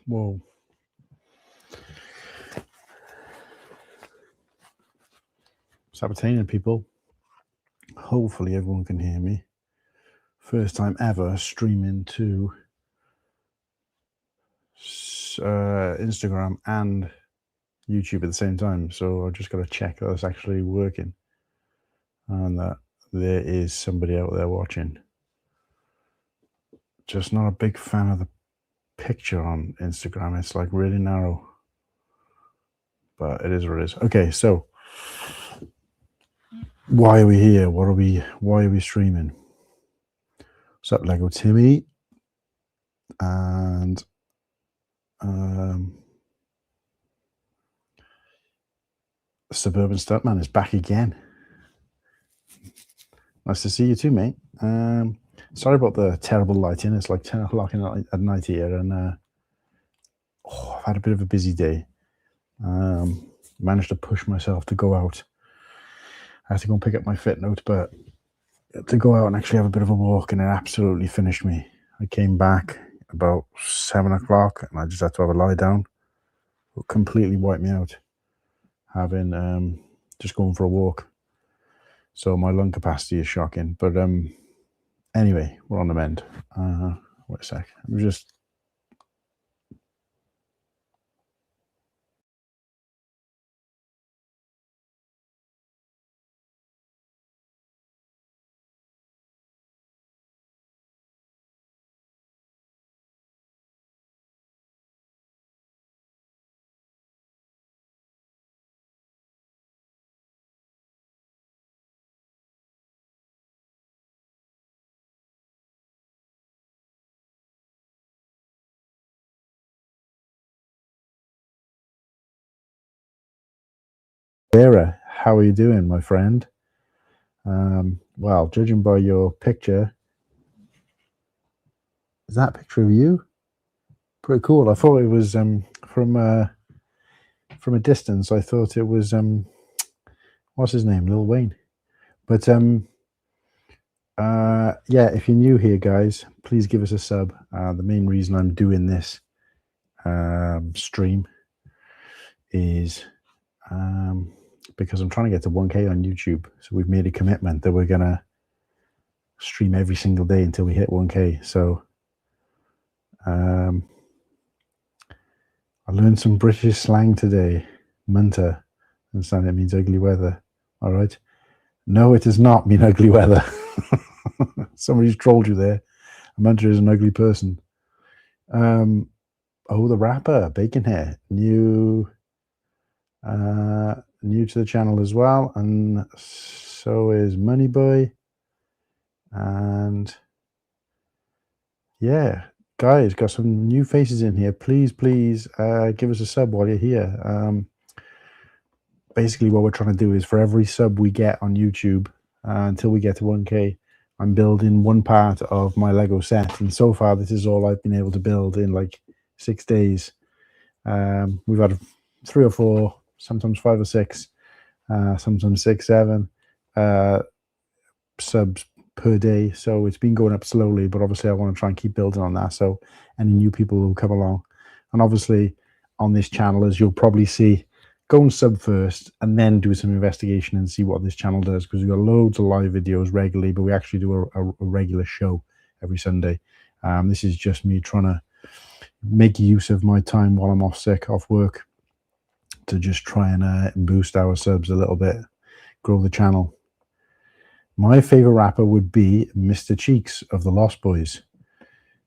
Whoa. Sabotaging people. Hopefully everyone can hear me. First time ever streaming to Instagram and YouTube at the same time. So I've just got to check that it's actually working and that there is somebody out there watching. Just not a big fan of the picture on Instagram. It's like really narrow, but it is what it is. Okay, so why are we here? Why are we streaming? What's up, Lego Timmy? And Suburban Stuntman is back again. Nice to see you too, mate. Sorry about the terrible lighting. It's like 10 o'clock at night here, and I've had a bit of a busy day. Managed to push myself to go out. I had to go and pick up my fit note, but to go out and actually have a bit of a walk, and it absolutely finished me. I came back about 7 o'clock, and I just had to have a lie down. It completely wiped me out, having just going for a walk. So my lung capacity is shocking. But anyway, we're on the mend. Wait a sec. I'm just... Vera, how are you doing, my friend? Well, judging by your picture, is that a picture of you? Pretty cool. I thought it was from a distance. I thought it was what's his name, Lil Wayne. But yeah, if you're new here, guys, please give us a sub. The main reason I'm doing this stream is because I'm trying to get to 1K on YouTube. So we've made a commitment that we're gonna stream every single day until we hit 1K. So I learned some British slang today. Munter. I understand it means ugly weather. All right. No, it does not mean ugly weather. Somebody's trolled you there. A munter is an ugly person. Oh, the rapper, Bacon Hair, new to the channel as well, and so is Moneyboy. And yeah, guys, got some new faces in here. Please give us a sub while you're here. Basically what we're trying to do is for every sub we get on YouTube until we get to 1K, I'm building one part of my Lego set, and so far this is all I've been able to build in like 6 days. We've had 3 or 4, sometimes 5 or 6, sometimes 6, 7 subs per day. So it's been going up slowly, but obviously I want to try and keep building on that. So any new people will come along, and obviously on this channel, as you'll probably see, go and sub first and then do some investigation and see what this channel does, because we've got loads of live videos regularly, but we actually do a regular show every Sunday. This is just me trying to make use of my time while I'm off work, to just try and boost our subs a little bit, grow the channel. My favorite rapper would be Mr. Cheeks of the Lost Boys.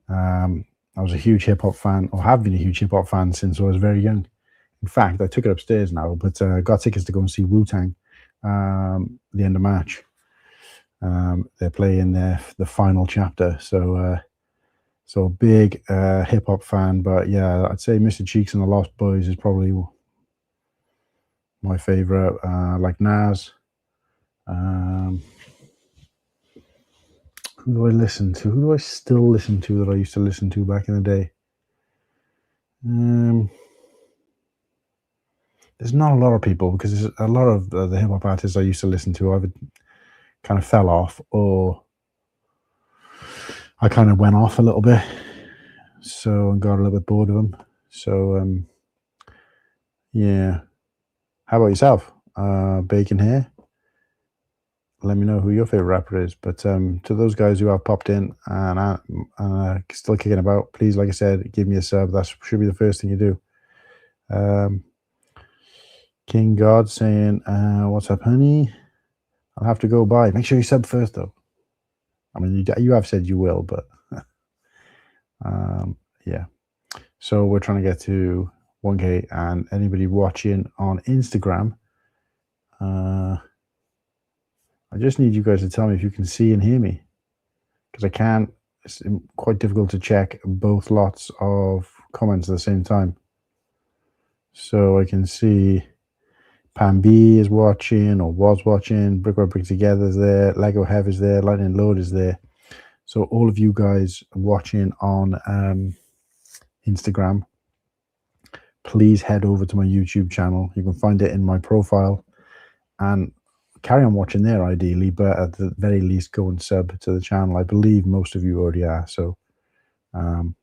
I was a huge hip-hop fan, or have been a huge hip-hop fan since I was very young. In fact, I took it upstairs now, but got tickets to go and see Wu-Tang the end of March. They're playing the final chapter, so big hip-hop fan. But yeah, I'd say Mr. Cheeks and the Lost Boys is probably my favorite. Like Nas. Who do I listen to? Who do I still listen to that I used to listen to back in the day? There's not a lot of people, because there's a lot of the hip-hop artists I used to listen to either kind of fell off, or I kind of went off a little bit. so I got a little bit bored of them. So yeah. How about yourself? Bacon here. Let me know who your favorite rapper is. But to those guys who have popped in and still kicking about, please, like I said, give me a sub. That should be the first thing you do. King God saying, what's up, honey? I'll have to go by. Make sure you sub first, though. I mean, you have said you will, but yeah. So we're trying to get to 1K, and anybody watching on Instagram, I just need you guys to tell me if you can see and hear me, because I can't. It's quite difficult to check both lots of comments at the same time. So I can see Pam B is watching or was watching. Brick by Brick Together is there. Lego Hev is there. Lightning Load is there. So all of you guys watching on Instagram, please head over to my YouTube channel. You can find it in my profile and carry on watching there ideally, but at the very least go and sub to the channel. I believe most of you already are. So if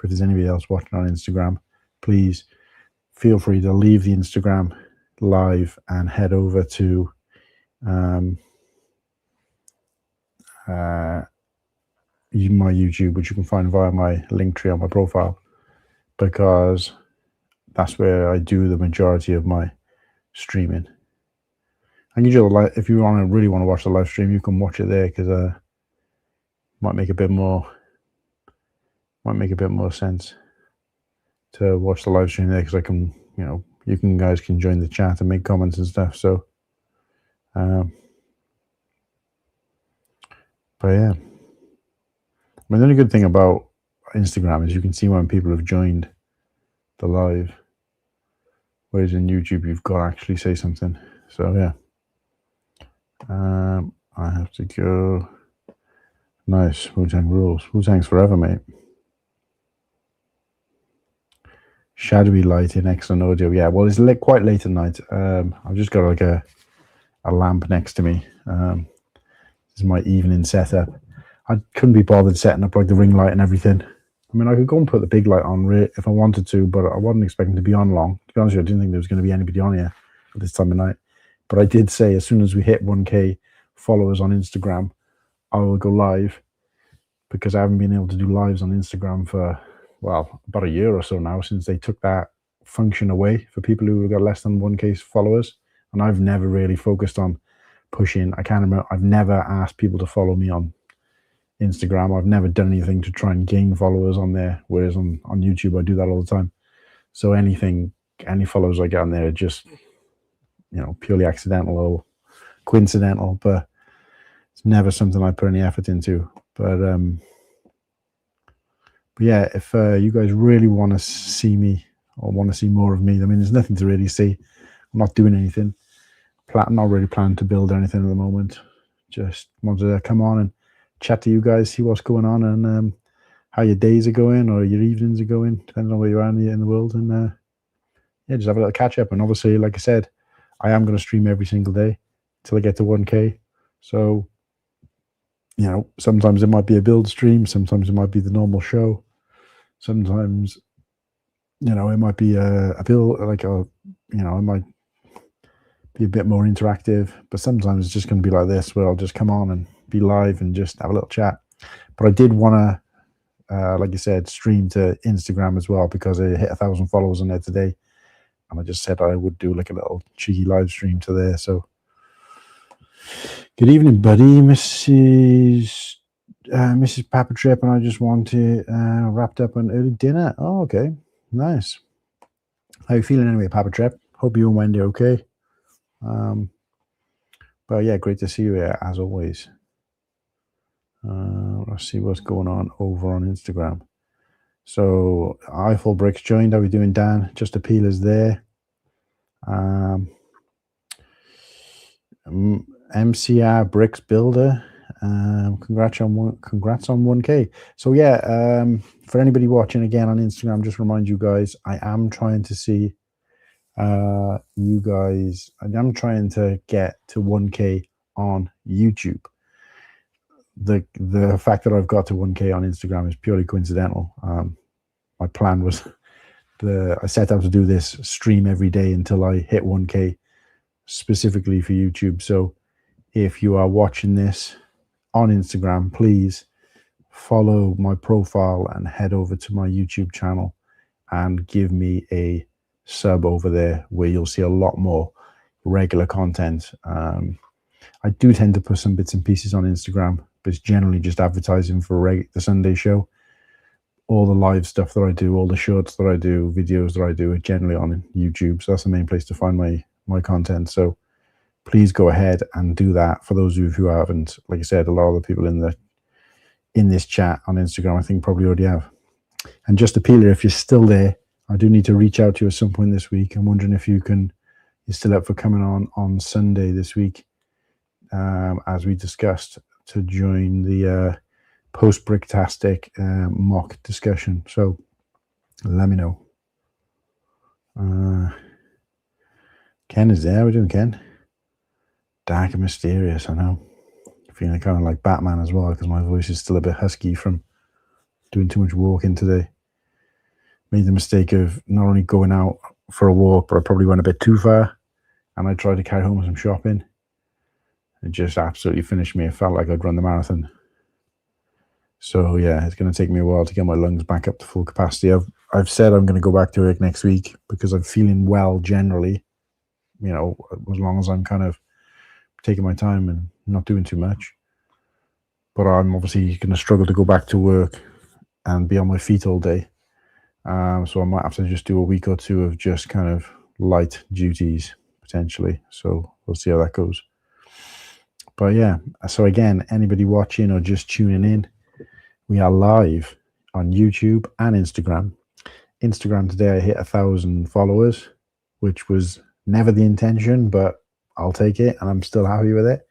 there's anybody else watching on Instagram, please feel free to leave the Instagram live and head over to my YouTube, which you can find via my link tree on my profile, because that's where I do the majority of my streaming. And usually, if you really want to watch the live stream, you can watch it there, because might make a bit more sense to watch the live stream there, because I can, you guys can join the chat and make comments and stuff. So but yeah, I mean, the only good thing about Instagram is you can see when people have joined the live, whereas in YouTube you've got to actually say something. So yeah, I have to go. Nice. Wu-Tang rules. Wu-Tang's forever, mate. Shadowy lighting, excellent audio. Yeah, well, it's quite late at night. I've just got like a lamp next to me. This is my evening setup. I couldn't be bothered setting up like the ring light and everything. I mean, I could go and put the big light on if I wanted to, but I wasn't expecting to be on long. To be honest with you, I didn't think there was going to be anybody on here at this time of night. But I did say as soon as we hit 1K followers on Instagram, I will go live, because I haven't been able to do lives on Instagram for, well, about a year or so now, since they took that function away for people who got less than 1K followers. And I've never really focused on pushing. I can't remember. I've never asked people to follow me on Instagram. I've never done anything to try and gain followers on there, whereas on YouTube I do that all the time. So any followers I get on there are just purely accidental or coincidental, but it's never something I put any effort into. But yeah, if you guys really want to see me or want to see more of me, I mean, there's nothing to really see. I'm not doing anything. I'm not really planning to build anything at the moment. Just wanted to come on and chat to you guys, see what's going on, and how your days are going or your evenings are going, depending on where you are in the world. And yeah, just have a little catch up. And obviously, like I said, I am going to stream every single day till I get to 1K. So, sometimes it might be a build stream, sometimes it might be the normal show, sometimes, it might be a build, like it might be a bit more interactive, but sometimes it's just going to be like this, where I'll just come on and be live and just have a little chat. But I did want to, like I said, stream to Instagram as well, because I hit 1,000 followers on there today, and I just said I would do like a little cheeky live stream to there. So good evening, buddy, Mrs. Papa Trip, and I just want to wrapped up an early dinner. Oh, okay, nice. How you feeling anyway, Papa Trip? Hope you and Wendy are okay. But yeah, great to see you here as always. Let's see what's going on over on Instagram. So Eiffel Bricks joined. How are we doing, Dan? Just a Peel is there. MCR Bricks Builder. Congrats on 1K. So yeah, for anybody watching again on Instagram, just remind you guys, I am trying to see you guys. I'm trying to get to 1K on YouTube. The fact that I've got to 1K on Instagram is purely coincidental. my plan was I set out to do this stream every day until I hit 1K specifically for YouTube. So if you are watching this on Instagram, please follow my profile and head over to my YouTube channel and give me a sub over there, where you'll see a lot more regular content. I do tend to put some bits and pieces on Instagram, but it's generally just advertising for the Sunday show. All the live stuff that I do, all the shorts that I do, videos that I do are generally on YouTube. So that's the main place to find my content. So please go ahead and do that. For those of you who haven't, like I said, a lot of the people in this chat on Instagram, I think probably already have. And just Peeler, if you're still there, I do need to reach out to you at some point this week. I'm wondering if you're still up for coming on Sunday this week, as we discussed, to join the post-Bricktastic mock discussion. So let me know. Ken is there. We're doing Ken. Dark and mysterious, I know. Feeling kind of like Batman as well, because my voice is still a bit husky from doing too much walking today. Made the mistake of not only going out for a walk, but I probably went a bit too far, and I tried to carry home some shopping. It just absolutely finished me. It felt like I'd run the marathon. So yeah, it's going to take me a while to get my lungs back up to full capacity. I've said I'm going to go back to work next week because I'm feeling well generally, you know, as long as I'm kind of taking my time and not doing too much. But I'm obviously going to struggle to go back to work and be on my feet all day. So I might have to just do a week or two of just kind of light duties potentially. So we'll see how that goes. But yeah, so again, anybody watching or just tuning in, we are live on YouTube and Instagram. Instagram today, I hit 1,000 followers, which was never the intention, but I'll take it, and I'm still happy with it.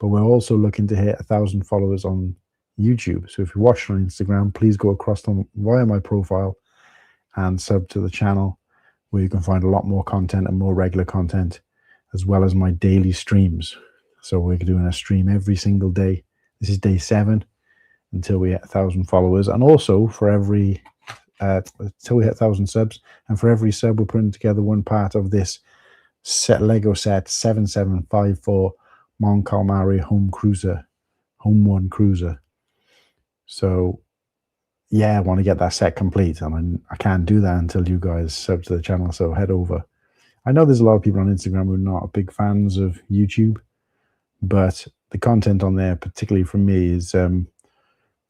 But we're also looking to hit 1,000 followers on YouTube. So if you're watching on Instagram, please go across via my profile and sub to the channel, where you can find a lot more content and more regular content, as well as my daily streams. So we're doing a stream every single day. This is day 7 until we hit 1,000 followers. And also for every, until we hit 1,000 subs, and for every sub, we're putting together one part of this Lego set 7754 Mon Calamari Home 1 Cruiser. So yeah, I want to get that set complete, and I can't do that until you guys sub to the channel. So head over. I know there's a lot of people on Instagram who are not big fans of YouTube, but the content on there, particularly from me, is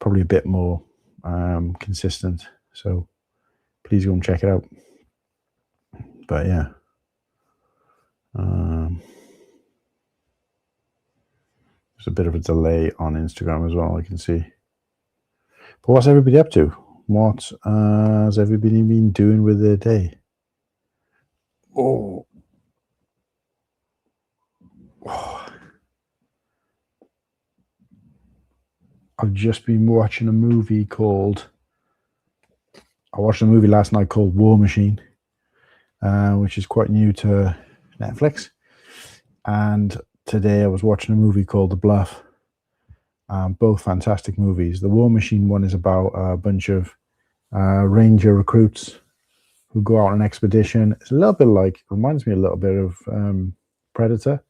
probably a bit more consistent. So please go and check it out. But yeah, there's a bit of a delay on Instagram as well, I can see. But what's everybody up to? What has everybody been doing with their day? Oh. I've just been watching a movie I watched a movie last night called War Machine, which is quite new to Netflix. And today I was watching a movie called The Bluff. Both fantastic movies. The War Machine one is about a bunch of ranger recruits who go out on an expedition. It's a little bit like, reminds me a little bit of Predator.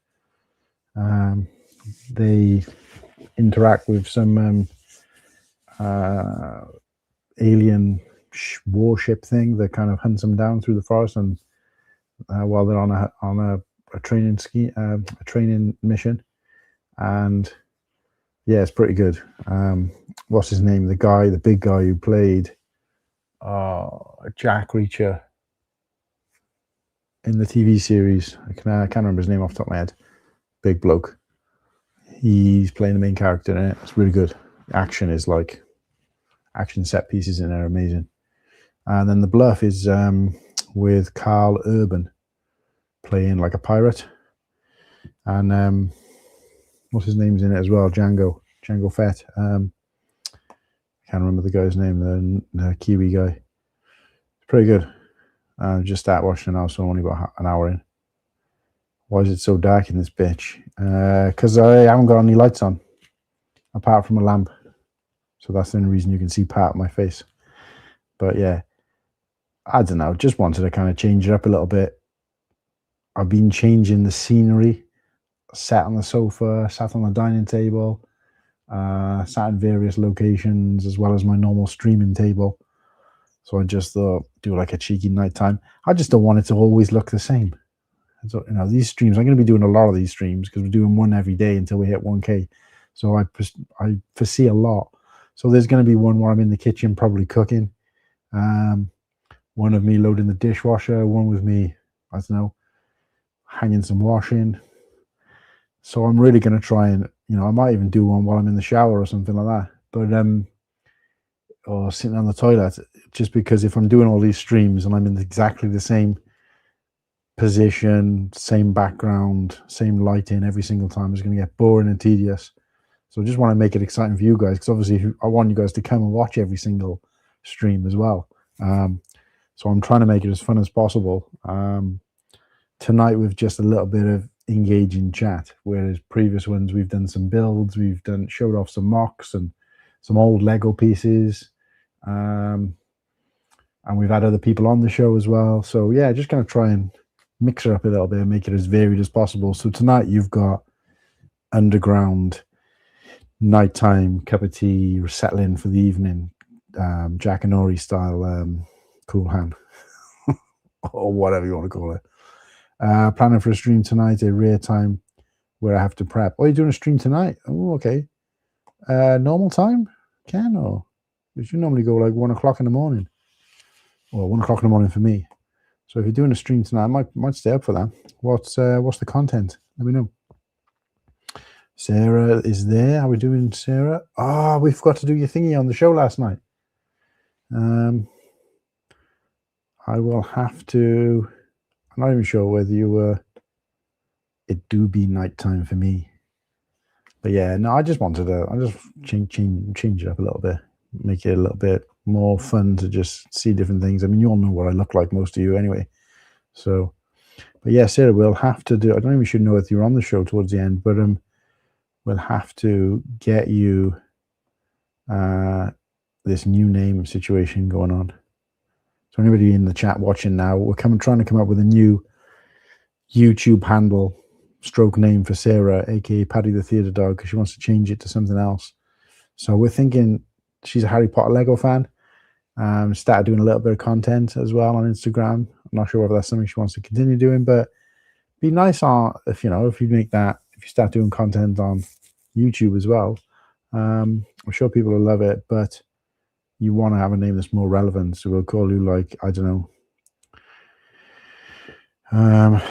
They interact with some alien warship thing that kind of hunts them down through the forest, and while they're on a training mission. And yeah, it's pretty good. What's his name? The big guy who played Jack Reacher in the TV series. I can't remember his name off the top of my head. Big bloke. He's playing the main character in it. It's really good. Action set pieces in there, amazing. And then The Bluff is with Carl Urban playing like a pirate. And what's his name's in it as well? Django Fett. Can't remember the guy's name, the Kiwi guy. It's pretty good. Just start watching now, so I'm only about an hour in. Why is it so dark in this bitch? Because I haven't got any lights on, apart from a lamp. So that's the only reason you can see part of my face. But yeah, I don't know, just wanted to kind of change it up a little bit. I've been changing the scenery, sat on the sofa, sat on the dining table, sat in various locations, as well as my normal streaming table. So I just thought, do like a cheeky nighttime. I just don't want it to always look the same. So, these streams, I'm going to be doing a lot of these streams because we're doing one every day until we hit 1K. So I foresee a lot. So there's going to be one where I'm in the kitchen probably cooking. One of me loading the dishwasher, one with me, I don't know, hanging some washing. So I'm really going to try and, I might even do one while I'm in the shower or something like that. But, or sitting on the toilet, just because if I'm doing all these streams and I'm in exactly the same position, same background, same lighting every single time, it's going to get boring and tedious. So I just want to make it exciting for you guys, because obviously I want you guys to come and watch every single stream as well. So I'm trying to make it as fun as possible. Tonight with just a little bit of engaging chat, whereas previous ones we've done some builds, we've showed off some mocks and some old Lego pieces, and we've had other people on the show as well. So yeah, just going to try and mix it up a little bit and make it as varied as possible. So tonight you've got underground, nighttime, cup of tea, settling for the evening, Jack and Ori style, cool hand, or whatever you want to call it. Planning for a stream tonight, a rare time where I have to prep. Oh, you're doing a stream tonight? Oh, okay. Normal time, Ken? Or because you normally go like 1 o'clock in the morning, or 1 o'clock in the morning for me. So if you're doing a stream tonight, I might stay up for that. What's the content? Let me know. Sarah is there. How are we doing, Sarah? We forgot to do your thingy on the show last night. I will have to. I'm not even sure whether you were. It do be nighttime for me. But yeah, no, I just wanted to. I just change it up a little bit, make it a little bit more fun to just see different things. I mean, you all know what I look like, most of you anyway. So, but yeah, Sarah, we'll have to do. I don't even should know if you're on the show towards the end, but we'll have to get you this new name situation going on. So anybody in the chat watching now, we're trying to come up with a new YouTube handle / name for Sarah, aka Paddy the Theatre Dog, because she wants to change it to something else. So we're thinking she's a Harry Potter Lego fan. Started doing a little bit of content as well on Instagram. I'm not sure whether that's something she wants to continue doing, but be nice if you make that, if you start doing content on YouTube as well. I'm sure people will love it, but you want to have a name that's more relevant. So we'll call you, like, I don't know,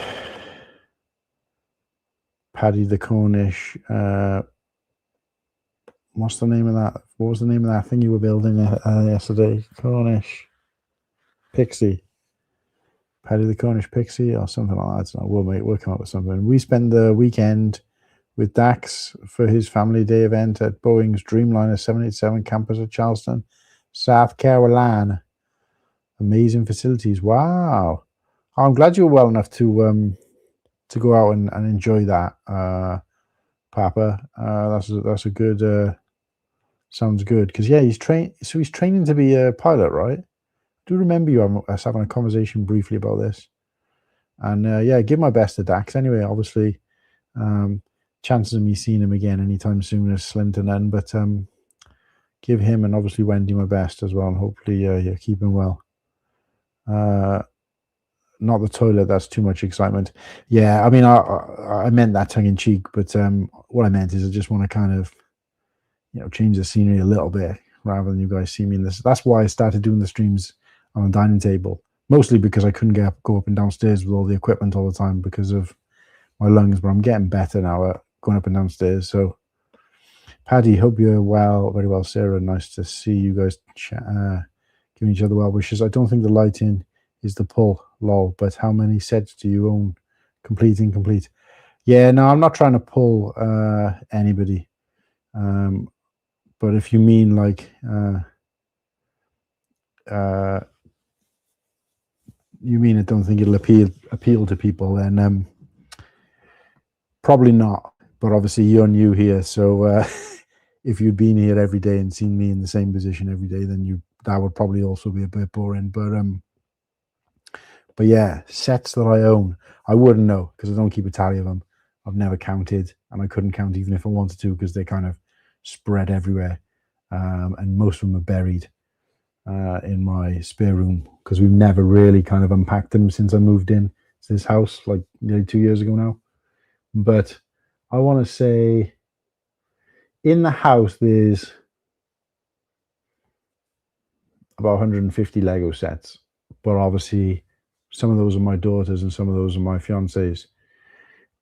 Paddy the Cornish. What's the name of that? What was the name of that thing you were building yesterday? Cornish Pixie. Paddy the Cornish Pixie or something like that. I don't know. We'll come up with something. We spent the weekend with Dax for his family day event at Boeing's Dreamliner 787 campus at Charleston, South Carolina. Amazing facilities. Wow. I'm glad you were well enough to go out and enjoy that, Papa. That's a good. Sounds good, because yeah, he's training to be a pilot, right? I do remember you us having a conversation briefly about this, and yeah, give my best to Dax. Anyway, obviously, chances of me seeing him again anytime soon is slim to none, but give him and obviously Wendy my best as well, and hopefully you're keeping well. Not the toilet, that's too much excitement. Yeah, I mean, I meant that tongue in cheek, but what I meant is I just want to kind of, change the scenery a little bit rather than you guys see me in this. That's why I started doing the streams on a dining table, mostly because I couldn't go up and downstairs with all the equipment all the time because of my lungs, but I'm getting better now at going up and downstairs. So, Paddy, hope you're well, very well, Sarah. Nice to see you guys giving each other well wishes. I don't think the lighting is the pull, lol, but how many sets do you own? Complete, incomplete. Yeah, no, I'm not trying to pull anybody. But if you mean like you mean I don't think it'll appeal to people, then probably not. But obviously you're new here, so if you'd been here every day and seen me in the same position every day, then that would probably also be a bit boring. But But yeah, sets that I own, I wouldn't know because I don't keep a tally of them. I've never counted, and I couldn't count even if I wanted to because they're kind of spread everywhere, and most of them are buried in my spare room because we've never really kind of unpacked them since I moved in to this house like nearly 2 years ago now. But I want to say in the house there's about 150 Lego sets, but obviously some of those are my daughters and some of those are my fiance's.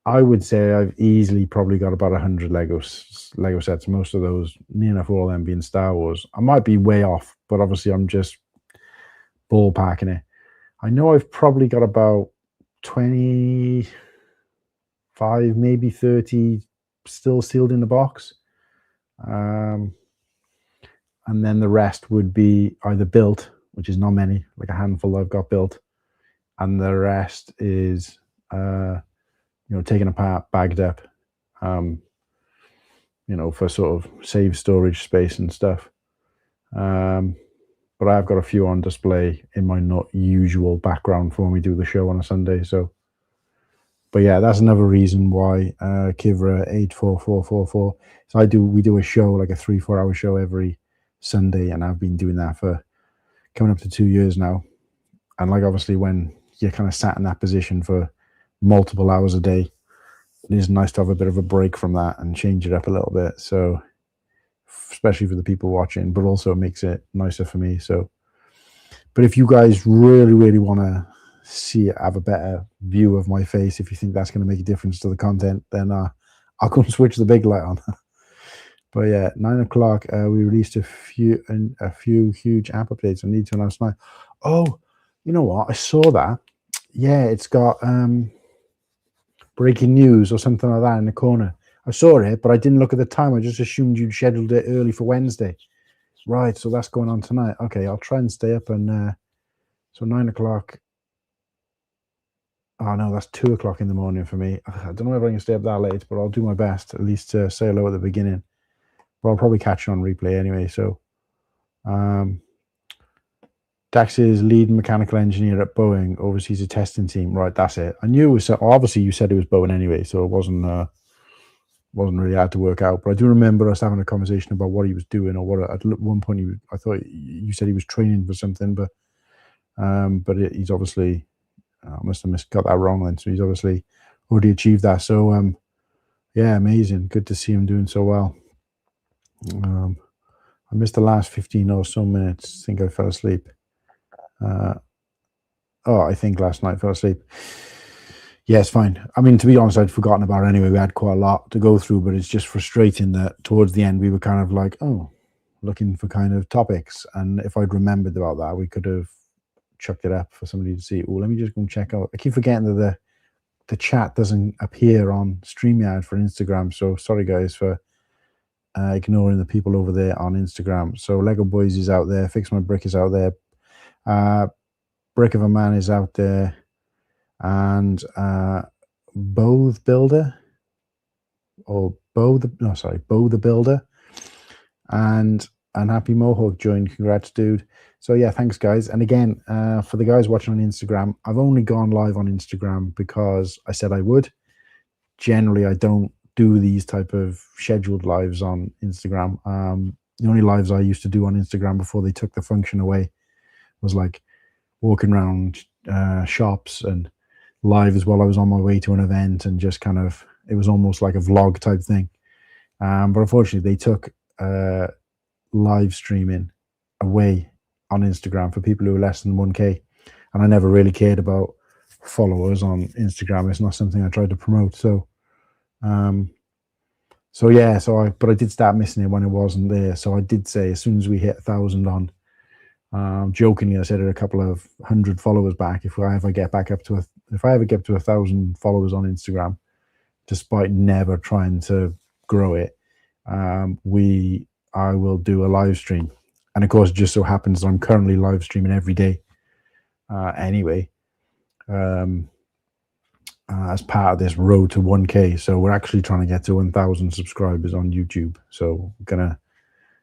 I would say I've easily probably got about 100 Lego sets. Most of those, near enough all of them being Star Wars. I might be way off, but obviously I'm just ballparking it. I know I've probably got about 25, maybe 30 still sealed in the box. And then the rest would be either built, which is not many, like a handful I've got built, and the rest is taken apart, bagged up, for sort of save storage space and stuff. But I've got a few on display in my not usual background for when we do the show on a Sunday. So, but yeah, that's another reason why Kivra 84444. So we do a show, like a 3-4 hour show every Sunday, and I've been doing that for coming up to 2 years now. And like obviously when you're kind of sat in that position for multiple hours a day, it is nice to have a bit of a break from that and change it up a little bit. So especially for the people watching, but also it makes it nicer for me. So, but if you guys really, really want to have a better view of my face, if you think that's going to make a difference to the content, then I'll come switch the big light on. But yeah, 9 o'clock, we released a few huge app updates. I need to announce now. Oh, you know what? I saw that. Yeah, it's got breaking news or something like that in the corner. I saw it, but I didn't look at the time. I just assumed you'd scheduled it early for Wednesday. Right, so that's going on tonight. Okay, I'll try and stay up and so 9 o'clock. Oh no, that's 2 o'clock in the morning for me. I don't know if I can stay up that late, but I'll do my best at least to say hello at the beginning. But I'll probably catch you on replay anyway. So Dax is lead mechanical engineer at Boeing, oversees a testing team. Right, that's it. I knew it was, obviously you said it was Boeing anyway, so it wasn't really hard to work out. But I do remember us having a conversation about what he was doing, or what at one point I thought you said he was training for something, but he's obviously, I must have got that wrong then. So he's obviously already achieved that. So yeah, amazing. Good to see him doing so well. I missed the last 15 or so minutes. I think I fell asleep. I think last night fell asleep. Yeah, it's fine. I mean, to be honest, I'd forgotten about it anyway. We had quite a lot to go through, but it's just frustrating that towards the end we were kind of like, looking for kind of topics. And if I'd remembered about that, we could have chucked it up for somebody to see. Oh, let me just go and check out. I keep forgetting that the chat doesn't appear on StreamYard for Instagram. So sorry, guys, for ignoring the people over there on Instagram. So Lego Boys is out there. Fix My Brick is out there. Brick of a Man is out there. And Bo the Builder, Bo the Builder, and Happy Mohawk joined. Congrats, dude. So yeah, thanks guys. And again, for the guys watching on Instagram, I've only gone live on Instagram because I said I would. Generally, I don't do these type of scheduled lives on Instagram. The only lives I used to do on Instagram before they took the function away was like walking around shops and live while I was on my way to an event, and just kind of, it was almost like a vlog type thing. But unfortunately, they took live streaming away on Instagram for people who are less than 1K. And I never really cared about followers on Instagram. It's not something I tried to promote. So, but I did start missing it when it wasn't there. So I did say as soon as we hit 1,000 on, jokingly, I said it a couple of 100 followers back. If I ever get to 1,000 followers on Instagram, despite never trying to grow it, I will do a live stream. And of course, it just so happens that I'm currently live streaming every day. Anyway, as part of this road to 1K, so we're actually trying to get to 1,000 subscribers on YouTube. So we're gonna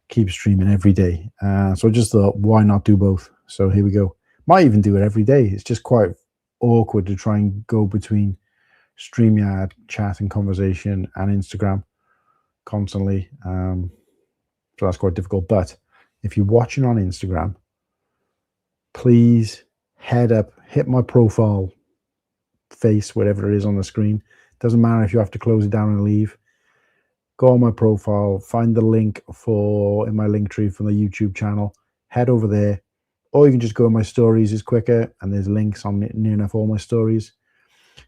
keep streaming every day. So I just thought, why not do both? So here we go. Might even do it every day. It's just quite awkward to try and go between StreamYard, chat and conversation, and Instagram constantly. So that's quite difficult. But if you're watching on Instagram, please head up, hit my profile face, whatever it is on the screen. Doesn't matter if you have to close it down and leave. Go on my profile, find the link in my link tree from the YouTube channel, head over there, or you can just go on my stories, is quicker, and there's links on near enough all my stories.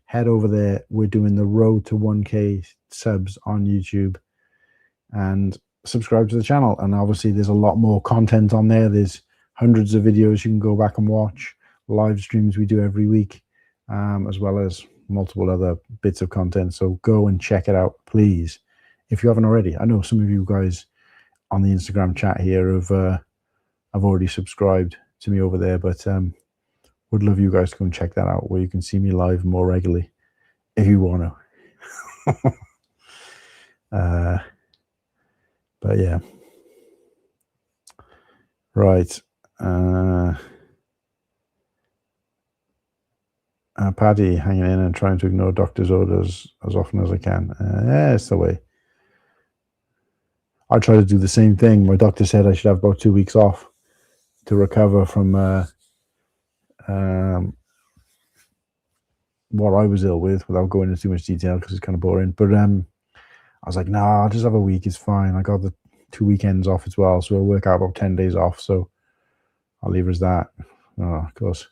Head over there. We're doing the road to 1K subs on YouTube, and subscribe to the channel. And obviously there's a lot more content on there. There's hundreds of videos you can go back and watch, live streams we do every week, as well as multiple other bits of content. So go and check it out, please, if you haven't already. I know some of you guys on the Instagram chat here have already subscribed to me over there, but would love you guys to go and check that out, where you can see me live more regularly if you want to. But yeah, right. Paddy hanging in and trying to ignore doctor's orders as often as I can. Yeah, it's the way. I try to do the same thing. My doctor said I should have about 2 weeks off to recover from what I was ill with, without going into too much detail because it's kind of boring. But I was like, nah, I'll just have a week. It's fine. I got the 2 weekends off as well, so I'll work out about 10 days off. So I'll leave it as that. Of course,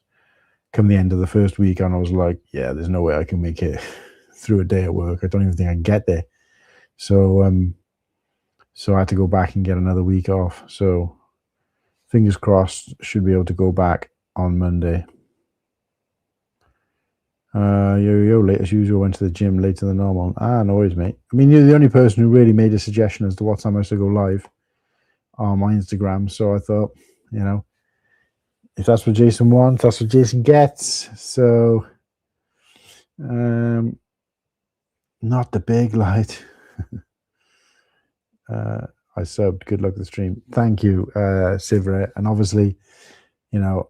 come the end of the first week, and I was like, yeah, there's no way I can make it through a day at work. I don't even think I can get there. So I had to go back and get another week off. So fingers crossed, should be able to go back on Monday. Yo, late as usual, went to the gym later than normal. No worries, mate. I mean, you're the only person who really made a suggestion as to what time I should go live on my Instagram. So I thought, you know, if that's what Jason wants, that's what Jason gets. So, not the big light. I subbed. Good luck with the stream. Thank you, Sivra. And obviously, you know,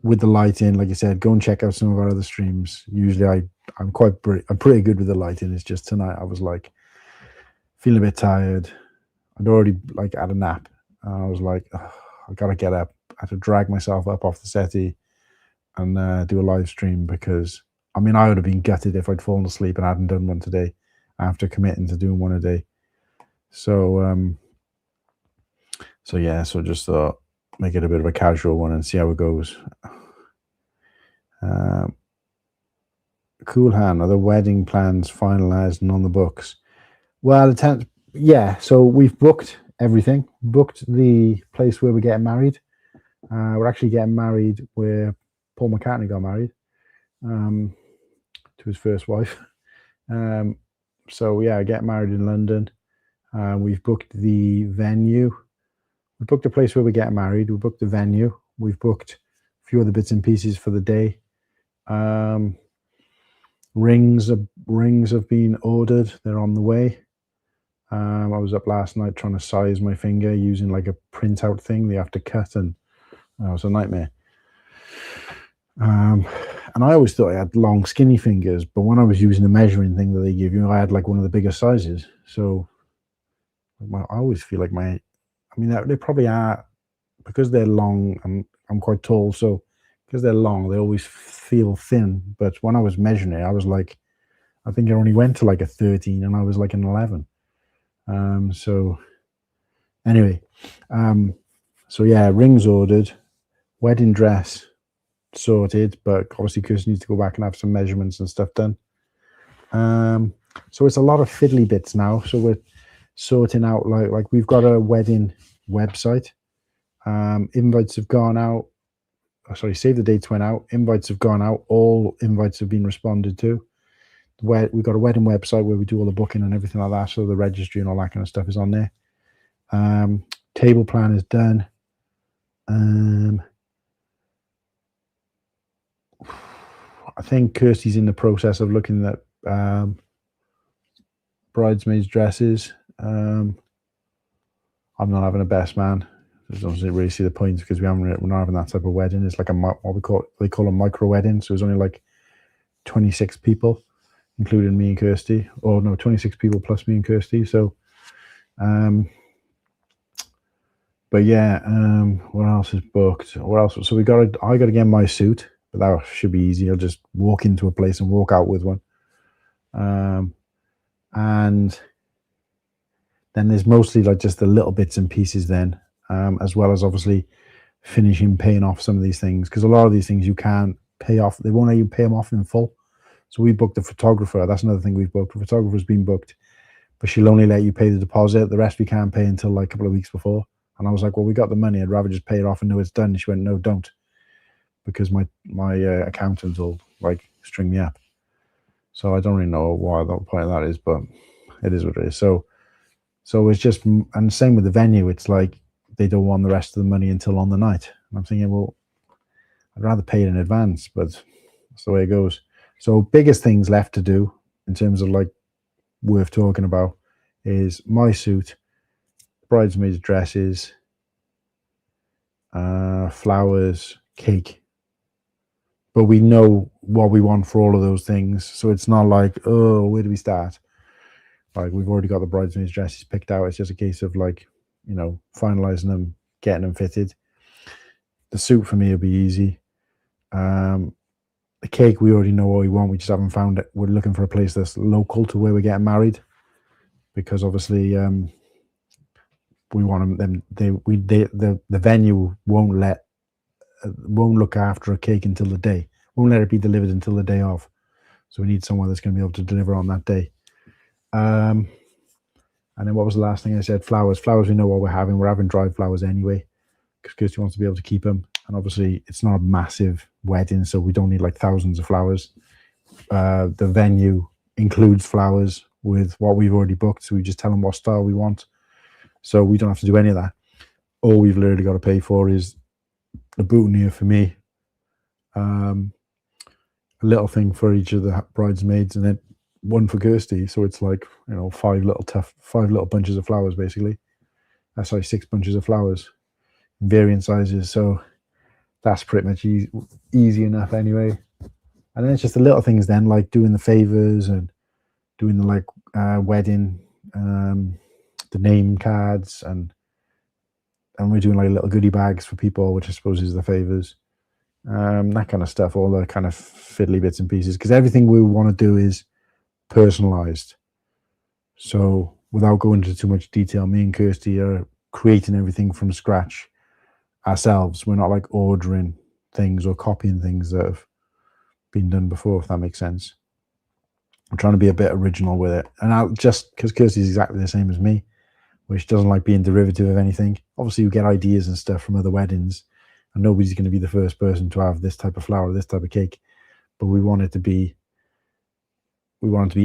with the lighting, like I said, go and check out some of our other streams. Usually I'm pretty good with the lighting. It's just tonight I was like feeling a bit tired. I'd already like had a nap. I was like, oh, I gotta get up. I had to drag myself up off the settee and do a live stream, because I mean, I would have been gutted if I'd fallen asleep and I hadn't done one today after committing to doing one a day. So yeah, so just thought make it a bit of a casual one and see how it goes. Cool hand, are the wedding plans finalized and on the books? Well, yeah, so we've booked everything, booked the place where we're getting married. We're actually getting married where Paul McCartney got married, to his first wife. So yeah, getting married in London. We've booked the venue. We booked the place where we're getting married. We booked the venue. We've booked a few other bits and pieces for the day. Rings have been ordered. They're on the way. I was up last night trying to size my finger using like a printout thing they have to cut, and it was a nightmare. And I always thought I had long, skinny fingers, but when I was using the measuring thing that they give you, I had like one of the biggest sizes. So I always feel like I mean, they probably are, because they're long, and I'm quite tall, so because they're long, they always feel thin. But when I was measuring it, I was like, I think it only went to like a 13, and I was like an 11. So anyway, so yeah, rings ordered, wedding dress sorted, but obviously Chris needs to go back and have some measurements and stuff done. So it's a lot of fiddly bits now. So we're sorting out like we've got a wedding website. Invites have gone out. Sorry, save the dates went out. Invites have gone out. All invites have been responded to. We've got a wedding website where we do all the booking and everything like that. So the registry and all that kind of stuff is on there. Table plan is done. I think Kirsty's in the process of looking at bridesmaids' dresses. I'm not having a best man. I just don't really see the point because we're not having that type of wedding. It's like they call a micro wedding. So it's only like 26 people, including me and Kirsty. Or no, 26 people plus me and Kirsty. So, but yeah, what else is booked? What else? So I got to get my suit, but that should be easy. I'll just walk into a place and walk out with one. And then there's mostly like just the little bits and pieces then, as well as obviously paying off some of these things, because a lot of these things you can't pay off. They won't let you pay them off in full. So we booked a photographer. That's another thing we've booked. The photographer's been booked, but she'll only let you pay the deposit. The rest we can't pay until like a couple of weeks before. And I was like, well, we got the money. I'd rather just pay it off and know it's done. And she went, no, don't, because my accountant will like string me up. So I don't really know why the point of that is, but it is what it is. So it's just, and same with the venue. It's like they don't want the rest of the money until on the night. And I'm thinking, well, I'd rather pay it in advance, but that's the way it goes. So biggest things left to do in terms of like worth talking about is my suit, bridesmaids' dresses, flowers, cake. But we know what we want for all of those things. So it's not like, oh, where do we start? Like we've already got the bridesmaids' dresses picked out. It's just a case of like, finalizing them, getting them fitted. The suit for me will be easy. The cake, we already know what we want. We just haven't found it. We're looking for a place that's local to where we're getting married, because obviously we want them. The venue won't look after a cake until the day. Won't let it be delivered until the day of. So we need someone that's going to be able to deliver on that day. And then what was the last thing I said? Flowers. Flowers, we know what we're having. We're having dried flowers anyway, because Kirsty wants to be able to keep them. And obviously it's not a massive wedding, so we don't need like thousands of flowers. The venue includes flowers with what we've already booked, so we just tell them what style we want. So we don't have to do any of that. All we've literally got to pay for is the boutonniere for me, a little thing for each of the bridesmaids, and then one for Kirsty. So it's like, five little bunches of flowers basically. That's like 6 bunches of flowers, varying sizes. So that's pretty much easy enough anyway. And then it's just the little things then, like doing the favors and doing the wedding, the name cards, and we're doing like little goodie bags for people, which I suppose is the favors, that kind of stuff, all the kind of fiddly bits and pieces, because everything we want to do is personalized. So without going into too much detail, me and Kirsty are creating everything from scratch ourselves. We're not like ordering things or copying things that have been done before, if that makes sense. I'm trying to be a bit original with it, and just because Kirsty's exactly the same as me, which doesn't like being derivative of anything. Obviously, we get ideas and stuff from other weddings, and nobody's going to be the first person to have this type of flower, this type of cake. But we want it to be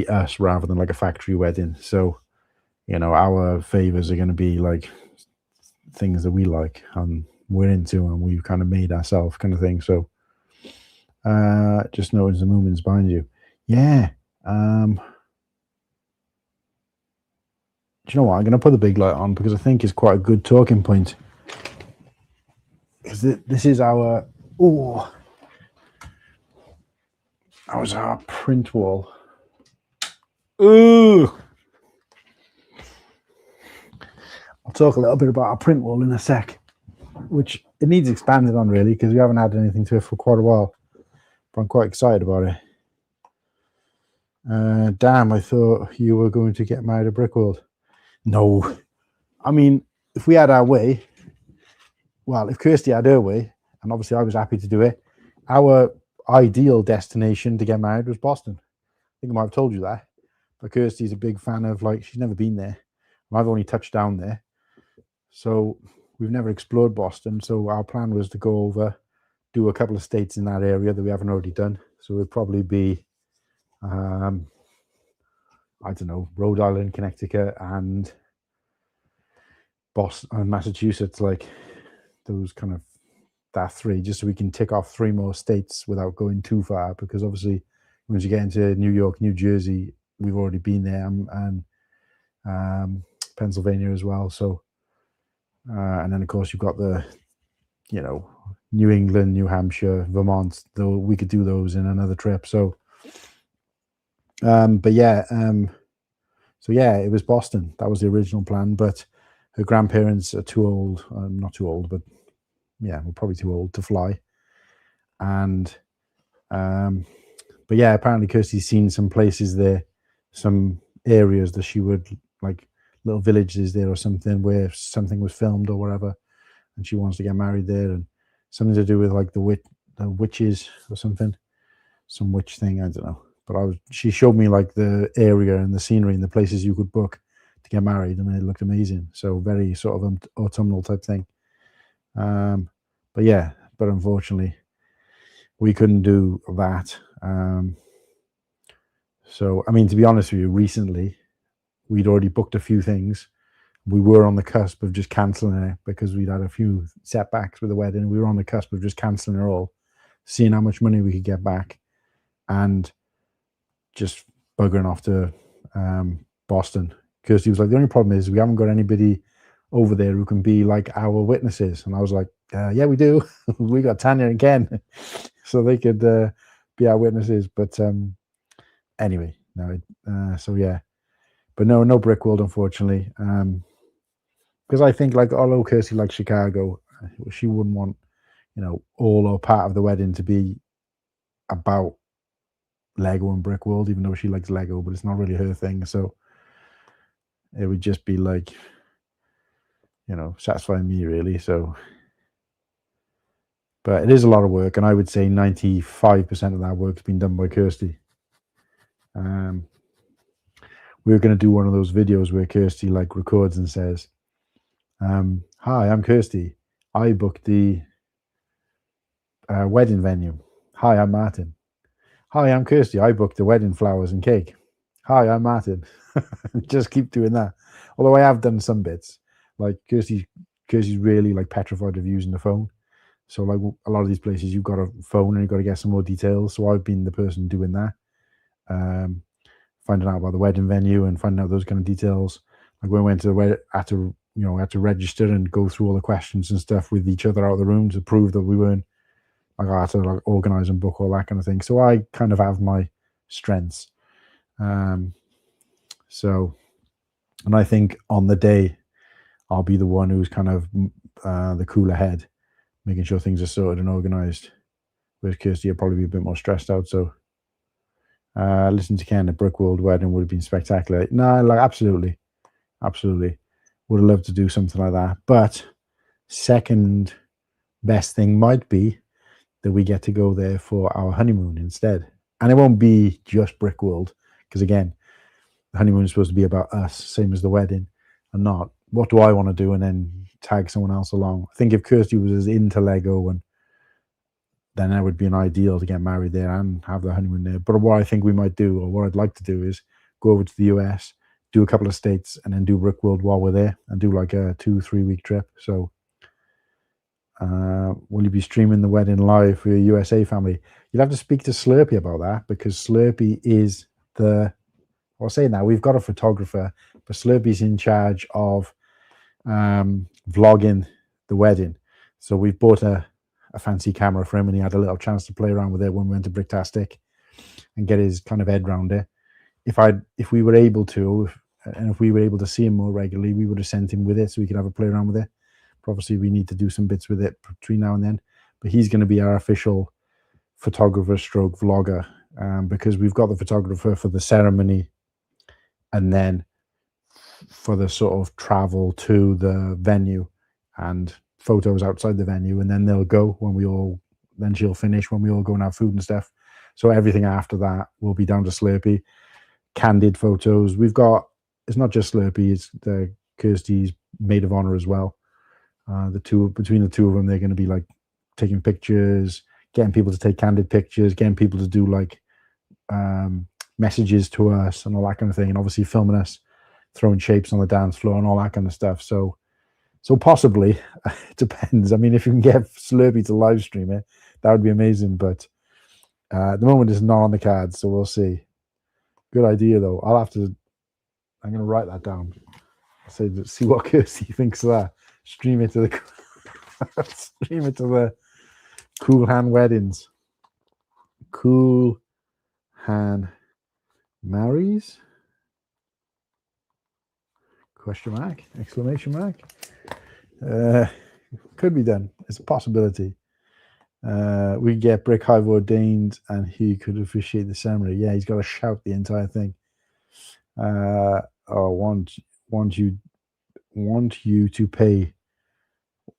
us rather than like a factory wedding. So, our favors are going to be like things that we like and we're into, and we've kind of made ourselves, kind of thing. So, just notice the movements behind you. Yeah. Do you know what? I'm going to put the big light on because I think it's quite a good talking point. Because this is our print wall. Ooh. I'll talk a little bit about our print wall in a sec, which it needs expanded on really, because we haven't had anything to it for quite a while. But I'm quite excited about it. Damn, I thought you were going to get married at Brickworld. No. I mean, if we had our way, well, if Kirsty had her way, and obviously I was happy to do it, our ideal destination to get married was Boston. I think I might have told you that. But Kirsty's a big fan of, she's never been there. I've only touched down there. So we've never explored Boston. So our plan was to go over, do a couple of states in that area that we haven't already done. So it would probably be, I don't know, Rhode Island, Connecticut, and Boston and Massachusetts, like those kind of, that three, just so we can tick off 3 more states without going too far, because obviously once you get into New York, New Jersey, we've already been there, and Pennsylvania as well. So And then of course you've got the, New England, New Hampshire, Vermont, though we could do those in another trip. So but yeah, so yeah, it was Boston. That was the original plan, but her grandparents are too old, not too old, but yeah, we're probably too old to fly. And but yeah, apparently Kirsty's seen some places there, some areas that she would like, little villages there or something where something was filmed or whatever, and she wants to get married there, and something to do with like the witches or something, some witch thing, I don't know. But she showed me like the area and the scenery and the places you could book to get married, and it looked amazing. So very sort of autumnal type thing. But yeah, but unfortunately we couldn't do that. So I mean, to be honest with you, recently we'd already booked a few things. We were on the cusp of just cancelling it because we'd had a few setbacks with the wedding. We were on the cusp of just cancelling it all, seeing how much money we could get back, and just buggering off to Boston. Kirsty was like, the only problem is we haven't got anybody over there who can be like our witnesses. And I was like, yeah, we do. We got Tanya and Ken, so they could be our witnesses. But anyway, no. So yeah, but no Brickworld, unfortunately. Because I think, like, although Kirsty likes Chicago, she wouldn't want, all or part of the wedding to be about Lego and Brickworld, even though she likes Lego, but it's not really her thing. So it would just be like, satisfying me, really. So, but it is a lot of work, and I would say 95% of that work's been done by Kirsty. We were going to do one of those videos where Kirsty like records and says, hi, I'm Kirsty. I booked the wedding venue. Hi, I'm Martin. Hi, I'm Kirsty. I booked the wedding flowers and cake. Hi, I'm Martin. Just keep doing that. Although I have done some bits. Like Kirsty's really like petrified of using the phone. So like a lot of these places, you've got a phone and you've got to get some more details. So I've been the person doing that. Finding out about the wedding venue and finding out those kind of details. Like when we went to the wedding, had to register and go through all the questions and stuff with each other out of the room to prove that we weren't, like, I had to like organize and book all that kind of thing. So I kind of have my strengths. So, and I think on the day, I'll be the one who's kind of the cooler head, making sure things are sorted and organized. Whereas Kirsty will probably be a bit more stressed out. So, listen to Ken, the Brickworld wedding would have been spectacular. No, like absolutely. Would have loved to do something like that. But second best thing might be that we get to go there for our honeymoon instead. And it won't be just Brickworld, because again, the honeymoon is supposed to be about us, same as the wedding, and not what do I want to do and then tag someone else along. I think if Kirsty was as into Lego, and then that would be an ideal to get married there and have the honeymoon there. But what I think we might do, or what I'd like to do, is go over to the US, do a couple of states, and then do Brickworld while we're there, and do like a 2-3 week trip. So will you be streaming the wedding live for your USA family? You'll have to speak to Slurpee about that, because Slurpee is I'll say now, we've got a photographer, but Slurpee's in charge of vlogging the wedding. So we've bought a fancy camera for him, and he had a little chance to play around with it when we went to Bricktastic and get his kind of head around it. If we were able to, and if we were able to see him more regularly, we would have sent him with it so we could have a play around with it. But obviously we need to do some bits with it between now and then. But he's going to be our official photographer stroke vlogger, because we've got the photographer for the ceremony, and then for the sort of travel to the venue and photos outside the venue, and then they'll go then she'll finish when we all go and have food and stuff. So everything after that will be down to Slurpee. Candid photos. It's not just Slurpee, it's Kirsty's maid of honor as well. Between the two of them, they're going to be like taking pictures, getting people to take candid pictures, getting people to do like messages to us and all that kind of thing, and obviously filming us throwing shapes on the dance floor and all that kind of stuff. So possibly, it depends. I mean, if you can get Slurpee to live stream it, that would be amazing. But at the moment, it's not on the cards, so we'll see. Good idea, though. I'm going to write that down. See what Kirsty thinks of that. Stream it to the stream it to the Cool Hand Weddings. Cool Hand Marries? Question mark? Exclamation mark? Could be done. It's a possibility. We get Brick Hive ordained and he could officiate the ceremony. Yeah, he's got to shout the entire thing. Want you to pay.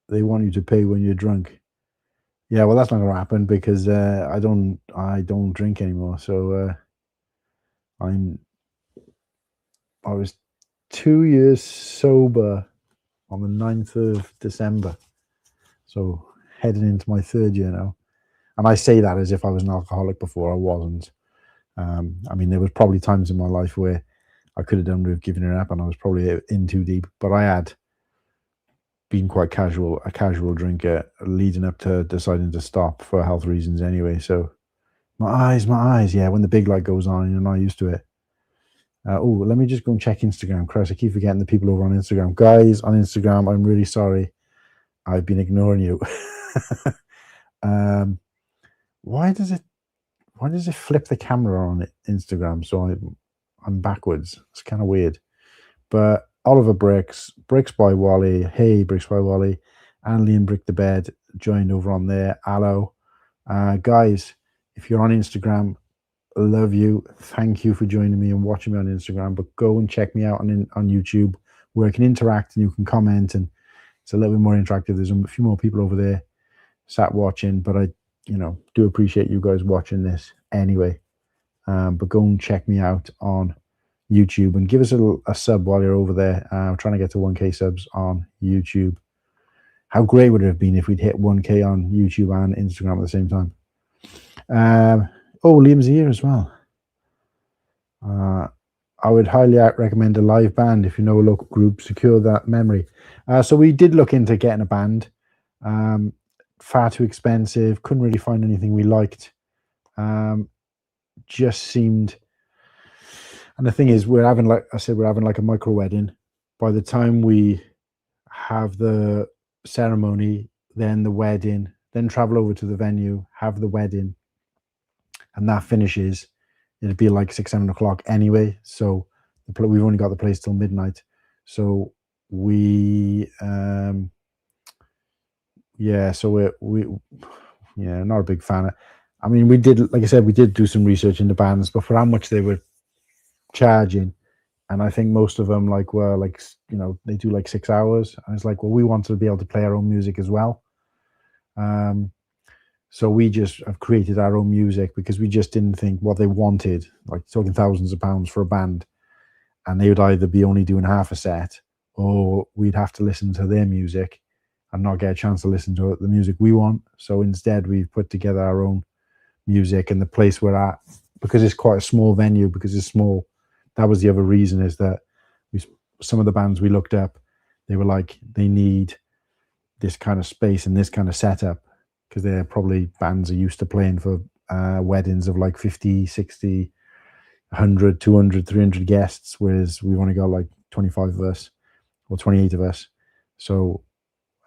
They want you to pay when you're drunk. Yeah, well, that's not going to happen because I don't drink anymore. So I was 2 years sober on the 9th of December. So heading into my 3rd year now. And I say that as if I was an alcoholic before. I wasn't. I mean, there was probably times in my life where I could have done with giving it up and I was probably in too deep. But I had been quite a casual drinker leading up to deciding to stop for health reasons anyway. So my eyes. Yeah, when the big light goes on, you're not used to it. Let me just go and check Instagram. Christ, I keep forgetting the people over on Instagram. Guys on Instagram, I'm really sorry. I've been ignoring you. Why does it flip the camera on Instagram? So I'm backwards. It's kind of weird. But Oliver Bricks by Wally. Hey, Bricks by Wally. And Liam Brick the Bed joined over on there. Allo. Guys, if you're on Instagram, I love you. Thank you for joining me and watching me on Instagram. But go and check me out on YouTube where I can interact and you can comment and it's a little bit more interactive. There's a few more people over there sat watching, but I do appreciate you guys watching this anyway. But go and check me out on YouTube and give us a sub while you're over there. I'm trying to get to 1K subs on YouTube. How great would it have been if we'd hit 1K on YouTube and Instagram at the same time? Liam's here as well. I would highly recommend a live band if you know a local group. Secure that memory. So we did look into getting a band. Far too expensive. Couldn't really find anything we liked. Just seemed. And the thing is, we're having like a micro wedding. By the time we have the ceremony, then the wedding, then travel over to the venue, have the wedding, and that finishes, it'd be like 6-7 o'clock anyway. So we've only got the place till midnight. So we not a big fan. I mean, we did, like I said, we did do some research into bands, but for how much they were charging, and I think most of them were they do like 6 hours, and it's like, well, we wanted to be able to play our own music as well. So we just have created our own music because we just didn't think what they wanted, like talking thousands of pounds for a band, and they would either be only doing half a set or we'd have to listen to their music and not get a chance to listen to the music we want. So instead we've put together our own music, and the place we're at, because it's quite a small venue, because it's small, that was the other reason, is that some of the bands we looked up, they were like, they need this kind of space and this kind of setup because they're probably bands are used to playing for weddings of like 50, 60, 100, 200, 300 guests, whereas we've only got like 25 of us or 28 of us. So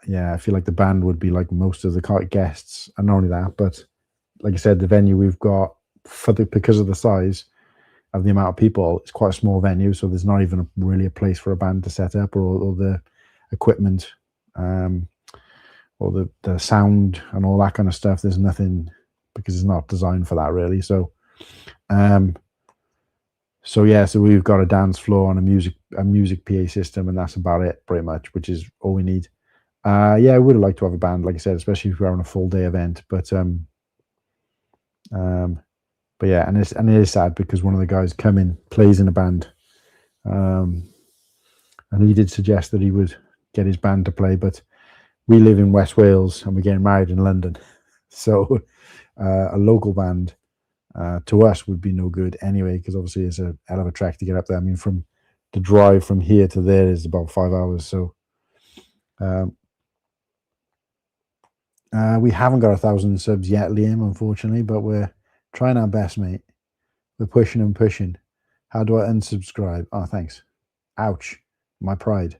yeah, I feel like the band would be like most of the guests, and not only that, but like I said, the venue we've got because of the size of the amount of people, it's quite a small venue, so there's not even really a place for a band to set up or the equipment or the sound and all that kind of stuff. There's nothing, because it's not designed for that really. So so we've got a dance floor and a music PA system, and that's about it pretty much, which is all we need. I would have liked to have a band, like I said, especially if we're having a full day event, but yeah, and it is sad because one of the guys plays in a band, and he did suggest that he would get his band to play, but we live in West Wales and we're getting married in London, so a local band to us would be no good anyway, because obviously it's a hell of a trek to get up there. I mean, from the drive from here to there is about 5 hours, so we haven't got 1,000 subs yet, Liam, unfortunately, but we're trying our best, mate. We're pushing and pushing. How do I unsubscribe? Oh, thanks. Ouch. My pride.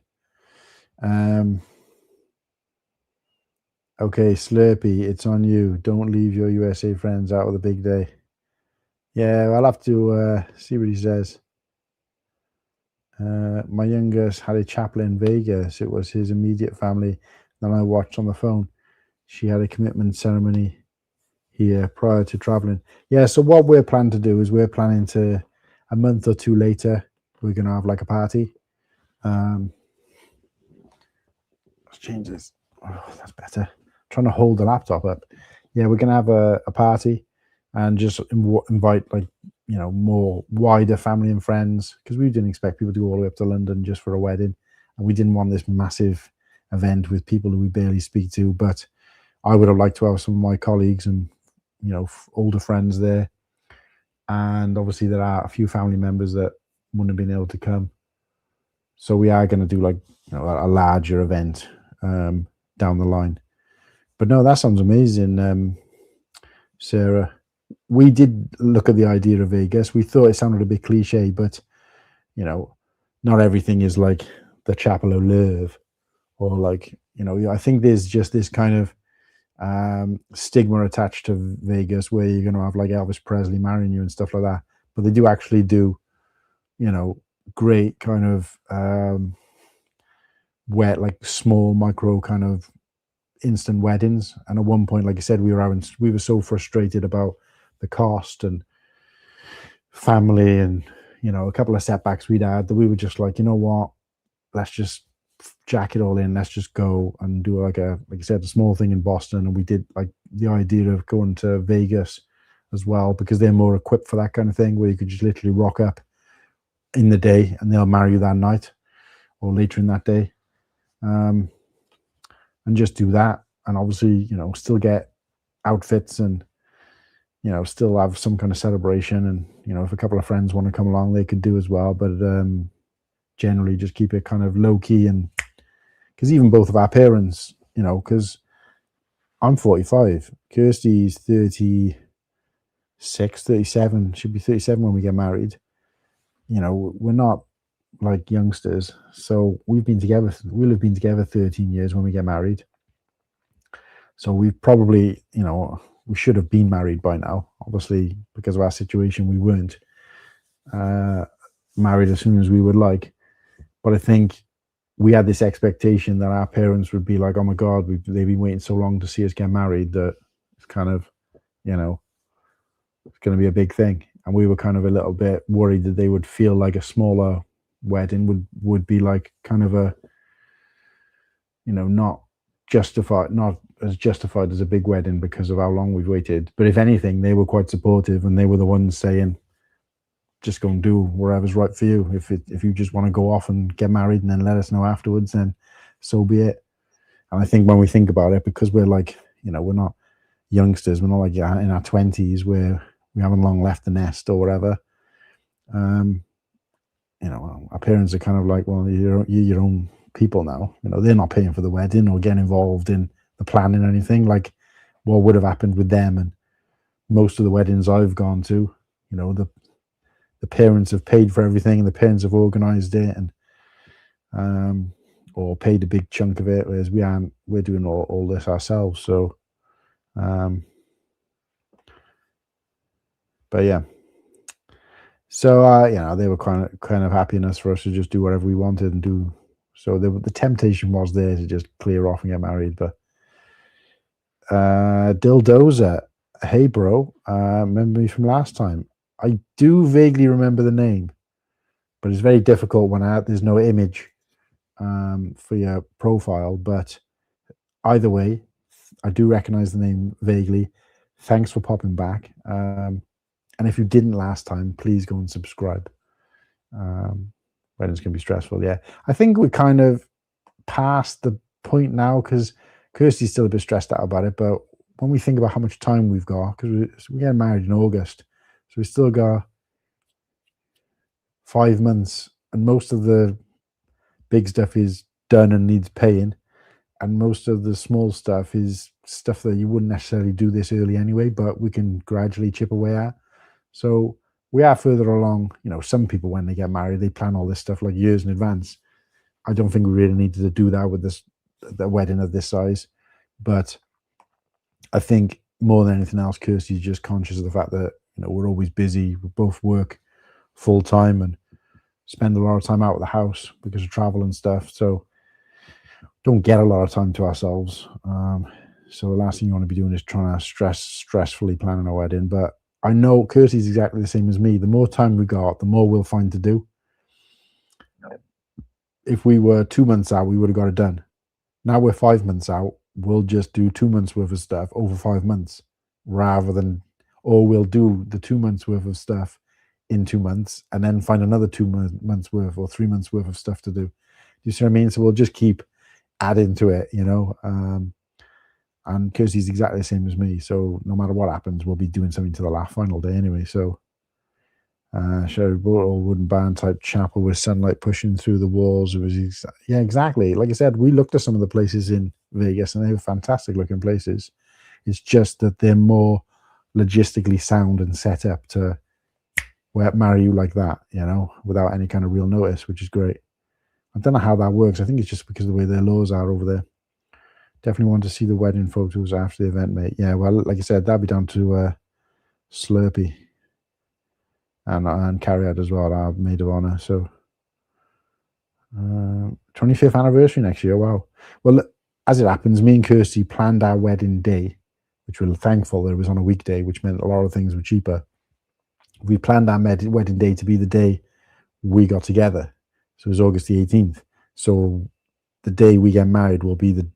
Okay, Slurpee, it's on you. Don't leave your USA friends out of the big day. Yeah, I'll have to see what he says. My youngest had a chapel in Vegas. It was his immediate family. Then I watched on the phone. She had a commitment ceremony here prior to traveling. Yeah, so what we're planning to do is we're planning to, a month or two later, we're going to have like a party. Let's change this. Oh, that's better. Trying to hold the laptop up. Yeah, we're going to have a party and just invite like, more wider family and friends, because we didn't expect people to go all the way up to London just for a wedding. And we didn't want this massive event with people who we barely speak to. But I would have liked to have some of my colleagues and, older friends there. And obviously there are a few family members that wouldn't have been able to come. So we are going to do like, a larger event down the line. But no, that sounds amazing, Sarah. We did look at the idea of Vegas. We thought it sounded a bit cliche, but not everything is like the Chapel of Love, or like, I think there's just this kind of stigma attached to Vegas where you're going to have like Elvis Presley marrying you and stuff like that. But they do actually do, great kind of like small micro kind of instant weddings. And at one point, like I said, we were so frustrated about the cost and family and a couple of setbacks we'd had that we were just like, you know what, let's just jack it all in. Let's just go and do like I said, a small thing in Boston. And we did like the idea of going to Vegas as well, because they're more equipped for that kind of thing, where you could just literally rock up in the day and they'll marry you that night or later in that day. And just do that. And obviously, still get outfits and, still have some kind of celebration. And, if a couple of friends want to come along, they could do as well. But generally just keep it kind of low key. And because even both of our parents, because I'm 45, Kirsty's 36, 37, she'll be 37 when we get married. We're not like youngsters. So we'll have been together 13 years when we get married. So we've probably, we should have been married by now. Obviously, because of our situation, we weren't married as soon as we would like. But I think we had this expectation that our parents would be like, oh my God, they've been waiting so long to see us get married that it's kind of, it's going to be a big thing. And we were kind of a little bit worried that they would feel like a smaller wedding would be like kind of a, not as justified as a big wedding because of how long we've waited. But if anything, they were quite supportive, and they were the ones saying, just go and do whatever's right for you. If you just want to go off and get married and then let us know afterwards, then so be it. And I think when we think about it, because we're like, we're not youngsters, we're not like in our 20s where we haven't long left the nest or whatever. Our parents are kind of like, well, you're your own people now. They're not paying for the wedding or getting involved in the planning or anything. Like what would have happened with them. And most of the weddings I've gone to, the parents have paid for everything, and the parents have organized it and or paid a big chunk of it, whereas we're doing all this ourselves. So but yeah. So they were kind of happiness for us to just do whatever we wanted and do. So the temptation was there to just clear off and get married. But Dildoza, hey bro, remember me from last time? I do vaguely remember the name, but it's very difficult when there's no image for your profile. But either way, I do recognize the name vaguely. Thanks for popping back. And if you didn't last time, please go and subscribe. Weddings can be stressful. Yeah, I think we're kind of past the point now, because Kirsty's still a bit stressed out about it. But when we think about how much time we've got, because we're getting married in August, so we still got 5 months, and most of the big stuff is done and needs paying, and most of the small stuff is stuff that you wouldn't necessarily do this early anyway, but we can gradually chip away at. So we are further along. Some people, when they get married, they plan all this stuff like years in advance. I don't think we really needed to do that with the wedding of this size, but I think more than anything else, Kirsty's just conscious of the fact that, you know, we're always busy. We both work full time and spend a lot of time out of the house because of travel and stuff. So don't get a lot of time to ourselves. So the last thing you want to be doing is trying to stressfully planning a wedding. But I know Kirsty's exactly the same as me. The more time we got, the more we'll find to do. If we were 2 months out, we would have got it done. Now we're 5 months out. We'll just do 2 months worth of stuff over 5 months rather than, or we'll do the 2 months worth of stuff in 2 months and then find another 2 months worth or 3 months worth of stuff to do. You see what I mean? So we'll just keep adding to it, you know. And Kirsty's exactly the same as me. So no matter what happens, we'll be doing something to the last final day anyway. So showed a wooden barn type chapel with sunlight pushing through the walls. It was yeah, exactly. Like I said, we looked at some of the places in Vegas and they were fantastic looking places. It's just that they're more logistically sound and set up to marry you like that, you know, without any kind of real notice, which is great. I don't know how that works. I think it's just because of the way their laws are over there. Definitely want to see the wedding photos after the event, mate. Yeah, well, like I said, that'll be down to Slurpee and Carriad as well, our maid of honor. So 25th anniversary next year. Wow. Well, as it happens, me and Kirsty planned our wedding day, which we're thankful that it was on a weekday, which meant a lot of things were cheaper. We planned our wedding day to be the day we got together. So it was August the 18th. So the day we get married will be the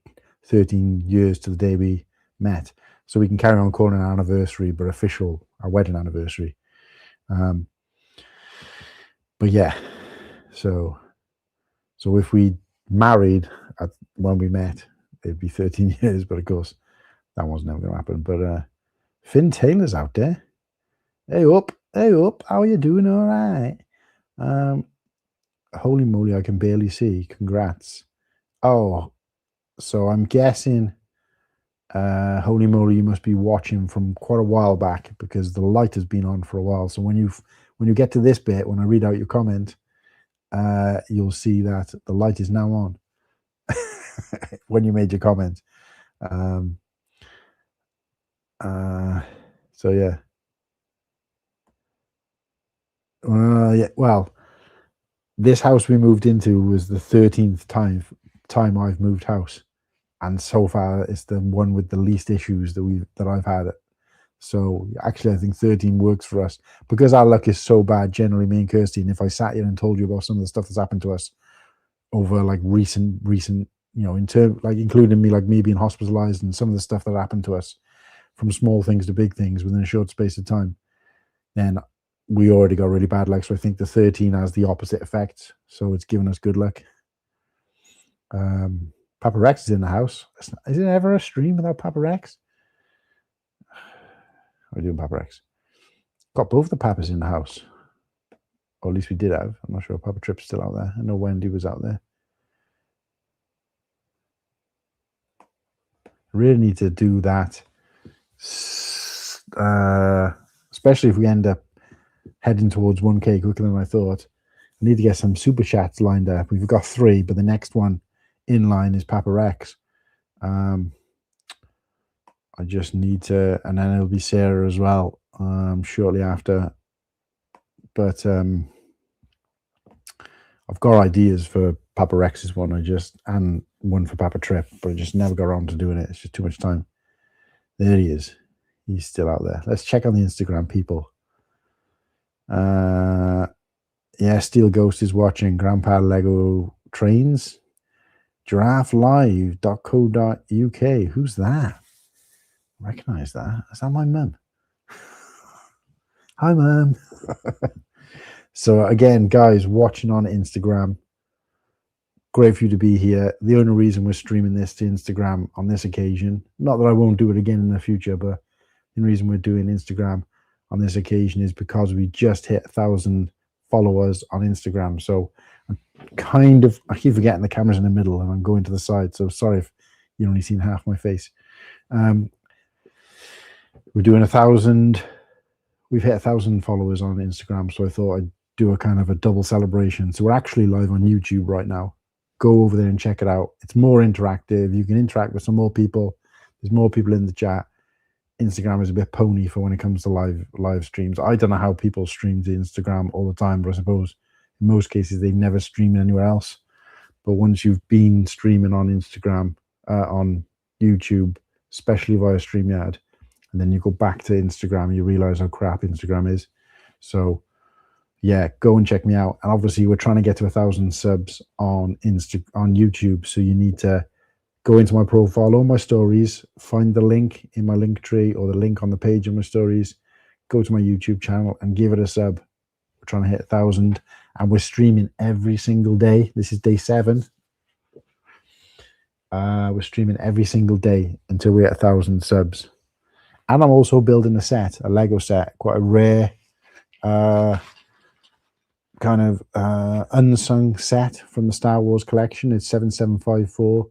13 years to the day we met. So we can carry on calling it our anniversary, but official, our wedding anniversary. But yeah, so if we married when we met, it'd be 13 years, but of course that was never going to happen. But Finn Taylor's out there. Hey up, how are you doing? All right. Holy moly, I can barely see. Congrats. Oh, so I'm guessing holy moly, you must be watching from quite a while back because the light has been on for a while. So when you get to this bit, when I read out your comment, you'll see that the light is now on when you made your comment. So yeah. Yeah, well, this house we moved into was the 13th time I've moved house, and so far it's the one with the least issues that I've had. So actually, I think 13 works for us because our luck is so bad. Generally, me and Kirsty, and if I sat here and told you about some of the stuff that's happened to us over like recent, you know, including me being hospitalized and some of the stuff that happened to us, from small things to big things within a short space of time, then we already got really bad luck. So I think the 13 has the opposite effect. So it's given us good luck. Papa Rex is in the house. Is it ever a stream without Papa Rex? How are we doing, Papa Rex? Got both the Papas in the house. Or at least we did have. I'm not sure if Papa Trip's still out there. I know Wendy was out there. I really need to do that. Especially if we end up heading towards 1K quicker than I thought. I need to get some super chats lined up. We've got 3, but the next one in line is Papa Rex. I just need to, and then it'll be Sarah as well shortly after. But I've got ideas for Papa Rex's one, and one for Papa Trip, but I just never got around to doing it. It's just too much time. There he is. He's still out there. Let's check on the Instagram, people. Yeah, Steel Ghost is watching. Grandpa Lego Trains. GiraffeLive.co.uk. Who's that? Recognize that? Is that my mum? Hi, Mum. So again, guys, watching on Instagram, great for you to be here. The only reason we're streaming this to Instagram on this occasion, not that I won't do it again in the future, but the reason we're doing Instagram on this occasion is because we just hit 1,000 followers on Instagram. So I keep forgetting the camera's in the middle and I'm going to the side. So sorry if you've only seen half my face. We're doing 1,000. We've hit 1,000 followers on Instagram. So I thought I'd do a kind of a double celebration. So we're actually live on YouTube right now. Go over there and check it out. It's more interactive. You can interact with some more people. There's more people in the chat. Instagram is a bit pony for when it comes to live streams. I don't know how people stream to Instagram all the time, but I suppose in most cases they never stream anywhere else. But once you've been streaming on Instagram, on YouTube, especially via StreamYard, and then you go back to Instagram, you realize how crap Instagram is. So yeah, go and check me out. And obviously we're trying to get to 1,000 subs on YouTube. So you need to go into my profile or my stories, find the link in my link tree or the link on the page of my stories, go to my YouTube channel and give it a sub. We're trying to hit 1,000 and we're streaming every single day. This is day 7. We're streaming every single day until we're at 1,000 subs. And I'm also building a set, a Lego set, quite a rare kind of unsung set from the Star Wars collection. It's 7754,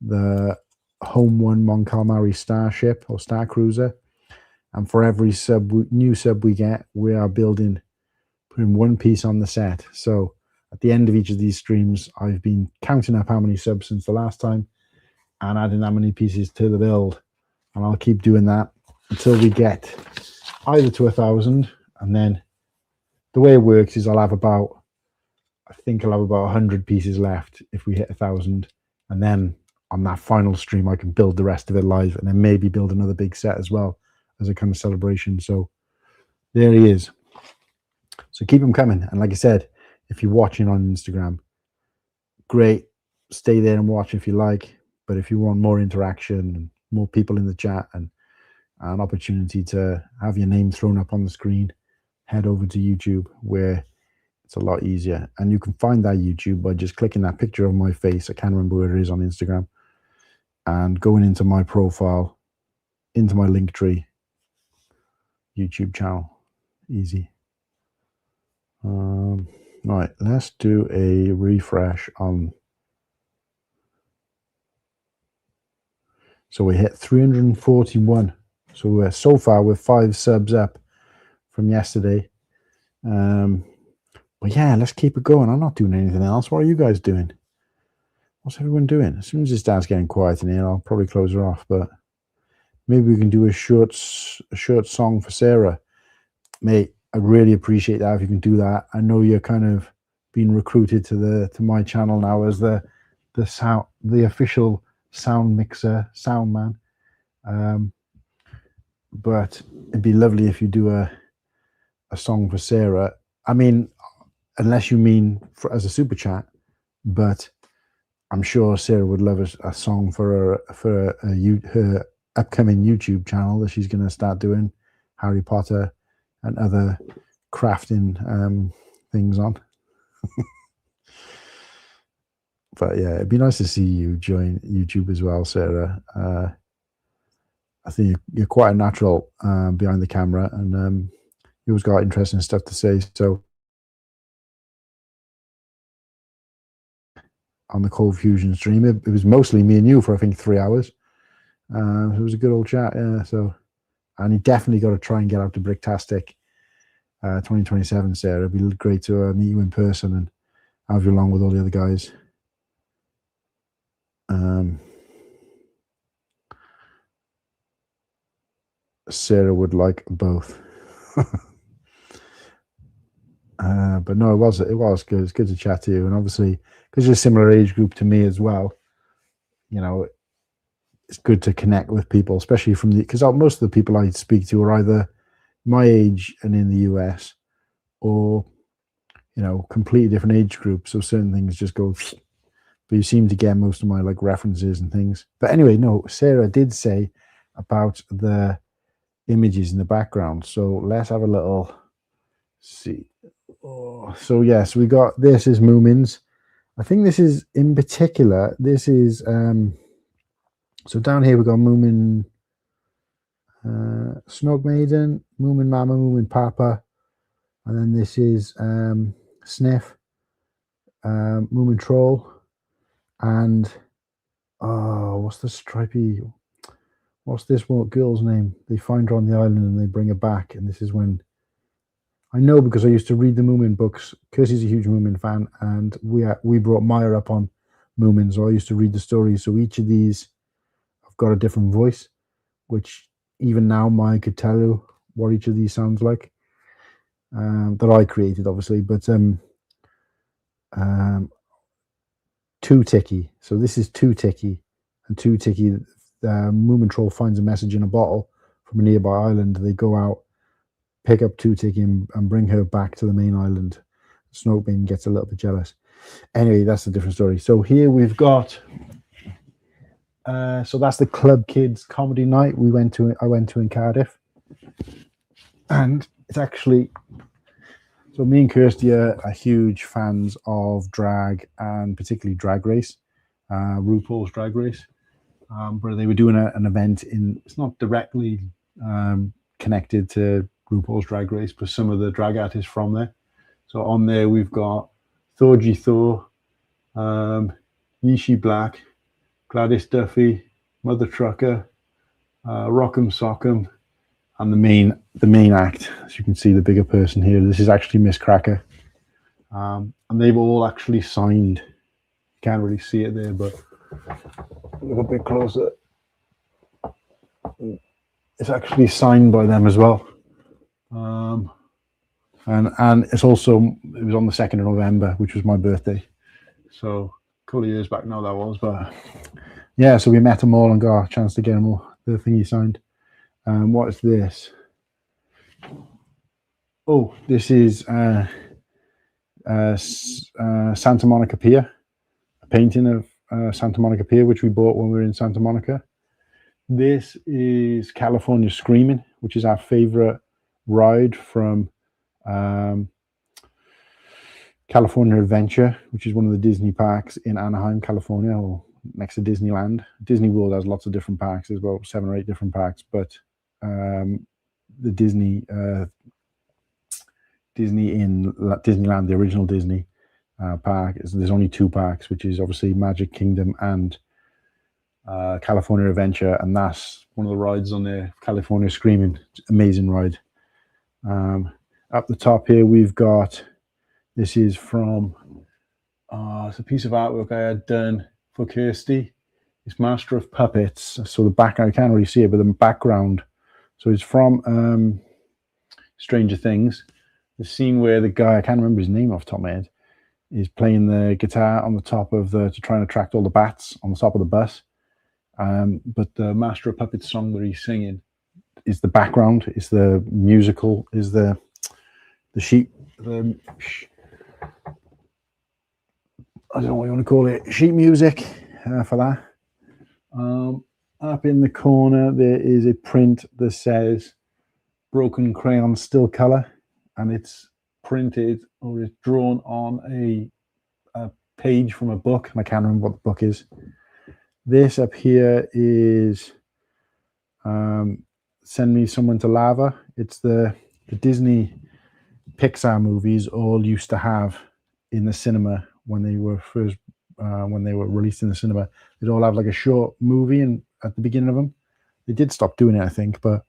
the Home One Mon Calamari starship or Starcruiser. And for every new sub we get, we are putting one piece on the set. So at the end of each of these streams, I've been counting up how many subs since the last time and adding that many pieces to the build. And I'll keep doing that until we get either to 1,000. And then the way it works is I think I'll have about 100 pieces left if we hit 1,000. And then on that final stream, I can build the rest of it live and then maybe build another big set as well as a kind of celebration. So there he is. So keep them coming. And like I said, if you're watching on Instagram, great. Stay there and watch if you like. But if you want more interaction and more people in the chat and an opportunity to have your name thrown up on the screen, head over to YouTube where it's a lot easier. And you can find that YouTube by just clicking that picture of my face. I can't remember where it is on Instagram. And going into my profile, into my link tree, YouTube channel. Easy. Right, let's do a refresh on. So we hit 341. So far we're 5 subs up from yesterday. But yeah, let's keep it going. I'm not doing anything else. What are you guys doing? What's everyone doing? As soon as it starts getting quiet in here, I'll probably close her off. But maybe we can do a short song for Sarah. Mate, I really appreciate that if you can do that. I know you're kind of being recruited to my channel now as the official sound mixer, sound man. But it'd be lovely if you do a song for Sarah. I mean, unless you mean as a super chat, but I'm sure Sarah would love a song for her upcoming YouTube channel that she's going to start doing Harry Potter and other crafting things on. But yeah, it'd be nice to see you join YouTube as well, Sarah. I think you're quite a natural behind the camera, and you always got interesting stuff to say. So on the Cold Fusion stream, it was mostly me and you for I think 3 hours. It was a good old chat, yeah. So, and you definitely got to try and get out to Bricktastic 2027, Sarah. It'd be great to meet you in person and have you along with all the other guys. Sarah would like both. But no, it was good. It's good to chat to you, and obviously because you're a similar age group to me as well, you know, it's good to connect with people, especially because most of the people I speak to are either my age and in the US, or you know, completely different age groups. So certain things just go. But you seem to get most of my like references and things. But anyway, no, Sarah did say about the images in the background. So let's have a little see. Oh, so yes, we got this is Moomins. I think this is in particular. This is so down here we got Moomin, Snog Maiden, Moomin Mama, Moomin Papa, and then this is Sniff, Moomin Troll, and what's the stripy? What's this girl's name? They find her on the island and they bring her back, and this is when. I know because I used to read the Moomin books. Kirsty's a huge Moomin fan, and we brought Maya up on Moomin, so I used to read the stories. So each of these have got a different voice, which even now, Maya could tell you what each of these sounds like, that I created, obviously. But Too Ticky. So this is Too Ticky, and Too Ticky. Moomin Troll finds a message in a bottle from a nearby island. They go out, pick up Too Ticky, and bring her back to the main island. Snokebean gets a little bit jealous. Anyway, that's a different story. So here we've got. So that's the Club Kids comedy night I went to in Cardiff, and it's actually. So me and Kirsty are huge fans of drag, and particularly Drag Race, RuPaul's Drag Race. But they were doing an event it's not directly connected to RuPaul's Drag Race, but some of the drag artists from there. So on there we've got Thorgy Thor, Yeeshi Black, Gladys Duffy, Mother Trucker, Rock'em Sock'em, and the main act, as you can see, the bigger person here. This is actually Miss Cracker, and they've all actually signed. You can't really see it there, but look a bit closer. It's actually signed by them as well, and it was on the 2nd of November, which was my birthday. So a couple of years back now that was, but yeah. So we met them all and got a chance to get them all the thing he signed. What is this? Oh, this is Santa Monica Pier, a painting of Santa Monica Pier, which we bought when we were in Santa Monica. This is California Screaming, which is our favorite ride from California Adventure, which is one of the Disney parks in Anaheim, California, or next to Disneyland. Disney World has lots of different parks. There's about 7 or 8 different parks, but the Disney in Disneyland, the original Disney park, there's only 2 parks, which is obviously Magic Kingdom and California Adventure, and that's one of the rides on there, California Screaming. Amazing ride. Up the top here we've got, this is from it's a piece of artwork I had done for Kirsty. It's Master of Puppets. So the background, I can't really see it, but the background, so it's from Stranger Things. The scene where the guy, I can't remember his name off the top of my head, is playing the guitar on the top of to try and attract all the bats on the top of the bus. But the Master of Puppets song that he's singing is the background, is the musical, is the sheet, I don't know what you want to call it, sheet music for that. Up in the corner there is a print that says Broken Crayon Still Color, and it's printed, or it's drawn on a page from a book, and I can't remember what the book is. This up here is Send Me Someone to Lava. It's the Disney Pixar movies all used to have in the cinema when they were released in the cinema. They'd all have like a short movie at the beginning of them. They did stop doing it, I think, but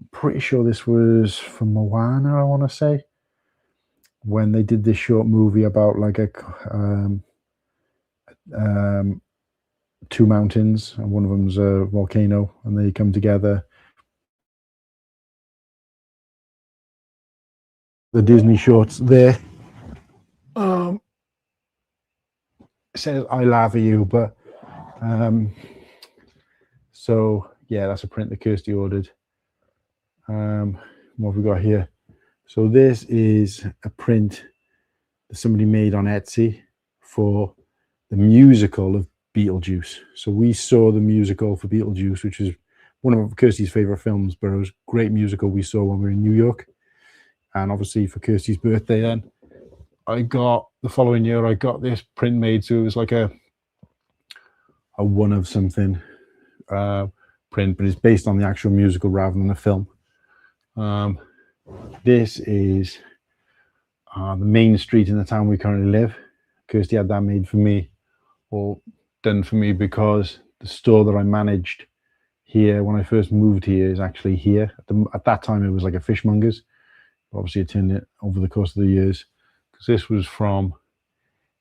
I'm pretty sure this was from Moana, I want to say, when they did this short movie about like two mountains, and one of them's a volcano, and they come together. The Disney shorts there. It says I love you, but so yeah, that's a print that Kirsty ordered. What have we got here? So this is a print that somebody made on Etsy for the musical of Beetlejuice. So we saw the musical for Beetlejuice, which is one of Kirsty's favorite films, but it was a great musical we saw when we were in New York. And obviously for Kirsty's birthday then, the following year, I got this print made. So it was like a one of something print, but it's based on the actual musical rather than the film. This is the main street in the town we currently live. Kirsty had that made for me, or done for me, because the store that I managed here when I first moved here is actually here. At that time, it was like a fishmonger's. Obviously, I turned it over the course of the years, because this was from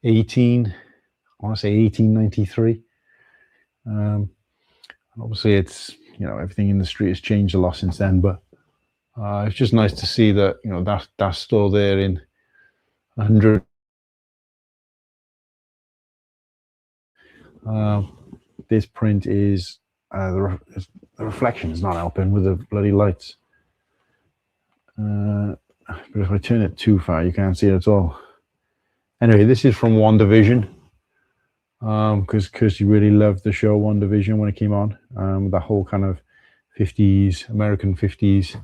1893. And obviously, it's you know, everything in the street has changed a lot since then. But it's just nice to see that, you know, that's still there in 100. This print is the reflection is not helping with the bloody lights. But if I turn it too far, you can't see it at all. Anyway, this is from WandaVision, because Kirsty really loved the show WandaVision when it came on, with that whole kind of 50s, American 50s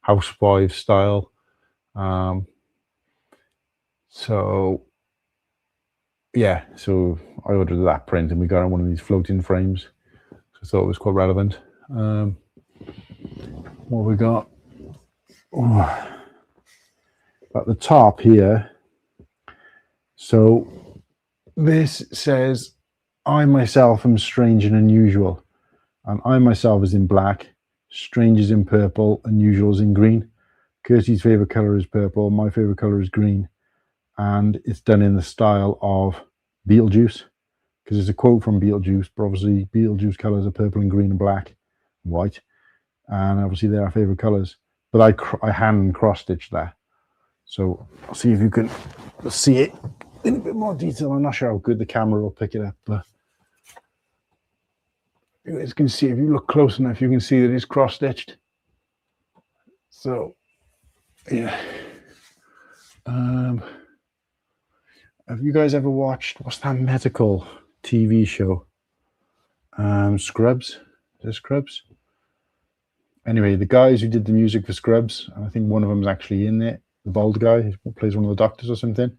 housewife style. So yeah, so I ordered that print and we got on one of these floating frames. So I thought it was quite relevant. What we got? Oh, at the top here. So this says, I myself am strange and unusual. And I myself is in black, strange is in purple, unusual is in green. Kirsty's favorite color is purple, my favorite color is green. And it's done in the style of Beetlejuice, because it's a quote from Beetlejuice, but obviously Beetlejuice colors are purple and green and black and white. And obviously they're our favorite colors. But I hand cross-stitched that. So I'll see if you can see it in a bit more detail. I'm not sure how good the camera will pick it up, but you guys can see, if you look close enough, you can see that it's cross-stitched. So yeah. Have you guys ever watched, what's that medical TV show? Scrubs? Is it Scrubs? Anyway, the guys who did the music for Scrubs, and I think one of them is actually in it, the bald guy who plays one of the doctors or something.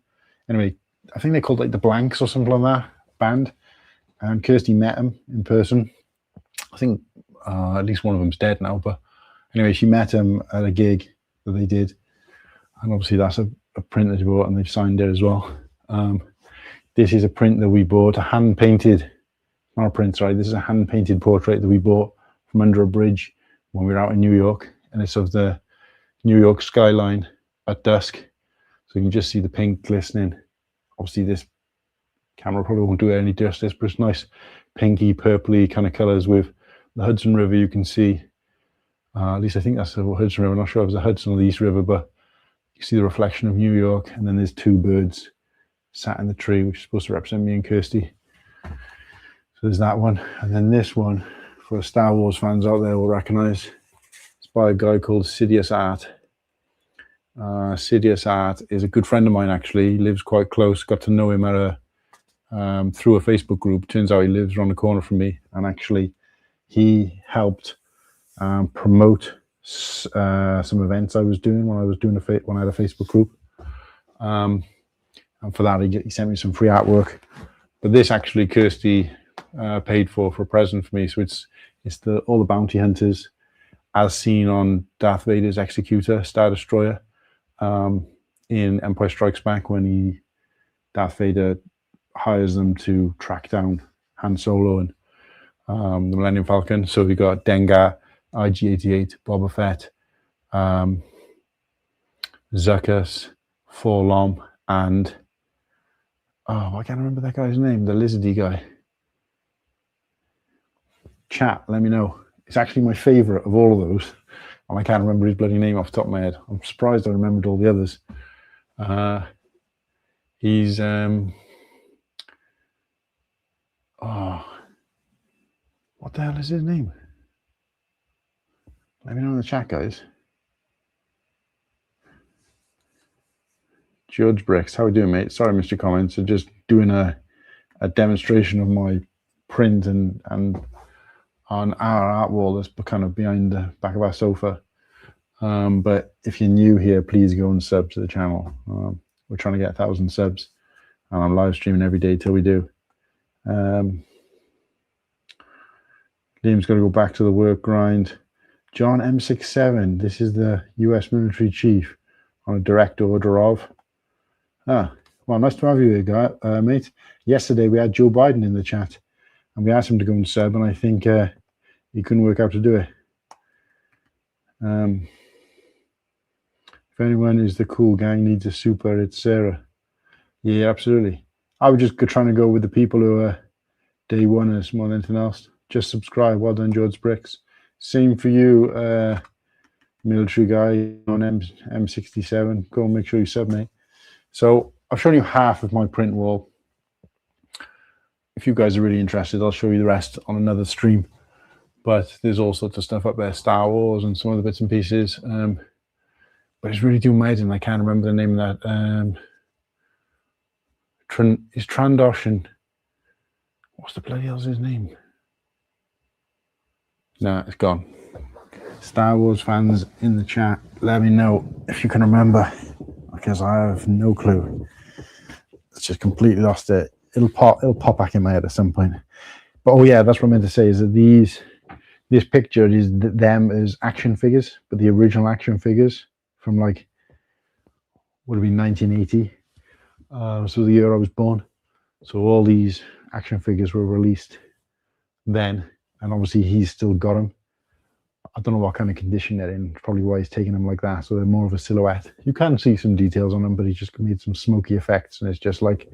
Anyway, I think they called like the Blanks or something like that, band. And Kirsty met him in person. I think at least one of them's dead now, but anyway, she met him at a gig that they did. And obviously that's a print that they bought and they've signed it as well. This is a print that we bought, a hand-painted, not a print, sorry, this is a hand-painted portrait that we bought from under a bridge when we were out in New York, and it's of the New York skyline at dusk. So you can just see the pink glistening. Obviously this camera probably won't do it any justice, but it's nice pinky, purpley kind of colors with the Hudson River. You can see, at least I think that's the Hudson River. I'm not sure if it's the Hudson or the East River, but you see the reflection of New York, and then there's two birds sat in the tree, which is supposed to represent me and Kirsty. So there's that one. And then this one, for Star Wars fans out there will recognize, it's by a guy called Sidious Art. Sidious Art is a good friend of mine, actually. He lives quite close. Got to know him at through a Facebook group. Turns out he lives around the corner from me, and actually he helped promote some events I was doing when I had a Facebook group. And for that, he sent me some free artwork. But this actually Kirsty paid for a present for me. So it's all the bounty hunters as seen on Darth Vader's Executor, Star Destroyer, in Empire Strikes Back, when Darth Vader hires them to track down Han Solo and the Millennium Falcon. So we got Dengar, IG-88, Boba Fett, Zuckuss, Forlom, and I can't remember that guy's name, the lizardy guy. Chat, let me know. It's actually my favorite of all of those, and I can't remember his bloody name off the top of my head. I'm surprised I remembered all the others. He's what the hell is his name? Let me know in the chat, guys. George Bricks, how are we doing, mate? Sorry I missed your comments. I'm just doing a demonstration of my print and on our art wall that's kind of behind the back of our sofa. But if you're new here, please go and sub to the channel. We're trying to get 1,000 subs, and I'm live streaming every day till we do. Liam's got to go back to the work grind. John M67, this is the US military chief on a direct order of. Well, nice to have you here, guy, mate. Yesterday we had Joe Biden in the chat, and we asked him to go and sub, and I think he couldn't work out to do it. If anyone is the cool gang needs a super, it's Sarah. Yeah, absolutely. I was just trying to go with the people who are day oneers more than anything else. Just subscribe. Well done, George Bricks. Same for you, military guy on M67. Go and make sure you sub, mate. So I've shown you half of my print wall. If you guys are really interested, I'll show you the rest on another stream. But there's all sorts of stuff up there, Star Wars and some other bits and pieces. But it's really doing my head in. I can't remember the name of that. Is Trandosh and what's the bloody hell's his name? Nah, it's gone. Star Wars fans in the chat, let me know if you can remember, because I have no clue. It's just completely lost it. It'll pop back in my head at some point. But oh yeah, that's what I meant to say, is that this picture is them as action figures, but the original action figures from like, would have been 1980. So the year I was born. So all these action figures were released then, and obviously he's still got them. I don't know what kind of condition they're in, probably why he's taking them like that, so they're more of a silhouette. You can see some details on them, but he just made some smoky effects, and it's just like,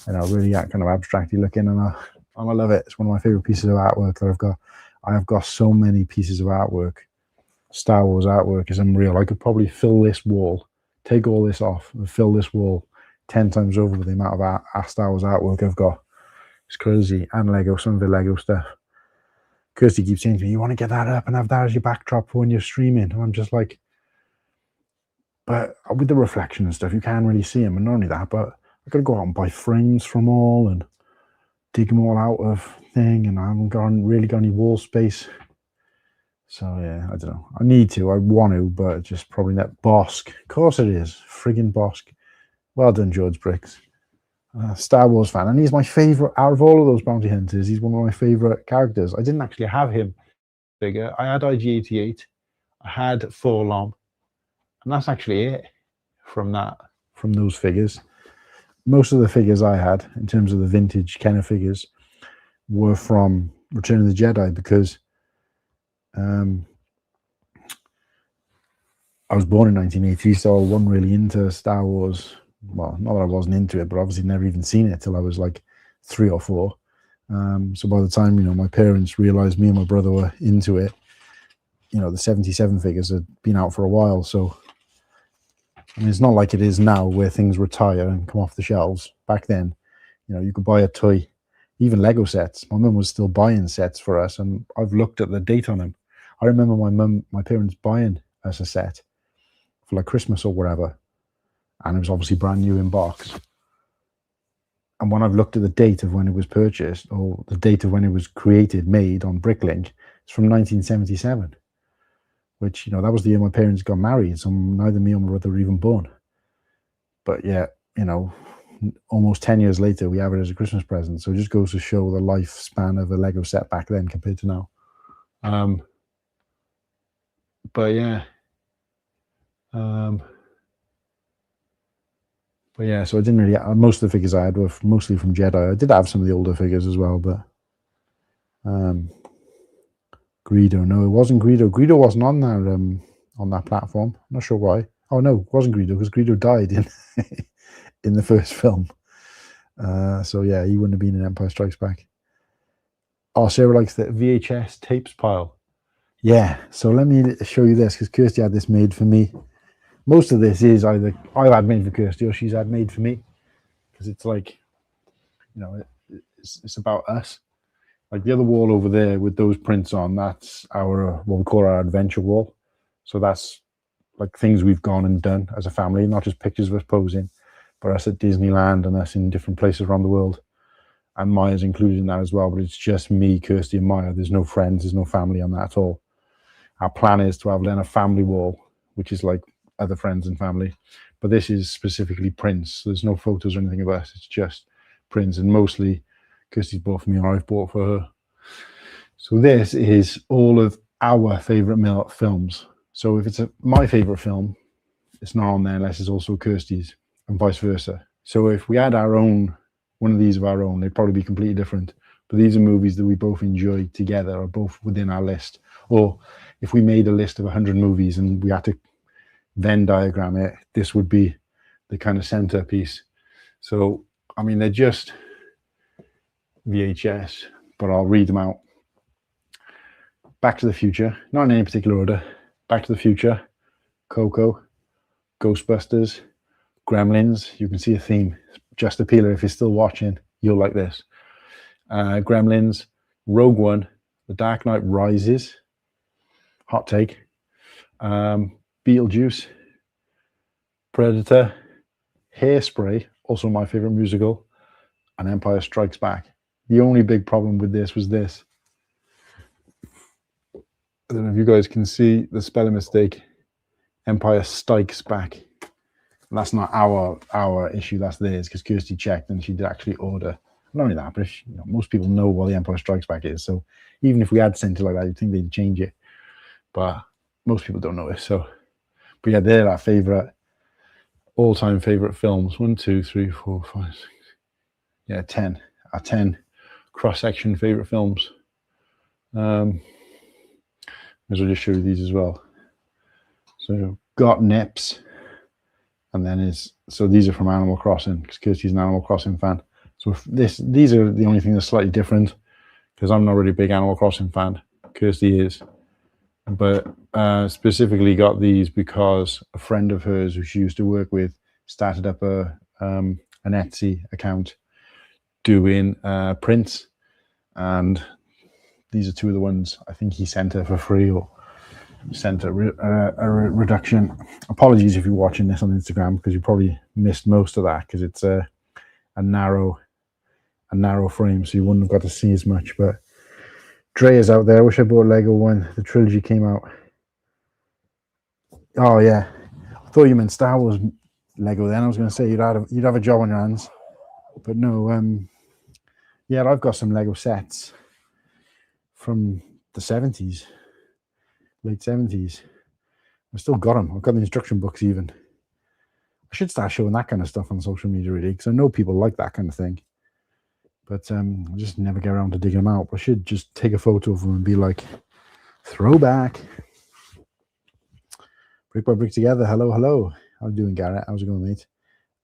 you know, really kind of abstracty looking, and I love it. It's one of my favorite pieces of artwork that I've got. I have got so many pieces of artwork. Star Wars artwork is unreal. I could probably fill this wall, take all this off, and fill this wall 10 times over with the amount of Star Wars artwork I've got. It's crazy. And Lego, some of the Lego stuff. Kirsty keeps saying to me, you want to get that up and have that as your backdrop for when you're streaming? And I'm just like, but with the reflection and stuff, you can't really see them. And not only that, but I've got to go out and buy frames from all and dig them all out of thing. And I haven't really got any wall space. So yeah, I don't know. I need to, I want to, but just probably not. Bosk. Of course it is. Friggin' Bosk. Well done, George Bricks. Star Wars fan, and he's my favorite out of all of those bounty hunters. He's one of my favorite characters. I didn't actually have him figure. I had IG-88, I had Forlom, and that's actually it from those figures. Most of the figures I had in terms of the vintage Kenner figures were from Return of the Jedi, because I was born in 1980, so I wasn't really into Star Wars. Well, not that I wasn't into it, but obviously never even seen it till I was like 3 or 4. So by the time, you know, my parents realized me and my brother were into it, you know, the 77 figures had been out for a while. So I mean, it's not like it is now where things retire and come off the shelves. Back then, you know, you could buy a toy, even Lego sets. My mum was still buying sets for us, and I've looked at the date on them. I remember my parents buying us a set for like Christmas or whatever, and it was obviously brand new in box. And when I've looked at the date of when it was purchased, or the date of when it was created, made on Bricklink, it's from 1977, which, you know, that was the year my parents got married, so neither me or my brother were even born. But yeah, you know, almost 10 years later, we have it as a Christmas present. So it just goes to show the lifespan of a Lego set back then compared to now. But yeah. But yeah, so I didn't really, most of the figures I had were mostly from Jedi. I did have some of the older figures as well, but Greedo, no, it wasn't Greedo. Greedo wasn't on that platform. I'm not sure why. Oh no, it wasn't Greedo, because Greedo died in the first film. So yeah, he wouldn't have been in Empire Strikes Back. Oh, Sarah likes the VHS tapes pile. Yeah, so let me show you this, because Kirsty had this made for me. Most of this is either I've had made for Kirsty or she's had made for me, because it's like, you know, it's about us. Like the other wall over there with those prints on, that's our, what we call our adventure wall. So that's like things we've gone and done as a family, not just pictures of us posing, but us at Disneyland and us in different places around the world. And Maya's included in that as well, but it's just me, Kirsty, and Maya. There's no friends, there's no family on that at all. Our plan is to have then a family wall, which is like other friends and family, but this is specifically prints. So there's no photos or anything of us, it's just prints, and mostly Kirsty's bought for me or I've bought for her. So this is all of our favorite films. So if it's my favorite film, it's not on there unless it's also Kirsty's, and vice versa. So if we had our own, one of these of our own, they'd probably be completely different. But these are movies that we both enjoy together, or both within our list. Or if we made a list of 100 movies and we had to Venn diagram it, this would be the kind of centerpiece. So I mean, they're just VHS, but I'll read them out. Back to the Future, not in any particular order. Back to the Future, Coco, Ghostbusters, Gremlins. You can see a theme. Just a peeler, if you're still watching, you'll like this. Gremlins, Rogue One, The Dark Knight Rises, hot take, Beetlejuice, Predator, Hairspray, also my favorite musical, and Empire Strikes Back. The only big problem with this was this. I don't know if you guys can see the spelling mistake. Empire Strikes Back. And that's not our issue, that's theirs, because Kirsty checked and she did actually order. Not only that, but if, most people know what the Empire Strikes Back is. So even if we had sent it like that, you'd think they'd change it. But most people don't know it. So, but yeah, they're our favorite, all-time favorite films. 1, 2, 3, 4, 5, 6. Yeah, 10. Our 10 cross-section favorite films. As I'll just show you these as well. So got Nips, and then so these are from Animal Crossing, because Kirsty's an Animal Crossing fan. So these are the only thing that's slightly different, because I'm not really a big Animal Crossing fan. Kirsty is. But specifically got these because a friend of hers who she used to work with started up an Etsy account doing prints, and these are two of the ones I think he sent her for free or sent a reduction. Apologies if you're watching this on Instagram, because you probably missed most of that, because it's a narrow frame, so you wouldn't have got to see as much. But Dre is out there. I wish I bought Lego when the trilogy came out. Oh yeah, I thought you meant Star Wars Lego. Then I was going to say you'd have a job on your hands, but no. Yeah, I've got some Lego sets from the 70s, late 70s. I've still got them. I've got the instruction books even. I should start showing that kind of stuff on social media, really, because I know people like that kind of thing. But I just never get around to digging them out. I should just take a photo of them and be like, throwback. Brick by Brick Together. Hello, hello. How you doing, Garrett? How's it going, mate?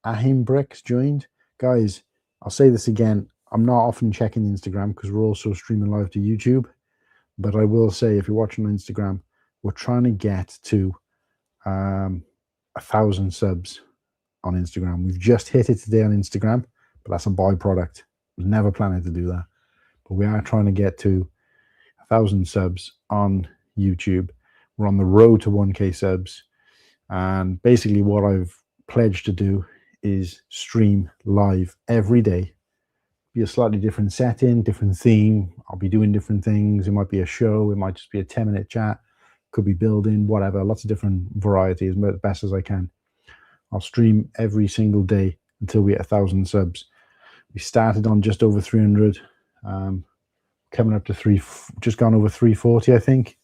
Ahim Bricks joined. Guys, I'll say this again. I'm not often checking the Instagram because we're also streaming live to YouTube. But I will say, if you're watching on Instagram, we're trying to get to 1,000 subs on Instagram. We've just hit it today on Instagram, but that's a byproduct. I was never planning to do that. But we are trying to get to 1,000 subs on YouTube. We're on the road to 1K subs. And basically what I've pledged to do is stream live every day. Be a slightly different setting, different theme. I'll be doing different things. It might be a show. It might just be a 10-minute chat. Could be building, whatever. Lots of different varieties, as best as I can. I'll stream every single day until we hit 1,000 subs. We started on just over 300. Coming up to just gone over 340, I think.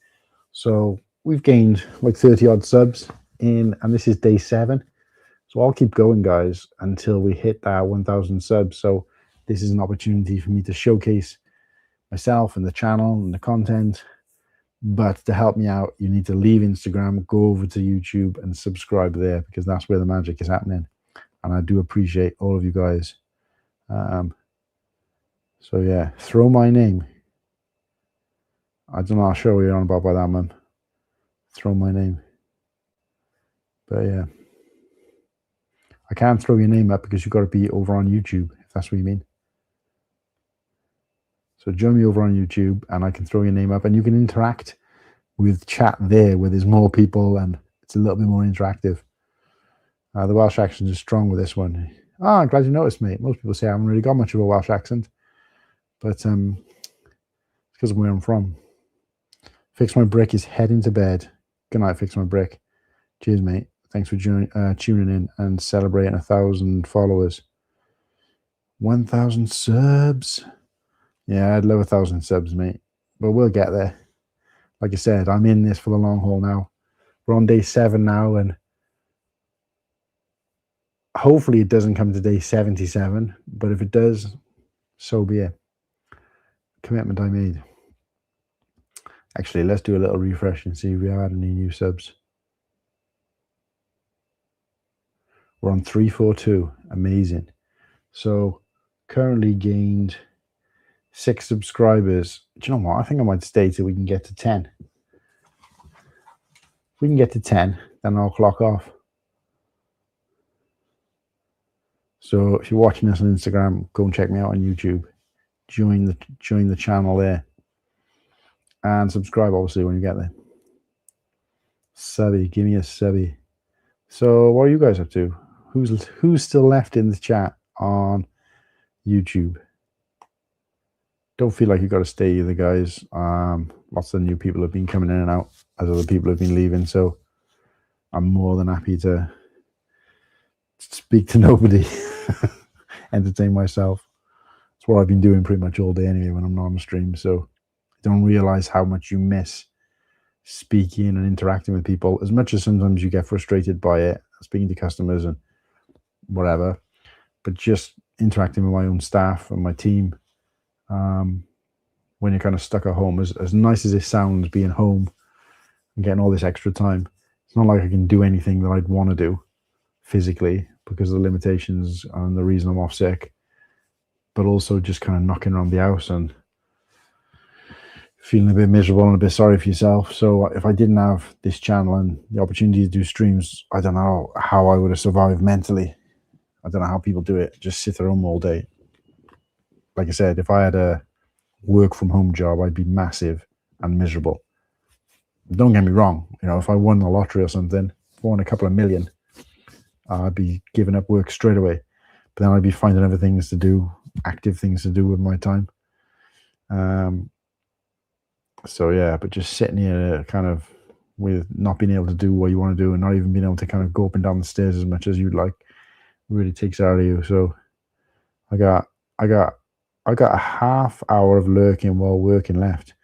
So we've gained like 30 odd subs and this is day 7. So I'll keep going, guys, until we hit that 1,000 subs. So this is an opportunity for me to showcase myself and the channel and the content. But to help me out, you need to leave Instagram, go over to YouTube and subscribe there, because that's where the magic is happening. And I do appreciate all of you guys. So yeah, throw my name. I don't know, I'll show you on about by that, man. Throw my name. But yeah, I can't throw your name up because you've got to be over on YouTube, if that's what you mean. So join me over on YouTube and I can throw your name up and you can interact with chat there where there's more people and it's a little bit more interactive. The Welsh accent is strong with this one. Oh, I'm glad you noticed, mate. Most people say I haven't really got much of a Welsh accent, but it's because of where I'm from. Fix My Brick is heading to bed. Good night, Fix My Brick. Cheers, mate. Thanks for tuning in and celebrating 1,000 followers. 1,000 subs. Yeah, I'd love 1,000 subs, mate. But we'll get there. Like I said, I'm in this for the long haul now. We're on day 7 now, and hopefully it doesn't come to day 77. But if it does, so be it. Commitment I made. Actually, let's do a little refresh and see if we had any new subs. We're on 342. Amazing. So currently gained 6 subscribers. Do you know what? I think I might stay till we can get to 10. If we can get to 10, then I'll clock off. So if you're watching this on Instagram, go and check me out on YouTube. Join the channel there. And subscribe, obviously, when you get there. Subby, give me a subby. So what are you guys up to? Who's still left in the chat on YouTube? Don't feel like you've got to stay either, guys. Lots of new people have been coming in and out as other people have been leaving, so I'm more than happy to speak to nobody, entertain myself. It's what I've been doing pretty much all day anyway when I'm not on stream, so I don't realize how much you miss speaking and interacting with people, as much as sometimes you get frustrated by it, speaking to customers and whatever, but just interacting with my own staff and my team. When you're kind of stuck at home, as nice as it sounds, being home and getting all this extra time, it's not like I can do anything that I'd want to do physically because of the limitations and the reason I'm off sick, but also just kind of knocking around the house and feeling a bit miserable and a bit sorry for yourself. So if I didn't have this channel and the opportunity to do streams, I don't know how I would have survived mentally. I don't know how people do it, just sit at home all day. Like I said, if I had a work from home job, I'd be massive and miserable. Don't get me wrong, if I won the lottery or something, won a couple of million, I'd be giving up work straight away. But then I'd be finding other things to do, active things to do with my time. So yeah, but just sitting here kind of with not being able to do what you want to do and not even being able to kind of go up and down the stairs as much as you'd like really takes it out of you. So I got a half hour of lurking while working left.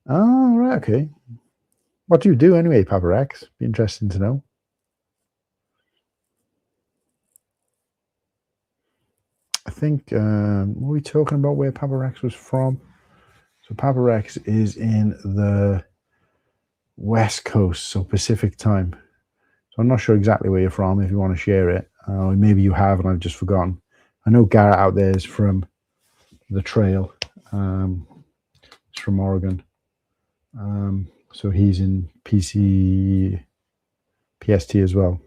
Oh, right, okay. What do you do anyway, Papa Rex? Be interesting to know. I think, what were we talking about where Papa Rex was from? So Papa Rex is in the West Coast, so Pacific time. So I'm not sure exactly where you're from, if you want to share it. Maybe you have and I've just forgotten. I know Garrett out there is from the trail. It's from Oregon. So he's in PST as well.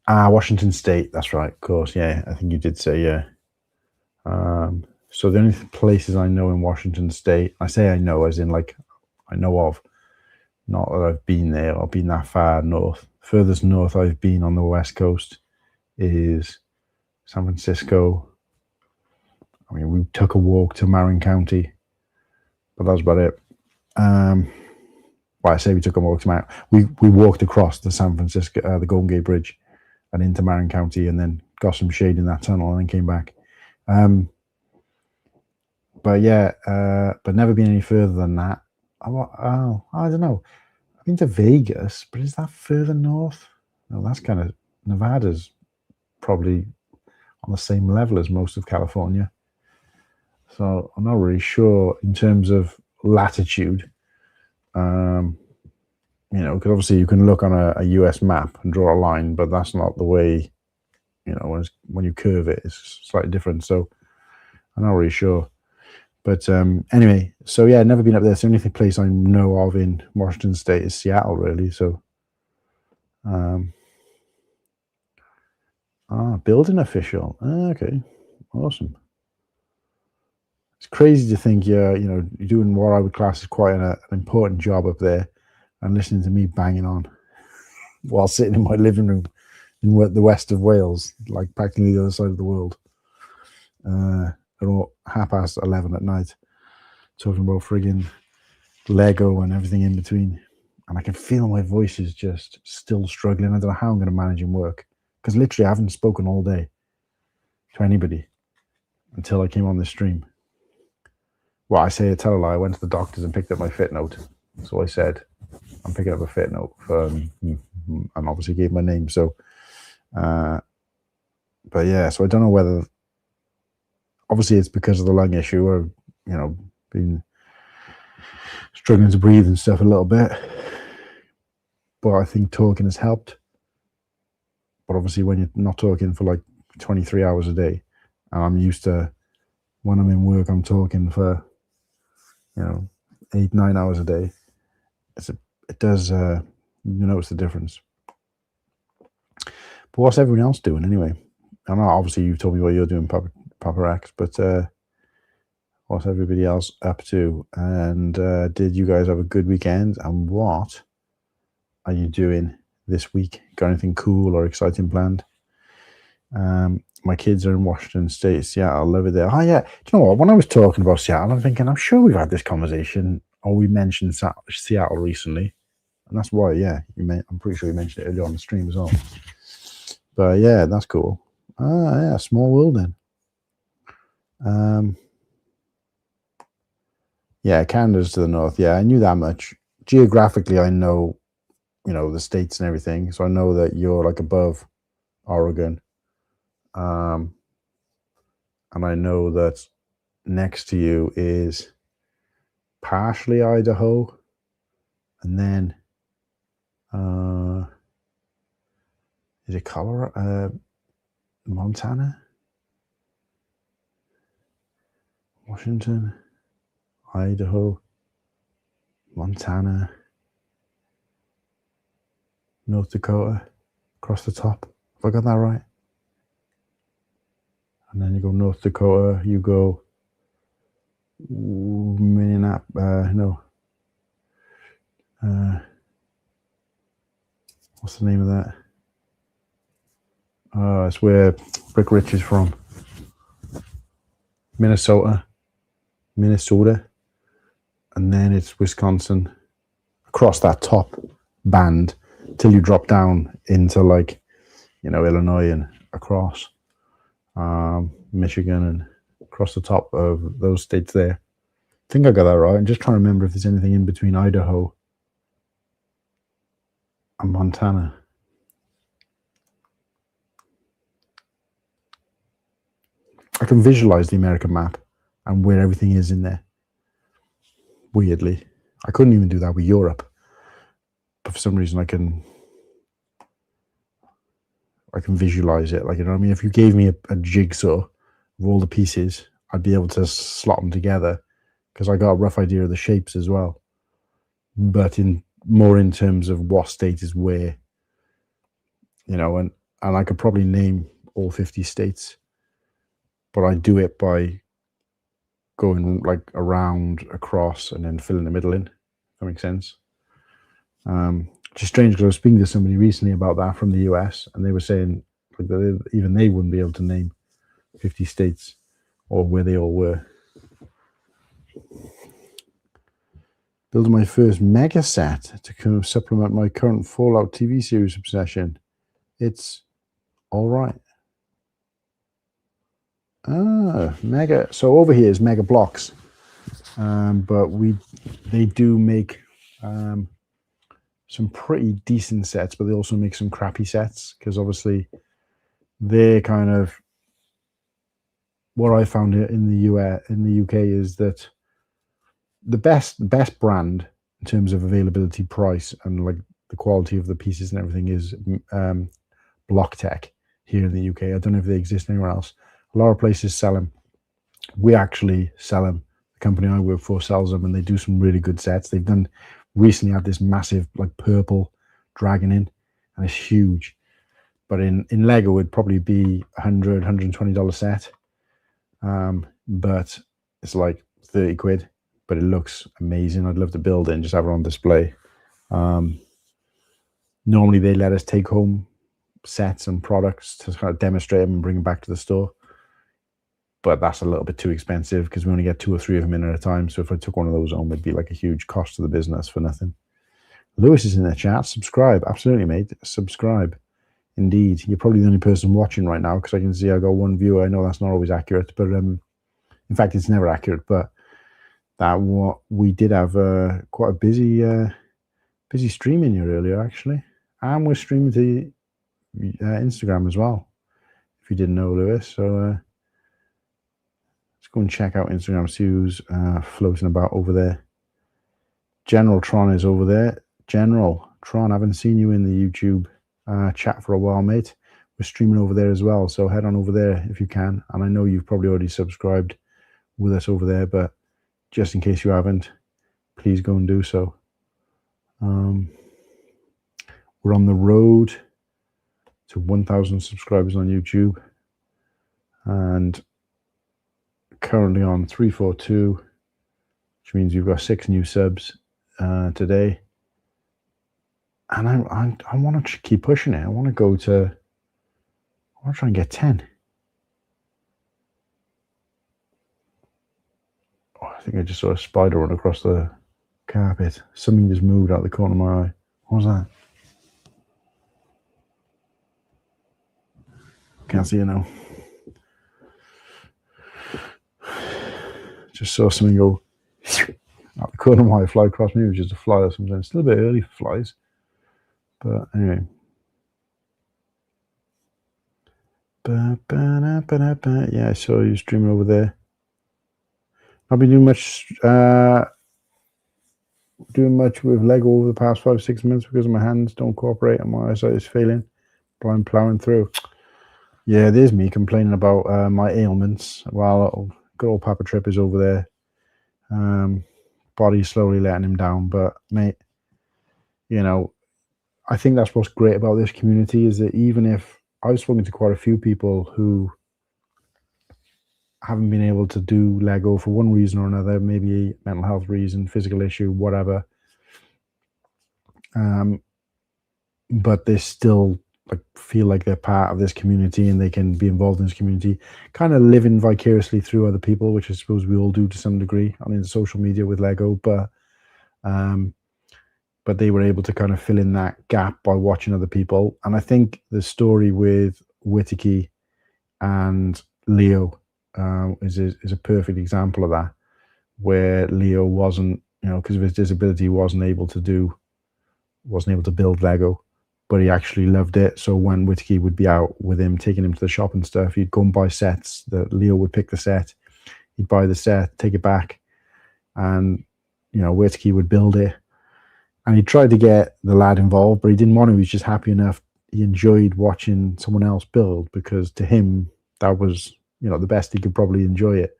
Washington State, that's right, of course. Yeah, I think you did say, yeah. So the only places I know in Washington State, I say I know as in like I know of, not that I've been there or been that far north. Furthest north I've been on the West Coast is San Francisco. I mean, we took a walk to Marin County, but that was about it. Well, I say we took a walk to Marin. We walked across the San Francisco, the Golden Gate Bridge and into Marin County and then got some shade in that tunnel and then came back. But yeah, but never been any further than that. I don't know. I've been to Vegas, but is that further north? No, that's kind of, Nevada's probably on the same level as most of California. So I'm not really sure in terms of latitude. Because obviously you can look on a US map and draw a line, but that's not the way, when you curve it, it's slightly different. So I'm not really sure. But anyway, so yeah, never been up there. It's the only place I know of in Washington State is Seattle, really. So, building official. Okay, awesome. It's crazy to think you're doing what I would class as quite an important job up there, and listening to me banging on while sitting in my living room in the west of Wales, like practically the other side of the world. At 11:30 at night, talking about friggin' Lego and everything in between. And I can feel my voice is just still struggling. I don't know how I'm going to manage in work, because literally I haven't spoken all day to anybody until I came on this stream. Well, I say I tell a lie. I went to the doctors and picked up my fit note. So I said, I'm picking up a fit note and obviously gave my name. So, but yeah, so I don't know whether, obviously it's because of the lung issue or, been struggling to breathe and stuff a little bit. But I think talking has helped. But obviously when you're not talking for like 23 hours a day, and I'm used to when I'm in work, I'm talking for 8-9 hours a day. It does you notice the difference. But what's everyone else doing anyway? I know obviously you've told me what you're doing, Papa Rex, but what's everybody else up to? And did you guys have a good weekend? And what are you doing this week? Got anything cool or exciting planned? My kids are in Washington State, Seattle. I love it there. Oh yeah, do you know what? When I was talking about Seattle, I'm thinking, I'm sure we've had this conversation, or we mentioned Seattle recently, and that's why. Yeah, I'm pretty sure you mentioned it earlier on the stream as well. But yeah, that's cool. Yeah, small world then. Yeah, Canada's to the north. Yeah, I knew that much. Geographically, I know, the states and everything. So I know that you're like above Oregon. And I know that next to you is partially Idaho. And then, is it Colorado? Montana? Washington? Idaho? Montana? North Dakota? Across the top? Have I got that right? And then you go North Dakota, you go Minneapolis, what's the name of that? It's where Rick Rich is from. Minnesota. And then it's Wisconsin. Across that top band till you drop down into Illinois and across Michigan and across the top of those states there. I think I got that right. I'm just trying to remember if there's anything in between Idaho and Montana. I can visualize the American map and where everything is in there. Weirdly. I couldn't even do that with Europe. But for some reason I can visualize it. If you gave me a jigsaw of all the pieces, I'd be able to slot them together because I got a rough idea of the shapes as well. But in terms of what state is where, and I could probably name all 50 states, but I do it by going around, across, and then filling the middle in. That makes sense. Which is strange because I was speaking to somebody recently about that from the US, and they were saying even they wouldn't be able to name 50 states or where they all were. Building my first mega set to kind of supplement my current Fallout TV series obsession. It's all right. Mega. So over here is Mega Blocks, but they do make some pretty decent sets, but they also make some crappy sets because obviously they're kind of what I found in the UK is that the best brand in terms of availability, price, and the quality of the pieces and everything is Block Tech here in the UK. I don't know if they exist anywhere else. A lot of places sell them. We actually sell them. The company I work for sells them, and they do some really good sets. They've done recently had this massive purple dragon in, and it's huge. But in Lego, it'd probably be $100, $120 set. But it's 30 quid. But it looks amazing. I'd love to build it and just have it on display. Normally, they let us take home sets and products to kind of demonstrate them and bring them back to the store. But that's a little bit too expensive because we only get 2 or 3 of them in at a time. So if I took one of those home, it'd be a huge cost to the business for nothing. Lewis is in the chat. Subscribe. Absolutely, mate. Subscribe. Indeed. You're probably the only person watching right now because I can see I got 1 viewer. I know that's not always accurate, but in fact, it's never accurate. But we did have quite a busy stream in here earlier, actually. And we're streaming to Instagram as well, if you didn't know, Lewis. So let's go and check out Instagram, see who's floating about over there. General Tron is over there. General Tron, I haven't seen you in the YouTube chat for a while, mate. We're streaming over there as well, so head on over there if you can. And I know you've probably already subscribed with us over there, but just in case you haven't, please go and do so. We're on the road to 1,000 subscribers on YouTube, and currently on 342, which means we've got 6 new subs today. And I want to keep pushing it. I want to try and get 10. Oh, I think I just saw a spider run across the carpet. Something just moved out the corner of my eye. What was that? Can't see it now. Just saw something go out the corner of my eye, fly across me. It was just a fly or something. It's still a bit early for flies. But anyway. Yeah, I saw you streaming over there. I've been doing much with Lego over the past 5-6 months because my hands don't cooperate and my eyesight is failing. But I'm plowing through. Yeah, there's me complaining about my ailments while good old Papa Trip is over there. Body's slowly letting him down, but mate, you know, I think that's what's great about this community is that even if I've spoken to quite a few people who haven't been able to do Lego for one reason or another, maybe mental health reason, physical issue, whatever. But they still feel like they're part of this community and they can be involved in this community, kind of living vicariously through other people, which I suppose we all do to some degree. I mean, social media with Lego, but they were able to kind of fill in that gap by watching other people. And I think the story with Whittaky and Leo is a perfect example of that, where Leo wasn't, because of his disability, wasn't able to build Lego, but he actually loved it. So when Whittaky would be out with him, taking him to the shop and stuff, he'd go and buy sets. That Leo would pick the set, he'd buy the set, take it back, and Whittaky would build it. And he tried to get the lad involved, but he didn't want to. He was just happy enough. He enjoyed watching someone else build because to him that was, the best he could probably enjoy it.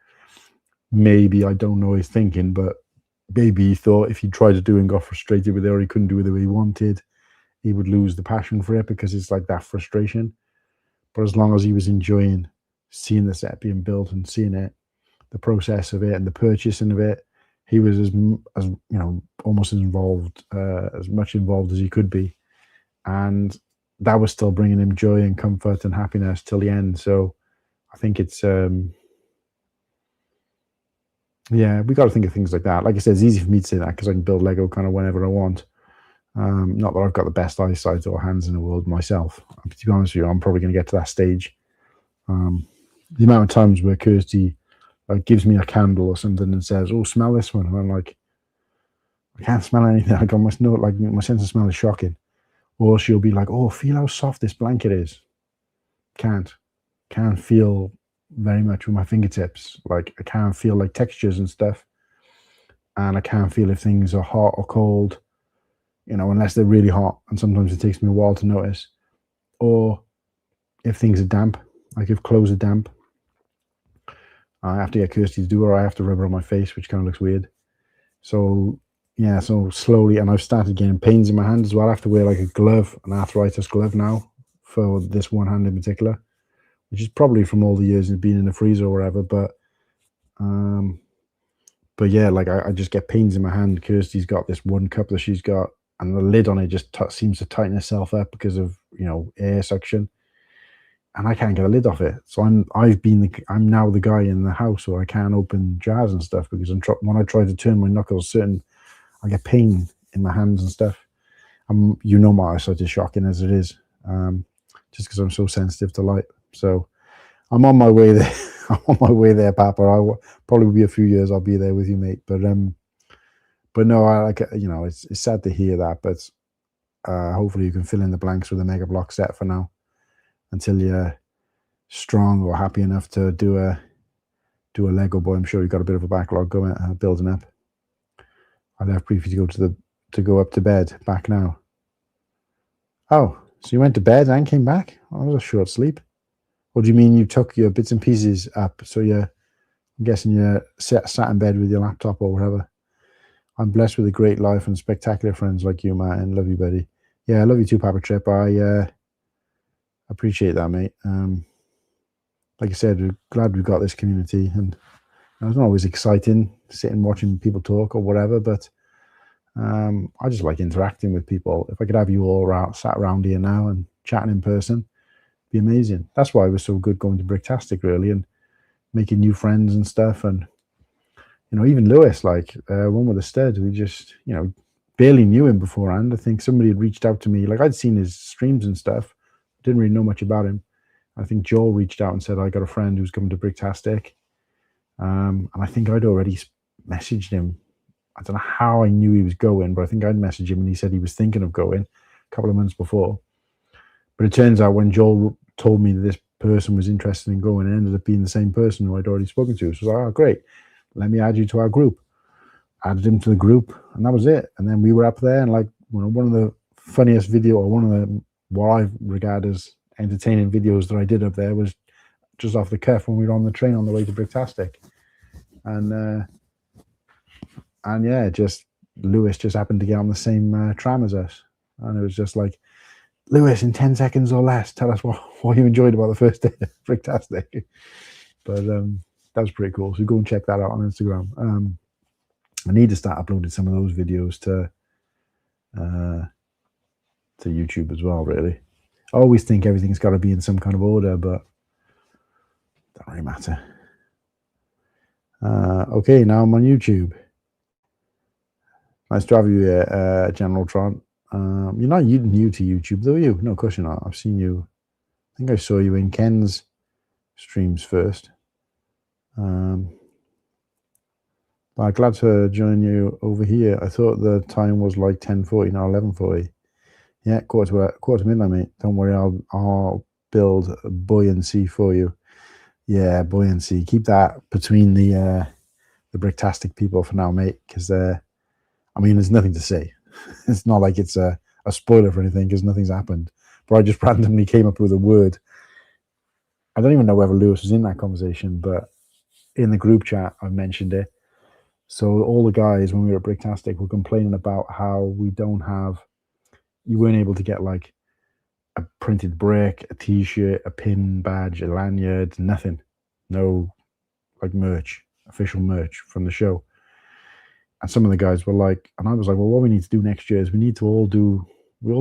Maybe, I don't know his thinking, but maybe he thought if he tried to do it and got frustrated with it or he couldn't do it the way he wanted, he would lose the passion for it because it's like that frustration. But as long as he was enjoying seeing the set being built and seeing it, the process of it and the purchasing of it, he was as almost as much involved as he could be, and that was still bringing him joy and comfort and happiness till the end. So I think it's we got to think of things like that. Like I said, it's easy for me to say that because I can build Lego kind of whenever I want. Not that I've got the best eyesight or hands in the world myself. To be honest with you, I'm probably going to get to that stage. The amount of times where Kirsty gives me a candle or something and says, "Oh, smell this one," and I'm like, I can't smell anything. I got my sense of smell is shocking. Or she'll be like, "Oh, feel how soft this blanket is." Can't feel very much with my fingertips. Like I can't feel like textures and stuff, and I can't feel if things are hot or cold, unless they're really hot. And sometimes it takes me a while to notice. Or if things are damp, like if clothes are damp, I have to get Kirsty to do it, or I have to rub it on my face, which kind of looks weird. So so slowly, and I've started getting pains in my hand as well. I have to wear like a glove, an arthritis glove now for this one hand in particular, which is probably from all the years of being in the freezer or whatever. But yeah, like I just get pains in my hand. Kirsty's got this one cup that she's got, and the lid on it just seems to tighten itself up because of air suction, and I can't get a lid off it. So I'm now the guy in the house where I can't open jars and stuff because when I try to turn my knuckles, I get pain in my hands and stuff. My eyesight is shocking as it is, just because I'm so sensitive to light. So I'm on my way there. I'm on my way there, Papa. Probably be a few years. I'll be there with you, mate. But no, it's sad to hear that. But hopefully you can fill in the blanks with a Mega Block set for now, until you're strong or happy enough to do a Lego boy. I'm sure you've got a bit of a backlog going, building up. I left briefly to go up to bed. Back now. Oh, so you went to bed and came back? Oh, that was a short sleep. Or do you mean you took your bits and pieces up? So you're I'm guessing you're sat in bed with your laptop or whatever. I'm blessed with a great life and spectacular friends like you, Martin. Love you, buddy. Yeah, I love you too, Papa Trip. I appreciate that, mate. Like I said, we're glad we've got this community, and it's not always exciting sitting watching people talk or whatever, but I just like interacting with people. If I could have you all sat around here now and chatting in person, it'd be amazing. That's why it was so good going to Bricktastic, really, and making new friends and stuff. And even Lewis, like one with the studs, we just barely knew him beforehand. I think somebody had reached out to me, like I'd seen his streams and stuff, didn't really know much about him. I think Joel reached out and said, I got a friend who's coming to Bricktastic. And I think I'd already messaged him. I don't know how I knew he was going, but I think I'd messaged him and he said he was thinking of going a couple of months before. But it turns out when Joel told me that this person was interested in going, it ended up being the same person who I'd already spoken to. So I was like, oh, great. Let me add you to our group. Added him to the group, and that was it. And then we were up there, and like one of the funniest video, or one of the what I regard as entertaining videos that I did up there was just off the cuff when we were on the train on the way to Bricktastic. And yeah, just Lewis just happened to get on the same tram as us, and it was just like, Lewis, in 10 seconds or less, tell us what you enjoyed about the first day of Bricktastic. But that was pretty cool. So go and check that out on Instagram. I need to start uploading some of those videos to YouTube as well, really. I always think everything's got to be in some kind of order, but it doesn't really matter. Okay, now I'm on YouTube. Nice to have you here, General Tron. You're not new to YouTube, though, are you? No, of course you're not. I've seen you. I think I saw you in Ken's streams first. But glad to join you over here. I thought the time was like 10:40, now 11:40. Yeah, quarter to midnight, mate. Don't worry, I'll build buoyancy for you. Yeah, buoyancy. Keep that between the Bricktastic people for now, mate, because there's nothing to say. It's not like it's a spoiler for anything, because nothing's happened. But I just randomly came up with a word. I don't even know whether Lewis was in that conversation, but in the group chat, I mentioned it. So all the guys, when we were at Bricktastic, were complaining about how you weren't able to get like a printed brick, a t-shirt, a pin badge, a lanyard, nothing. No like merch, official merch from the show. And some of the guys were like, and I was like, well, what we need to do next year is we all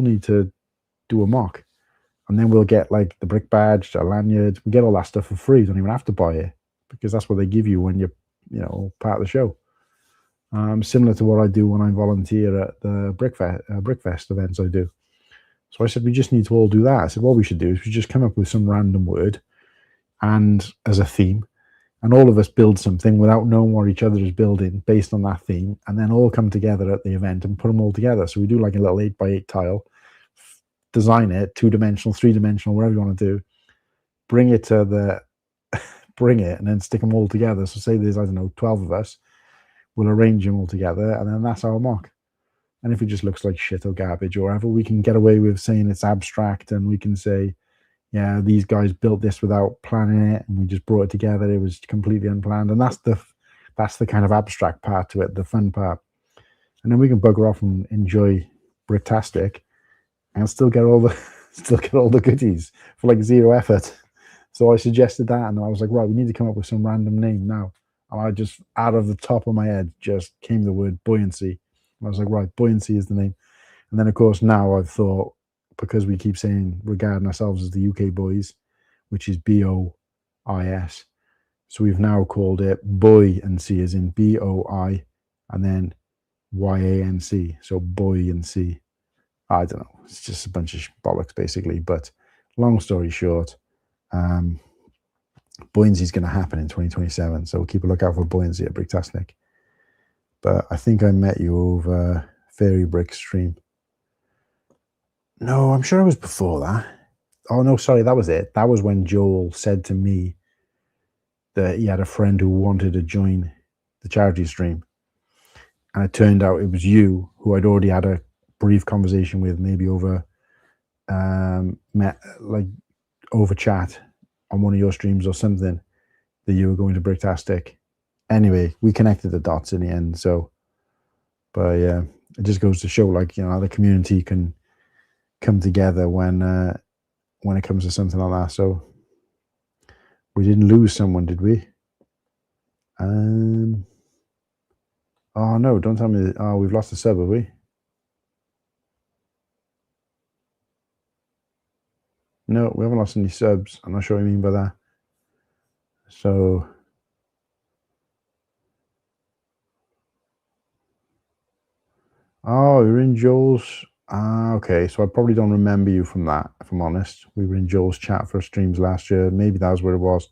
need to do a mock. And then we'll get like the brick badge, a lanyard, we get all that stuff for free. You don't even have to buy it, because that's what they give you when you're part of the show. Similar to what I do when I volunteer at the Brickfest events I do. So I said, we just need to all do that. I said, what we should do is we just come up with some random word and as a theme, and all of us build something without knowing what each other is building based on that theme, and then all come together at the event and put them all together. So we do like a little 8x8 tile, design it, 2-dimensional, 3-dimensional, whatever you want to do, bring it, and then stick them all together. So say there's, I don't know, 12 of us, we'll arrange them all together, and then that's our mock. And if it just looks like shit or garbage or whatever, we can get away with saying it's abstract, and we can say, yeah, these guys built this without planning it, and we just brought it together. It was completely unplanned. And that's the kind of abstract part to it, the fun part. And then we can bugger off and enjoy Bricktastic and still get all the goodies for like zero effort. So I suggested that, and I was like, right, we need to come up with some random name now. And I just, out of the top of my head, just came the word buoyancy. And I was like, right, buoyancy is the name. And then, of course, now I've thought, because we keep saying, regarding ourselves as the UK boys, which is BOIS. So we've now called it buoyancy, as in BOI, and then YANC. So buoyancy. I don't know. It's just a bunch of bollocks, basically. But long story short, buoyancy is going to happen in 2027. So keep a lookout for buoyancy at Bricktastic. But I think I met you over Fairy Brick stream. No, I'm sure it was before that. Oh, no, sorry, that was it. That was when Joel said to me that he had a friend who wanted to join the charity stream. And it turned out it was you who I'd already had a brief conversation with, maybe over over chat on one of your streams or something, that you were going to Bricktastic. anyway, we connected the dots in the end. So, but yeah, it just goes to show, like, how the community can come together when it comes to something like that. So we didn't lose someone, did we? Oh no, don't tell me. Oh, we've lost a sub, have we? No, we haven't lost any subs. I'm not sure what you mean by that. So, oh, you're in Joel's. Ah, okay. So I probably don't remember you from that, if I'm honest. We were in Joel's chat for streams last year. Maybe that was where it was.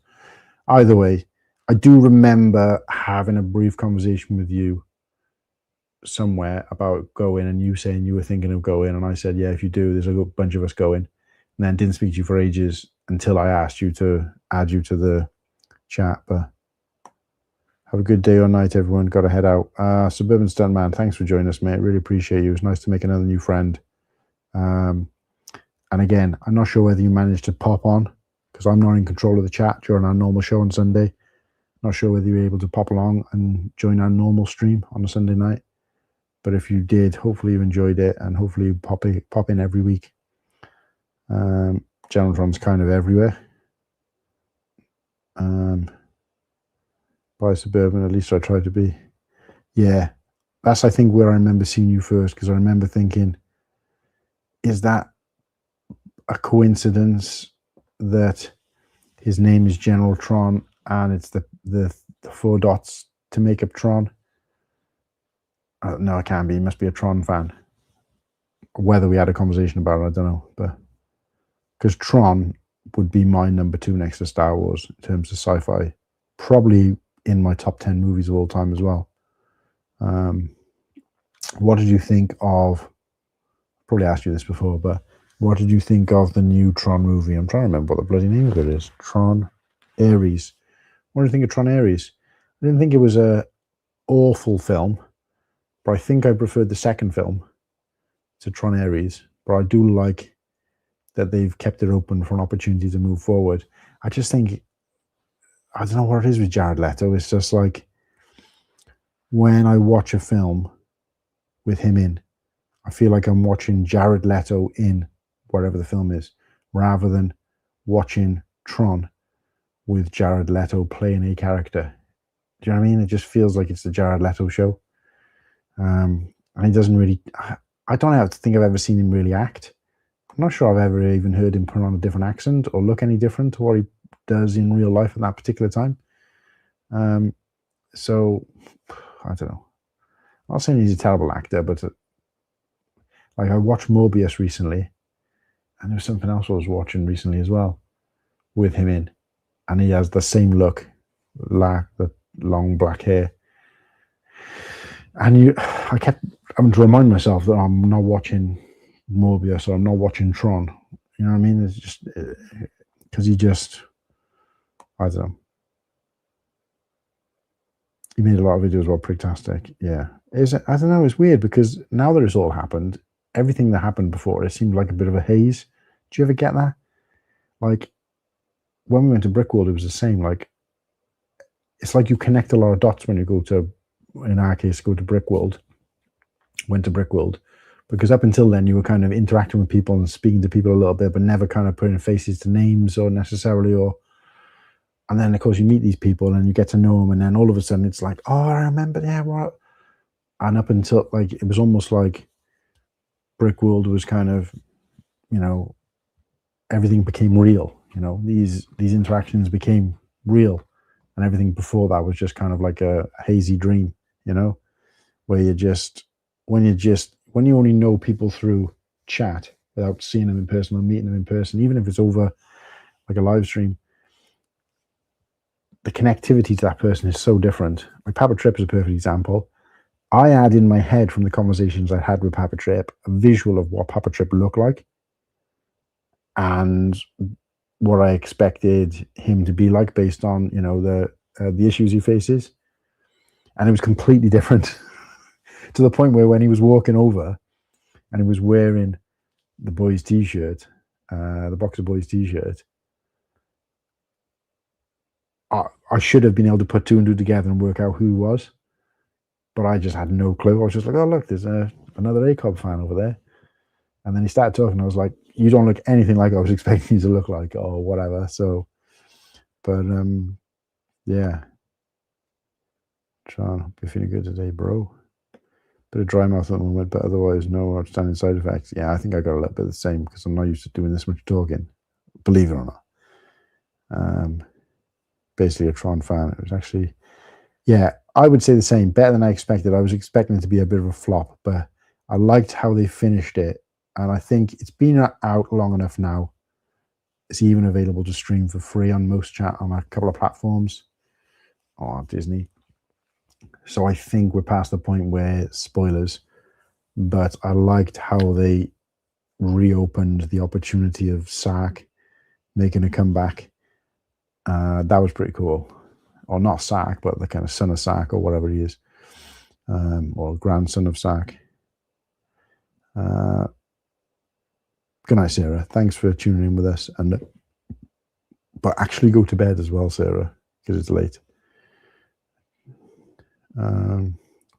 Either way, I do remember having a brief conversation with you somewhere about going, and you saying you were thinking of going, and I said, yeah, if you do, there's a bunch of us going. And then didn't speak to you for ages until I asked you to add you to the chat. But have a good day or night, everyone. Got to head out. Suburban Stuntman, thanks for joining us, mate. Really appreciate you. It's nice to make another new friend. And again, I'm not sure whether you managed to pop on, because I'm not in control of the chat during our normal show on Sunday. Not sure whether you were able to pop along and join our normal stream on a Sunday night. But if you did, hopefully you enjoyed it, and hopefully you pop in every week. Generaltron's kind of everywhere. By Suburban, at least I try to be. Yeah, that's, I think, where I remember seeing you first, because I remember thinking, is that a coincidence that his name is General Tron and it's the 4 dots to make up Tron? No, it can't be. He must be a Tron fan. Whether we had a conversation about it, I don't know. But because Tron would be my number 2 next to Star Wars in terms of sci-fi. Probably in my top 10 movies of all time as well. What did you think of, probably asked you this before, but what did you think of the new Tron movie? I'm trying to remember what the bloody name of it is. Tron Ares. What do you think of Tron Ares? I didn't think it was a awful film, but I think I preferred the second film to Tron Ares. But I do like that they've kept it open for an opportunity to move forward. I just think, I don't know what it is with Jared Leto. It's just like, when I watch a film with him in, I feel like I'm watching Jared Leto in whatever the film is, rather than watching Tron with Jared Leto playing a character. Do you know what I mean? It just feels like it's the Jared Leto show. And he doesn't really, I don't have to think I've ever seen him really act. I'm not sure I've ever even heard him put on a different accent or look any different to what he does in real life at that particular time. So, I don't know. I'm not saying he's a terrible actor, but like, I watched Morbius recently, and there was something else I was watching recently as well with him in, and he has the same look, the long black hair. And I kept having to remind myself that I'm not watching Morbius, or I'm not watching Tron. You know what I mean? It's just because he just, I don't know. He made a lot of videos about Pricktastic. Yeah. I don't know, it's weird, because now that it's all happened, everything that happened before, it seemed like a bit of a haze. Do you ever get that? Like, when we went to Brickworld, it was the same. Like, it's like you connect a lot of dots when you go to, in our case, go to Brickworld. Went to Brickworld. Because up until then, you were kind of interacting with people and speaking to people a little bit, but never kind of putting faces to names or necessarily, and then, of course, you meet these people and you get to know them, and then all of a sudden it's like, oh, I remember, yeah, what? And up until, like, it was almost like Brickworld was kind of, everything became real. These interactions became real, and everything before that was just kind of like a hazy dream, where when you only know people through chat without seeing them in person or meeting them in person, even if it's over like a live stream, the connectivity to that person is so different. Like, Papa Trip is a perfect example. I had in my head, from the conversations I had with Papa Trip, a visual of what Papa Trip looked like and what I expected him to be like based on, the issues he faces. And it was completely different to the point where when he was walking over and he was wearing the boys' t-shirt, the Boxer Boys t-shirt, I should have been able to put two and two together and work out who he was, but I just had no clue. I was just like, oh, look, there's another ACOB fan over there. And then he started talking. I was like, you don't look anything like I was expecting you to look like, or whatever. So, but yeah. Sean, hope you're feeling good today, bro. Bit of dry mouth at the moment, but otherwise no outstanding side effects. Yeah, I think I got a little bit of the same because I'm not used to doing this much talking, believe it or not. Basically a Tron fan. It was actually, yeah, I would say the same. Better than I expected. I was expecting it to be a bit of a flop, but I liked how they finished it. And I think it's been out long enough now. It's even available to stream for free on on a couple of platforms. Oh, Disney. So I think we're past the point where spoilers, but I liked how they reopened the opportunity of Sark making a comeback. That was pretty cool. Or not Sark, but the kind of son of Sark or whatever he is, or grandson of Sark. Good night, Sarah. Thanks for tuning in with us. But actually go to bed as well, Sarah, because it's late.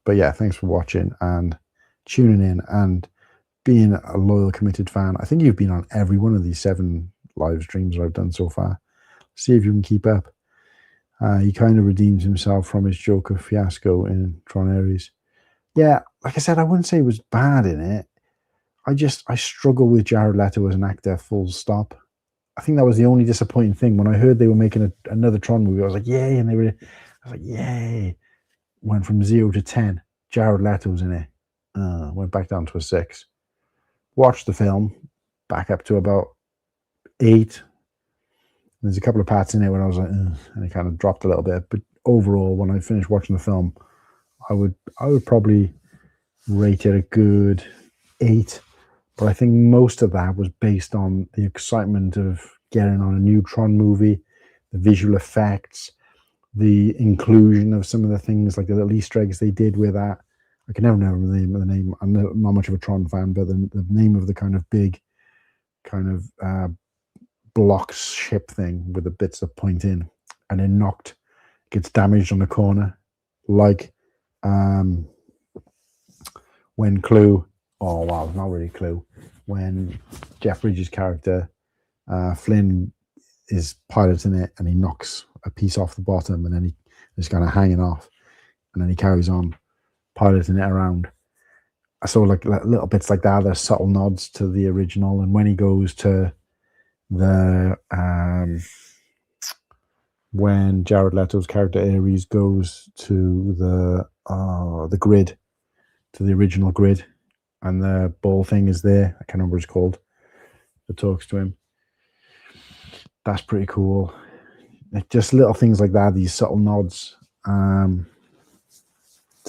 But yeah, thanks for watching and tuning in and being a loyal, committed fan. I think you've been on every one of these 7 live streams that I've done so far. See if you can keep up. He kind of redeems himself from his Joker fiasco in Tron Ares. Yeah, like I said, I wouldn't say he was bad in it. I struggle with Jared Leto as an actor, full stop. I think that was the only disappointing thing. When I heard they were making another Tron movie, I was like, yay. And I was like, yay. Went from 0 to 10. Jared Leto's in it. Went back down to a 6. Watched the film, back up to about 8. There's a couple of parts in it when I was like, and it kind of dropped a little bit. But overall, when I finished watching the film, I would probably rate it a good 8. But I think most of that was based on the excitement of getting on a new Tron movie, the visual effects, the inclusion of some of the things like the little Easter eggs they did with that. I can never remember the name. I'm not much of a Tron fan, but the name of the kind of big kind of block ship thing with the bits that point in, and then gets damaged on the corner, like when Clue, oh wow, not really Clue, when Jeff Bridges' character Flynn is piloting it and he knocks a piece off the bottom and then he's kind of hanging off and then he carries on piloting it around. I saw like little bits like that. There's subtle nods to the original, and when he goes to the when Jared Leto's character Ares goes to the grid, to the original grid, and the ball thing is there. I can't remember what it's called. That talks to him. That's pretty cool. Like just little things like that. These subtle nods to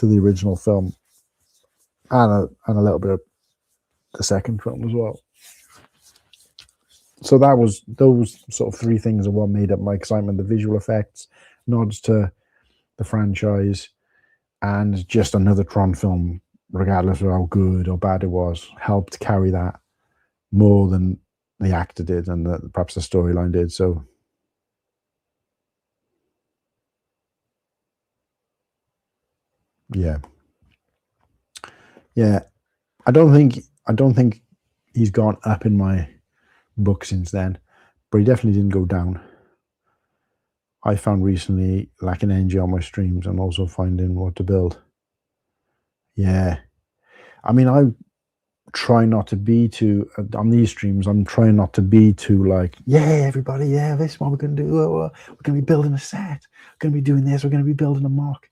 the original film, and a little bit of the second film as well. So those sort of 3 things are what made up my excitement: the visual effects, nods to the franchise, and just another Tron film, regardless of how good or bad it was, helped carry that more than the actor did and perhaps the storyline did. So yeah. I don't think he's gone up in my book since then, but he definitely didn't go down. I found recently lacking energy on my streams and also finding what to build. Yeah, I mean, I try not to be too on these streams. I'm trying not to be too like, yeah, everybody, yeah, this is what we're going to do. We're going to be building a set. We're going to be doing this. We're going to be building a mock.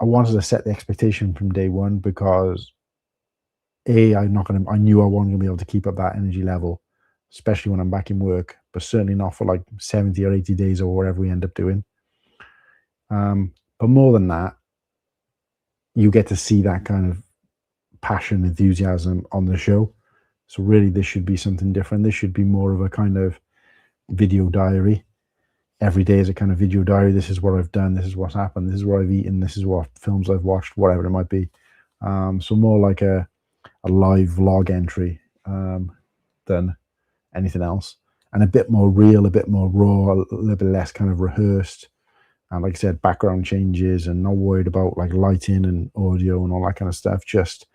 I wanted to set the expectation from day one because I knew I wasn't going to be able to keep up that energy level, especially when I'm back in work, but certainly not for like 70 or 80 days or whatever we end up doing. But more than that, you get to see that kind of passion, enthusiasm on the show. So really, this should be something different. This should be more of a kind of video diary. Every day is a kind of video diary. This is what I've done. This is what's happened. This is what I've eaten. This is what films I've watched, whatever it might be. So more like a live vlog entry than anything else. and a bit more real, a bit more raw, a little bit less kind of rehearsed. And like I said, background changes and not worried about like lighting and audio and all that kind of stuff. Just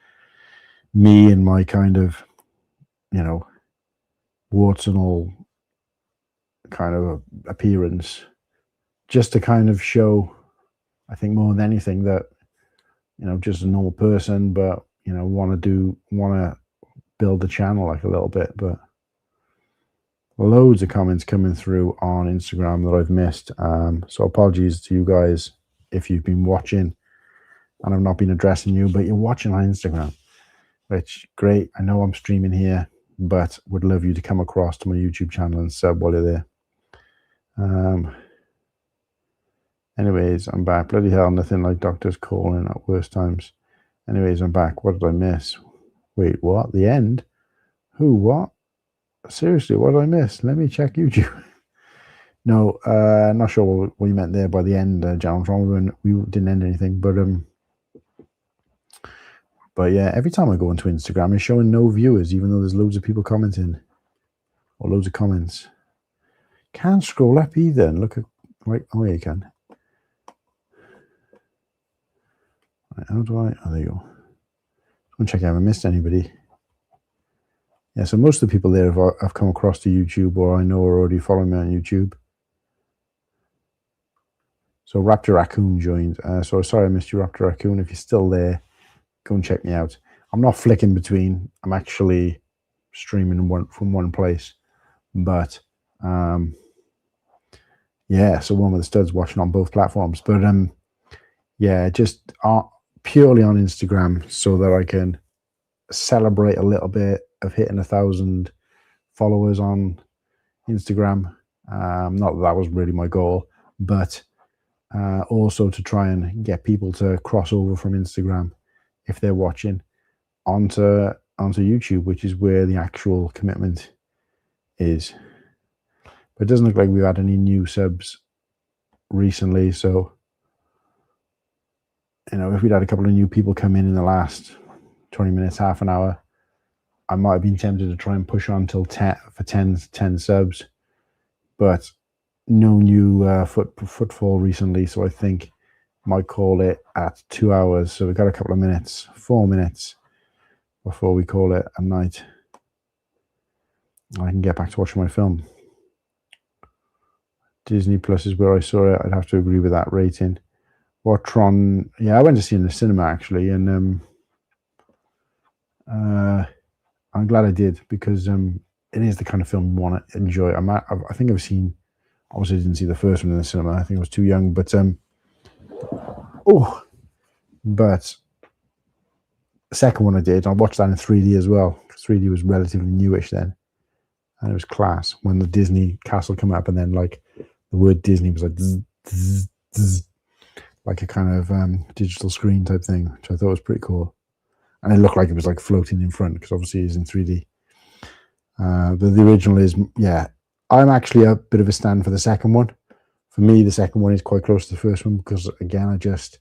me and my kind of, you know, warts and all kind of appearance, just to kind of show, I think more than anything, that, you know, just a normal person, but, you know, want to build the channel like a little bit. But loads of comments coming through on Instagram that I've missed. So apologies to you guys if you've been watching and I've not been addressing you, but you're watching on Instagram, which great. I know I'm streaming here, but would love you to come across to my YouTube channel and sub while you're there. Anyways, I'm back. Bloody hell, nothing like doctors calling at worst times. Anyways, I'm back. What did I miss? Wait, what? The end? Who? What? Seriously, what did I miss? Let me check YouTube. No, not sure what you meant there by the end, John. We didn't end anything, but yeah, every time I go onto Instagram, it's showing no viewers, even though there's loads of people commenting or loads of comments. Can't scroll up either and look at, right? Oh, yeah, you can. Right, how do I? Oh, there you go. I'm check. I haven't missed anybody. Yeah, so most of the people there have come across to YouTube, or I know are already following me on YouTube. So Raptor Raccoon joined. So sorry I missed you, Raptor Raccoon. If you're still there, go and check me out. I'm not flicking between. I'm actually streaming from one place. But yeah, so one with the studs watching on both platforms. But yeah, just purely on Instagram so that I can celebrate a little bit of hitting 1,000 followers on Instagram. Not that was really my goal, but also to try and get people to cross over from Instagram, if they're watching, onto YouTube, which is where the actual commitment is. But it doesn't look like we've had any new subs recently, so, you know, if we'd had a couple of new people come in the last 20 minutes, half an hour, I might have been tempted to try and push on till 10 subs, but no new footfall recently, so I think might call it at 2 hours. So we've got a couple of minutes, 4 minutes before we call it a night. I can get back to watching my film. Disney Plus is where I saw it. I'd have to agree with that rating. What Tron? Yeah, I went to see it in the cinema actually, and I'm glad I did, because it is the kind of film you want to enjoy. I think I've seen. Obviously, I didn't see the first one in the cinema. I think I was too young, but but the second one I did. I watched that in 3D as well. 3D was relatively newish then, and it was class when the Disney castle came up, and then like the word Disney was like zzz, zzz, zzz, like a kind of digital screen type thing, which I thought was pretty cool. And it looked like it was like floating in front, because obviously it's in 3D. But the original is, yeah, I'm actually a bit of a stand for the second one. For me, the second one is quite close to the first one, because again, just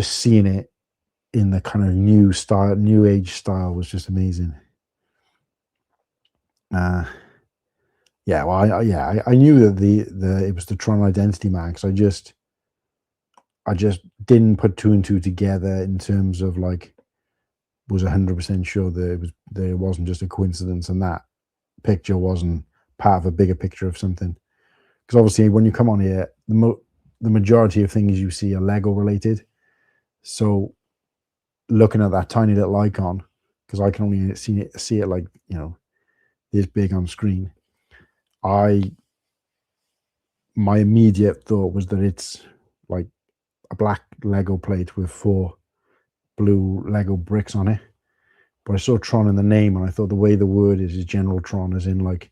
seeing it in the kind of new age style was just amazing. Yeah, well, I knew that it was the Tron Identity man, because I just didn't put two and two together in terms of like, was 100% sure that there wasn't just a coincidence, and that picture wasn't part of a bigger picture of something. Because obviously when you come on here, the majority of things you see are Lego related. So looking at that tiny little icon, because I can only see it like, you know, this big on screen, my immediate thought was that it's like a black Lego plate with 4 blue Lego bricks on it. But I saw Tron in the name, and I thought the way the word is General Tron, as in like,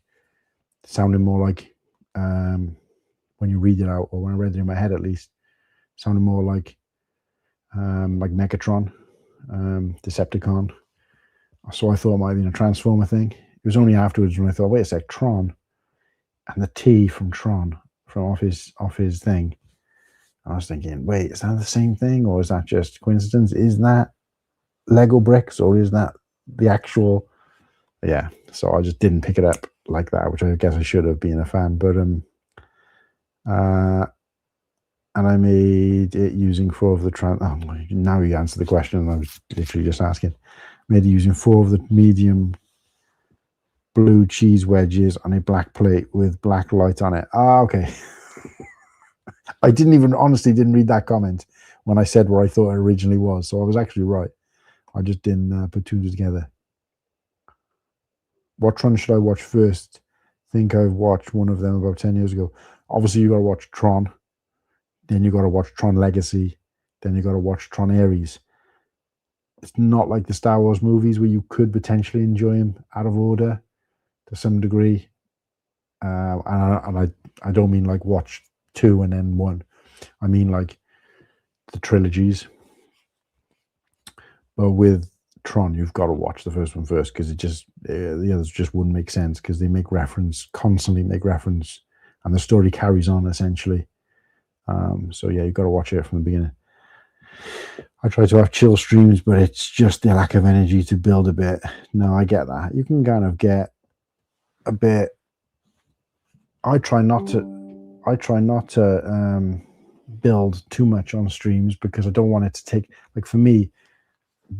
sounded more like, when you read it out, or when I read it in my head at least, sounded more like Megatron, Decepticon. So I thought it might have been a Transformer thing. It was only afterwards when I thought, wait a sec, Tron, and the T from Tron, from off his thing. I was thinking, wait, is that the same thing, or is that just coincidence? Is that Lego bricks, or is that the actual Yeah, so I just didn't pick it up like that, which I guess I should have been a fan. But uh, and I made it using 4 of the now you answer the question. I was literally just asking. Made it using 4 of the medium blue cheese wedges on a black plate with black light on it. Ah, okay. I honestly didn't read that comment when I said what I thought it originally was. So I was actually right. I just didn't put 2 together. What Tron should I watch first? Think I've watched one of them about 10 years ago. Obviously, you got to watch Tron. Then you got to watch Tron Legacy. Then you got to watch Tron Ares. It's not like the Star Wars movies where you could potentially enjoy them out of order to some degree. And I don't mean like watch 2 and then 1. I mean like the trilogies. But with Tron, you've got to watch the first one first because the others just wouldn't make sense because they constantly make reference, and the story carries on essentially. So yeah, you've got to watch it from the beginning. I try to have chill streams, but it's just the lack of energy to build a bit. No, I get that. You can kind of get a bit. I try not to build too much on streams because I don't want it to take, like, for me,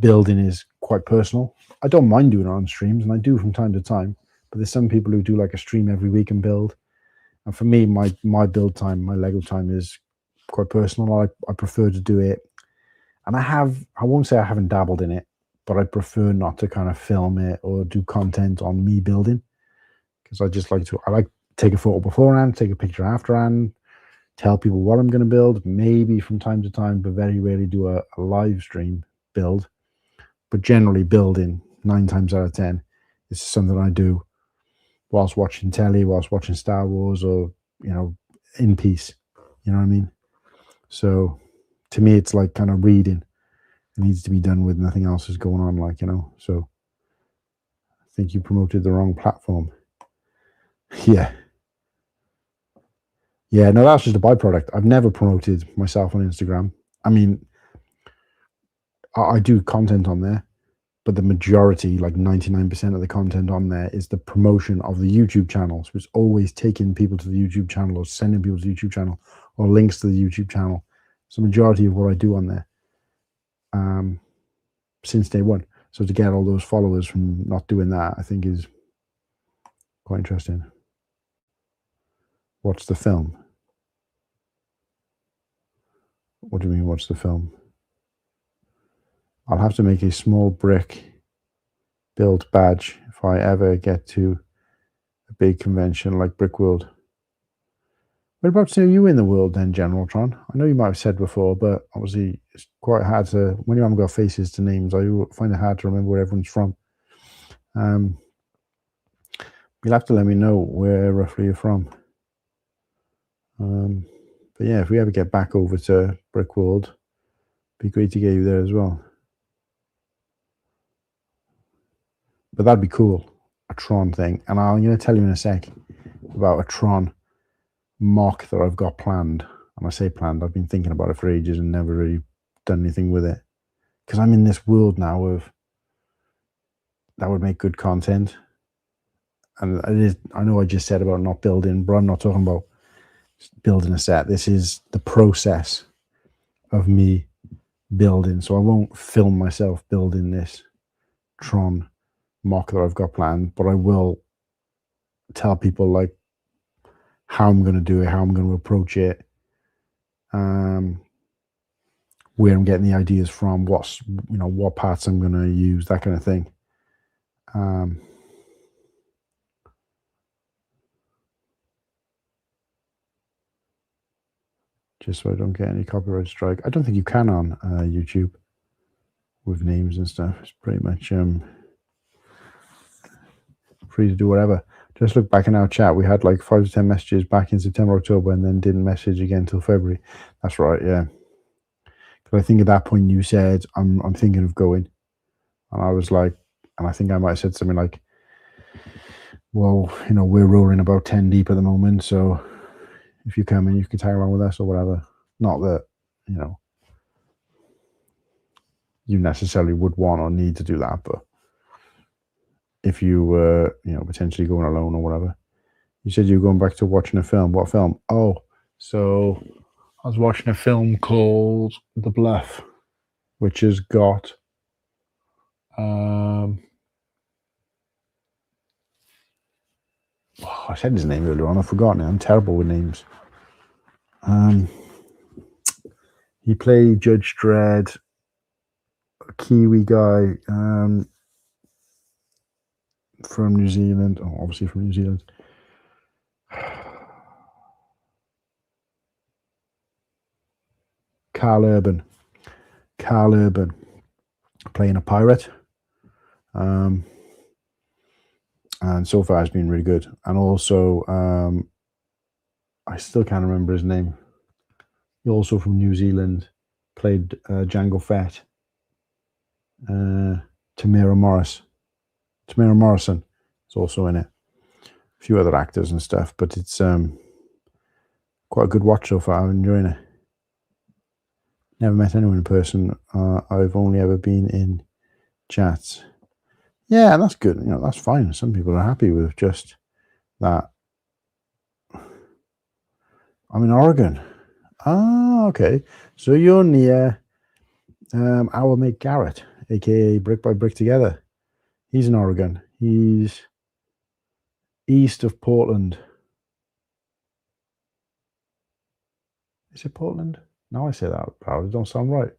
building is quite personal. I don't mind doing it on streams, and I do from time to time, but there's some people who do like a stream every week and build. And for me, my build time, my Lego time is quite personal. I prefer to do it. And I won't say I haven't dabbled in it, but I prefer not to kind of film it or do content on me building, because I like take a photo beforehand, take a picture afterhand, tell people what I'm going to build, maybe from time to time, but very rarely do a live stream build. But generally building 9 times out of 10 is something I do whilst watching telly, whilst watching Star Wars, or, in peace. You know what I mean? So to me, it's like kind of reading. It needs to be done with nothing else is going on, So I think you promoted the wrong platform. Yeah. Yeah, no, that's just a byproduct. I've never promoted myself on Instagram. I mean, I do content on there, but the majority, like 99% of the content on there, is the promotion of the YouTube channel. So it's always taking people to the YouTube channel or sending people to the YouTube channel or links to the YouTube channel. It's the majority of what I do on there since day one. So to get all those followers from not doing that, I think is quite interesting. What's the film? What do you mean, what's the film? I'll have to make a small brick build badge if I ever get to a big convention like Brickworld. Whereabouts are you in the world then, General Tron? I know you might have said before, but obviously it's quite hard to, when you haven't got faces to names, I find it hard to remember where everyone's from. You'll have to let me know where roughly you're from. But yeah, if we ever get back over to Brickworld, it'd be great to get you there as well. But that'd be cool, a Tron thing. And I'm going to tell you in a sec about a Tron mock that I've got planned. And I say planned, I've been thinking about it for ages and never really done anything with it, because I'm in this world now of that would make good content. And I know I just said about not building, but I'm not talking about building a set. This is the process of me building. So I won't film myself building this Tron mock that I've got planned, but I will tell people like how I'm going to do it, how I'm going to approach it, where I'm getting the ideas from, what parts I'm going to use, that kind of thing. Just so I don't get any copyright strike. I don't think you can on YouTube with names and stuff. It's pretty much free to do whatever. Just look back in our chat. We had like 5 to 10 messages back in September, October, and then didn't message again until February. That's right, yeah. Because I think at that point you said, I'm thinking of going. And I was like, and I think I might have said something like, well, we're rolling about 10 deep at the moment, so if you come in, you can tag along with us or whatever. Not that, you necessarily would want or need to do that, but if you were, potentially going alone or whatever. You said you were going back to watching a film. What film? Oh, so I was watching a film called The Bluff, which has got I said his name earlier on. I've forgotten it. I'm terrible with names. He played Judge Dredd, a Kiwi guy from New Zealand. Oh, obviously from New Zealand. Carl Urban, playing a pirate. And so far it's been really good. And also, I still can't remember his name. He also from New Zealand, played Jango Fett. Tamara Morrison is also in it. A few other actors and stuff, but it's quite a good watch so far. I'm enjoying it. Never met anyone in person. I've only ever been in chats. Yeah, and that's good. That's fine. Some people are happy with just that. I'm in Oregon. Ah, okay. So you're near our mate Garrett, aka Brick by Brick Together. He's in Oregon. He's east of Portland. Is it Portland? Now I say that out loud, it don't sound right.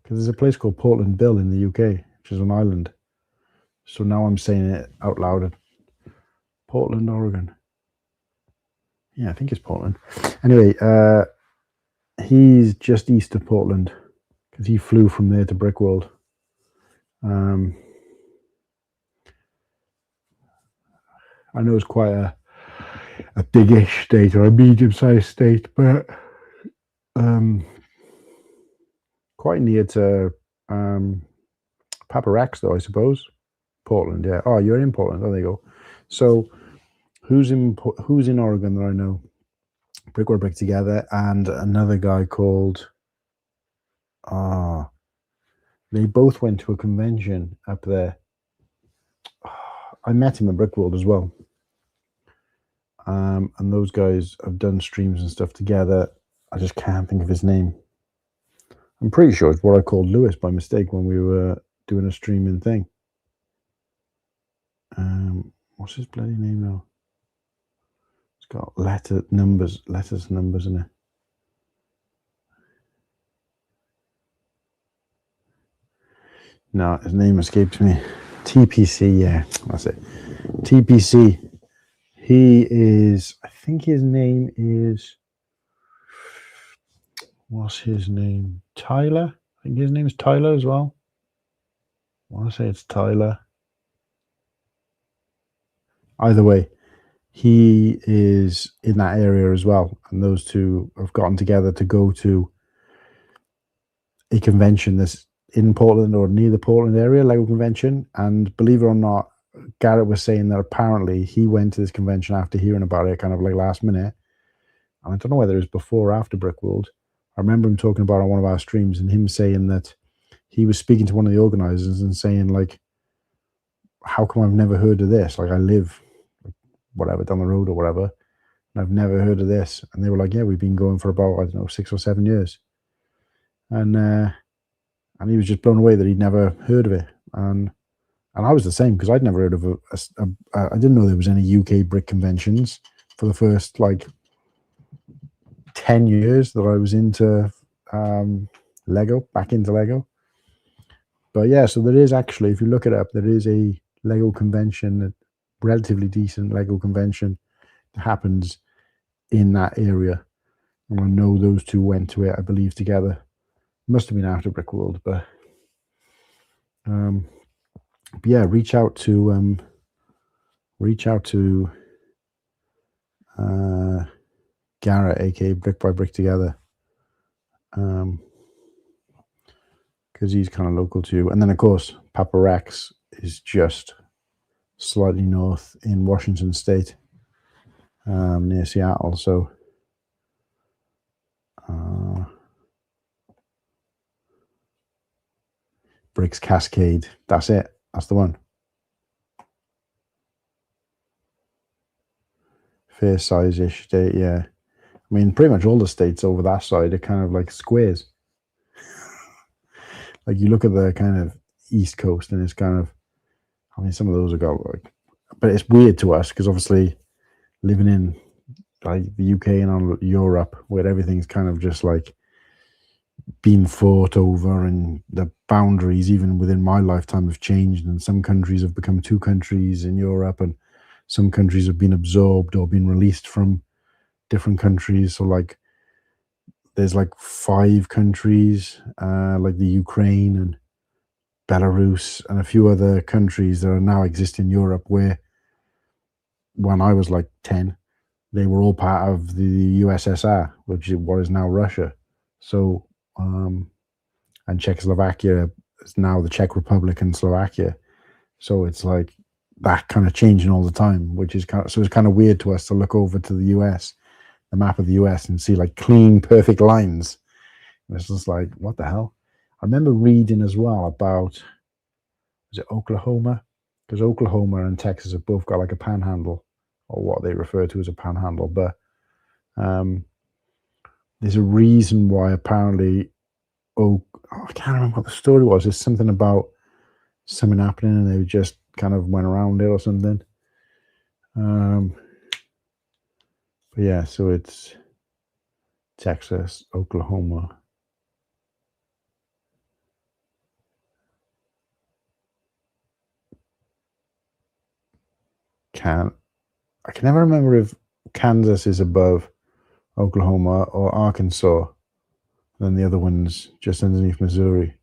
Because there's a place called Portland Bill in the UK, which is an island. So now I'm saying it out loud. Portland, Oregon. Yeah, I think it's Portland. Anyway, he's just east of Portland because he flew from there to Brickworld. I know it's quite a big-ish state or a medium-sized state, but quite near to Papa Rex, though, I suppose. Portland, yeah. Oh, you're in Portland. Oh, there you go. So, who's in Oregon that I know? Brick or Brick Together, and another guy called. They both went to a convention up there. I met him at Brickworld as well. And those guys have done streams and stuff together. I just can't think of his name. I'm pretty sure it's what I called Lewis by mistake when we were doing a streaming thing. What's his bloody name now? It's got letters, numbers in it. No, his name escapes me. TPC, yeah, that's it. TPC. He is, I think his name is, what's his name? Tyler? I think his name is Tyler as well. I want to say it's Tyler. Either way, he is in that area as well. And those two have gotten together to go to a convention that's in Portland or near the Portland area, Lego convention. And believe it or not, Garrett was saying that apparently he went to this convention after hearing about it, kind of like last minute. And I don't know whether it was before or after Brickworld. I remember him talking about it on one of our streams and him saying that he was speaking to one of the organizers and saying, like, how come I've never heard of this? Like, I live whatever down the road or whatever, and I've never heard of this. And they were like, yeah, we've been going for about, I don't know, 6 or 7 years. And he was just blown away that he'd never heard of it. And I was the same, because I'd never heard of I didn't know there was any UK brick conventions for the first, like, 10 years that I was into Lego, back into Lego. But yeah, so there is actually, if you look it up, there is a Lego convention, a relatively decent Lego convention that happens in that area. And I know those two went to it, I believe, together. Must have been after Brickworld, but yeah, reach out to Garrett, aka Brick by Brick Together, because he's kind of local to you. And then of course Papa Rex is just slightly north in Washington State, near Seattle. So Bricks Cascade. That's it. That's the one. Fair size-ish state, yeah. I mean, pretty much all the states over that side are kind of like squares. Like you look at the kind of East Coast, and it's kind of, I mean, some of those have got like, but it's weird to us because obviously living in like the UK and on Europe, where everything's kind of just like been fought over, and the boundaries, even within my lifetime, have changed, and some countries have become two countries in Europe, and some countries have been absorbed or been released from different countries. So like there's like 5 countries, like the Ukraine and Belarus and a few other countries that are now exist in Europe, where when I was like 10, they were all part of the USSR, which is what is now Russia. So, and Czechoslovakia is now the Czech Republic and Slovakia. So it's like that kind of changing all the time, which is kind of, so it's kind of weird to us to look over to the US, the map of the US, and see like clean, perfect lines. And it's just like, what the hell? I remember reading as well about, is it Oklahoma? Because Oklahoma and Texas have both got like a panhandle, or what they refer to as a panhandle. But there's a reason why apparently, I can't remember what the story was. It's something about something happening and they just kind of went around it or something. But yeah, so it's Texas, Oklahoma. I can never remember if Kansas is above Oklahoma or Arkansas. Then the other one's just underneath Missouri.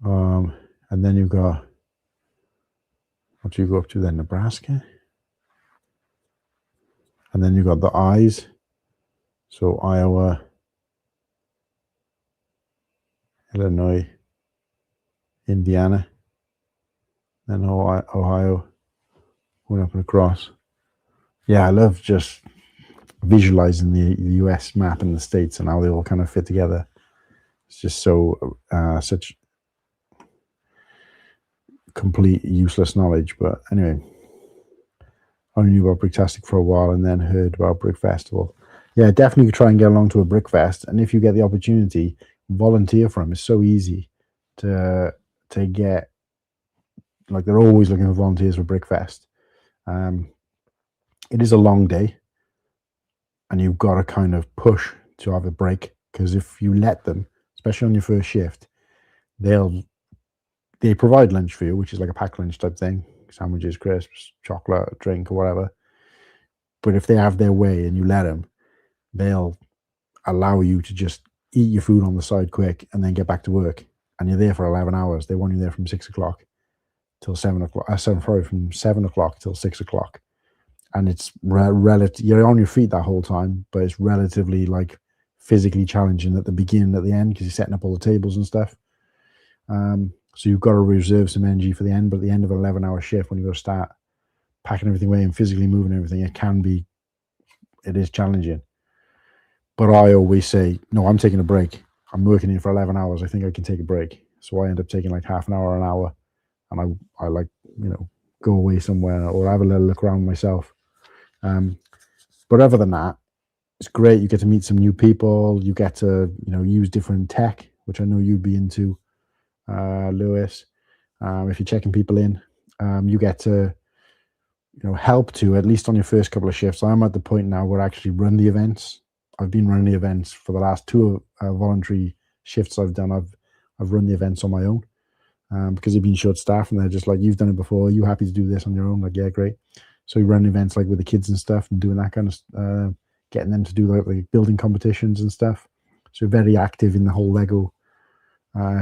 And then you've got, what do you go up to then? Nebraska? And then you've got the I's. So Iowa, Illinois, Indiana, then Ohio, going up and across. Yeah, I love just visualizing the US map and the states and how they all kind of fit together. It's just so such complete useless knowledge. But anyway, I only knew about Bricktastic for a while and then heard about Brick Festival. Yeah, definitely try and get along to a Brick Fest. And if you get the opportunity, volunteer for them. It's so easy to get. Like they're always looking for volunteers for Brick Fest. It is a long day, and you've got to kind of push to have a break, because if you let them, especially on your first shift, they provide lunch for you, which is like a packed lunch type thing, sandwiches, crisps, chocolate, drink, or whatever. But if they have their way and you let them, they'll allow you to just eat your food on the side quick and then get back to work. And you're there for 11 hours. They want you there from 6 o'clock till 7 o'clock. From 7 o'clock till 6 o'clock. And it's relative. You're on your feet that whole time, but it's relatively like physically challenging at the beginning, at the end, because you're setting up all the tables and stuff. So you've got to reserve some energy for the end. But at the end of an 11-hour shift, when you got to start packing everything away and physically moving everything, it is challenging. But I always say, no, I'm taking a break. I'm working in for 11 hours. I think I can take a break. So I end up taking like half an hour, an hour, and I like, go away somewhere or have a little look around myself. But other than that, it's great. You get to meet some new people. You get to, use different tech, which I know you'd be into, Lewis. If you're checking people in, you get to, help to, at least on your first couple of shifts. I'm at the point now where I actually run the events. I've been running the events for the last 2 voluntary shifts I've done. I've run the events on my own, because they've been short staffed, and they're just like, you've done it before. Are you happy to do this on your own? Like, yeah, great. So we run events like with the kids and stuff, and doing that kind of getting them to do like building competitions and stuff. So very active in the whole Lego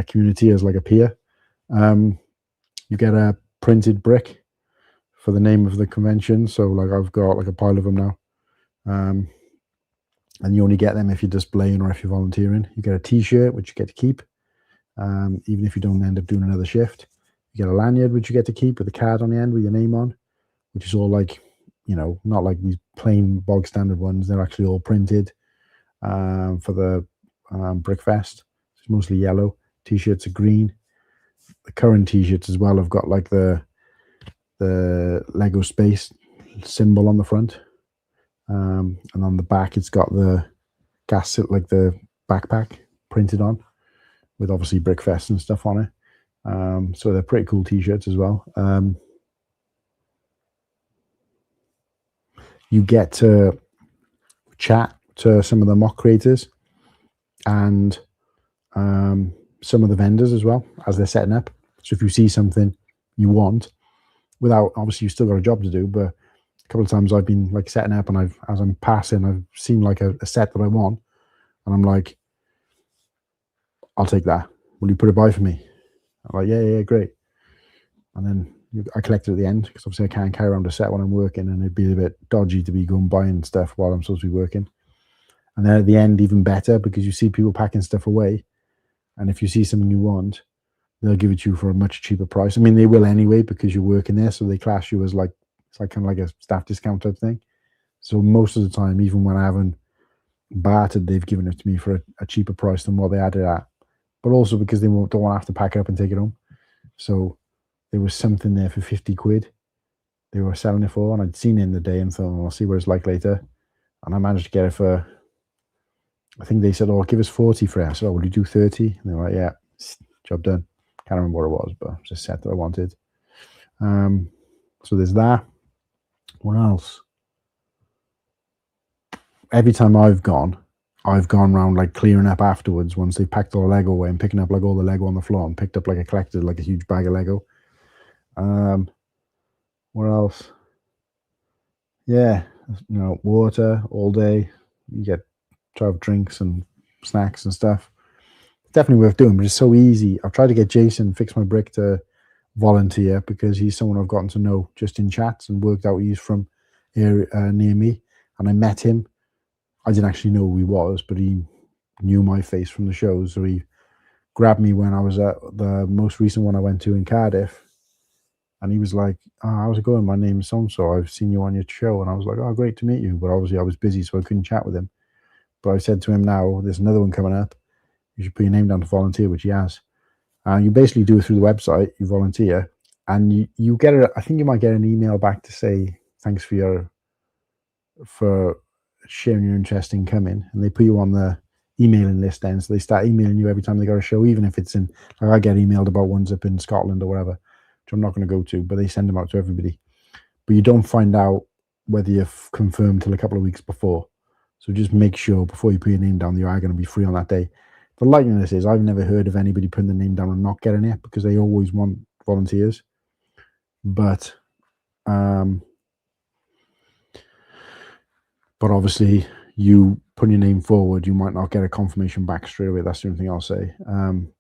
community as like a peer. You get a printed brick for the name of the convention. So like I've got like a pile of them now. And you only get them if you're displaying or if you're volunteering. You get a t-shirt, which you get to keep, even if you don't end up doing another shift. You get a lanyard, which you get to keep with a card on the end with your name on, which is all like, not like these plain bog standard ones. They're actually all printed for the Brickfest. It's mostly yellow. T-shirts are green. the current t-shirts as well have got like the Lego space symbol on the front, and on the back it's got the like the backpack printed on with obviously Brickfest and stuff on it. So they're pretty cool t-shirts as well. You get to chat to some of the mock creators and some of the vendors as well as they're setting up. So if you see something you want, without obviously you still got a job to do, but a couple of times I've been like setting up and as I'm passing, I've seen like a set that I want, and I'm like, I'll take that. Will you put it by for me? I'm like, yeah, great. And then I collect it at the end because obviously I can't carry around a set when I'm working, and it'd be a bit dodgy to be going buying stuff while I'm supposed to be working. And then at the end, even better, because you see people packing stuff away, and if you see something you want, they'll give it to you for a much cheaper price. I mean, they will anyway because you're working there, so they class you as like, it's like kind of like a staff discount type thing. So most of the time, even when I haven't bartered, they've given it to me for a cheaper price than what they had it at. But also because they don't want to have to pack it up and take it home. So there was something there for 50 quid they were selling it for, and I'd seen it in the day and thought, I'll see what it's like later. And I managed to get it for, I think they said, oh, give us 40 for it. I said, oh, will you do 30? And they were like, yeah, job done. Can't remember what it was, but it was a set that I wanted. So there's that. What else? Every time I've gone around like clearing up afterwards once they've packed all the Lego away and picking up like all the Lego on the floor, and picked up like collected like a huge bag of Lego. What else? Yeah, water all day. You get 12 drinks and snacks and stuff. Definitely worth doing, but it's so easy. I've tried to get Jason, Fix My Brick, to volunteer because he's someone I've gotten to know just in chats and worked out he's from here near me, and I met him. I didn't actually know who he was, but he knew my face from the shows, so he grabbed me when I was at the most recent one I went to in Cardiff, and he was like, oh, how's it going? My name's so-and-so. I've seen you on your show. And I was like, oh, great to meet you. But obviously I was busy, so I couldn't chat with him. But I said to him, now, there's another one coming up. You should put your name down to volunteer, which he has. And you basically do it through the website. You volunteer, and you get it. I think you might get an email back to say, thanks for sharing your interest in coming. And they put you on the emailing list then. So they start emailing you every time they got a show, even if it's in, like I get emailed about ones up in Scotland or whatever, which I'm not going to go to, but they send them out to everybody. But you don't find out whether you've confirmed till a couple of weeks before. So just make sure before you put your name down, you are going to be free on that day. The likeliness is, I've never heard of anybody putting their name down and not getting it, because they always want volunteers. But obviously, you put your name forward, you might not get a confirmation back straight away. That's the only thing I'll say.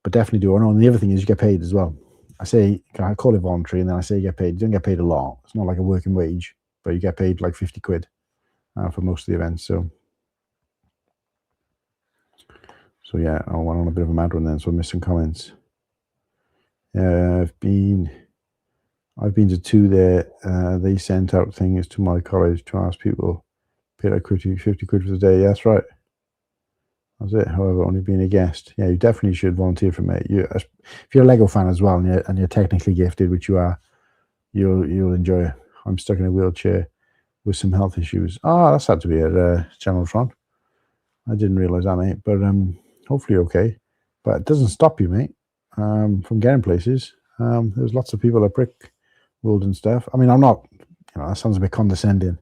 But definitely do it. And the other thing is, you get paid as well. I call it voluntary, and then I say you get paid. You don't get paid a lot. It's not like a working wage, but you get paid like 50 quid for most of the events. So yeah, I went on a bit of a mad one then, so I missed some comments. I've been to 2 there. They sent out things to my college to ask people pay like 50 quid for the day. Yeah, that's right. That's it. However, only being a guest. Yeah, you definitely should volunteer for me. If you're a Lego fan as well, and you're technically gifted, which you are, you'll enjoy it. I'm stuck in a wheelchair with some health issues. That's had to be at Channel Tron. I didn't realise that, mate. But hopefully you're okay. But it doesn't stop you, mate, from getting places. There's lots of people at Brick World and stuff. I mean, I'm not, that sounds a bit condescending.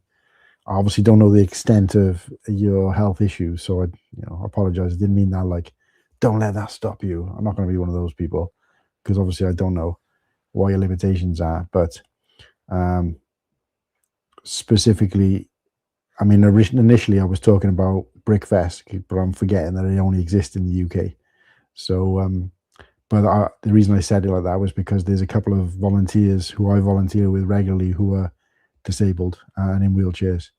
I obviously don't know the extent of your health issues, so I apologize. I didn't mean that like, don't let that stop you. I'm not going to be one of those people, because obviously I don't know what your limitations are. But specifically, I mean, initially I was talking about Brickfest, but I'm forgetting that it only exists in the UK. So, but the reason I said it like that was because there's a couple of volunteers who I volunteer with regularly who are disabled and in wheelchairs,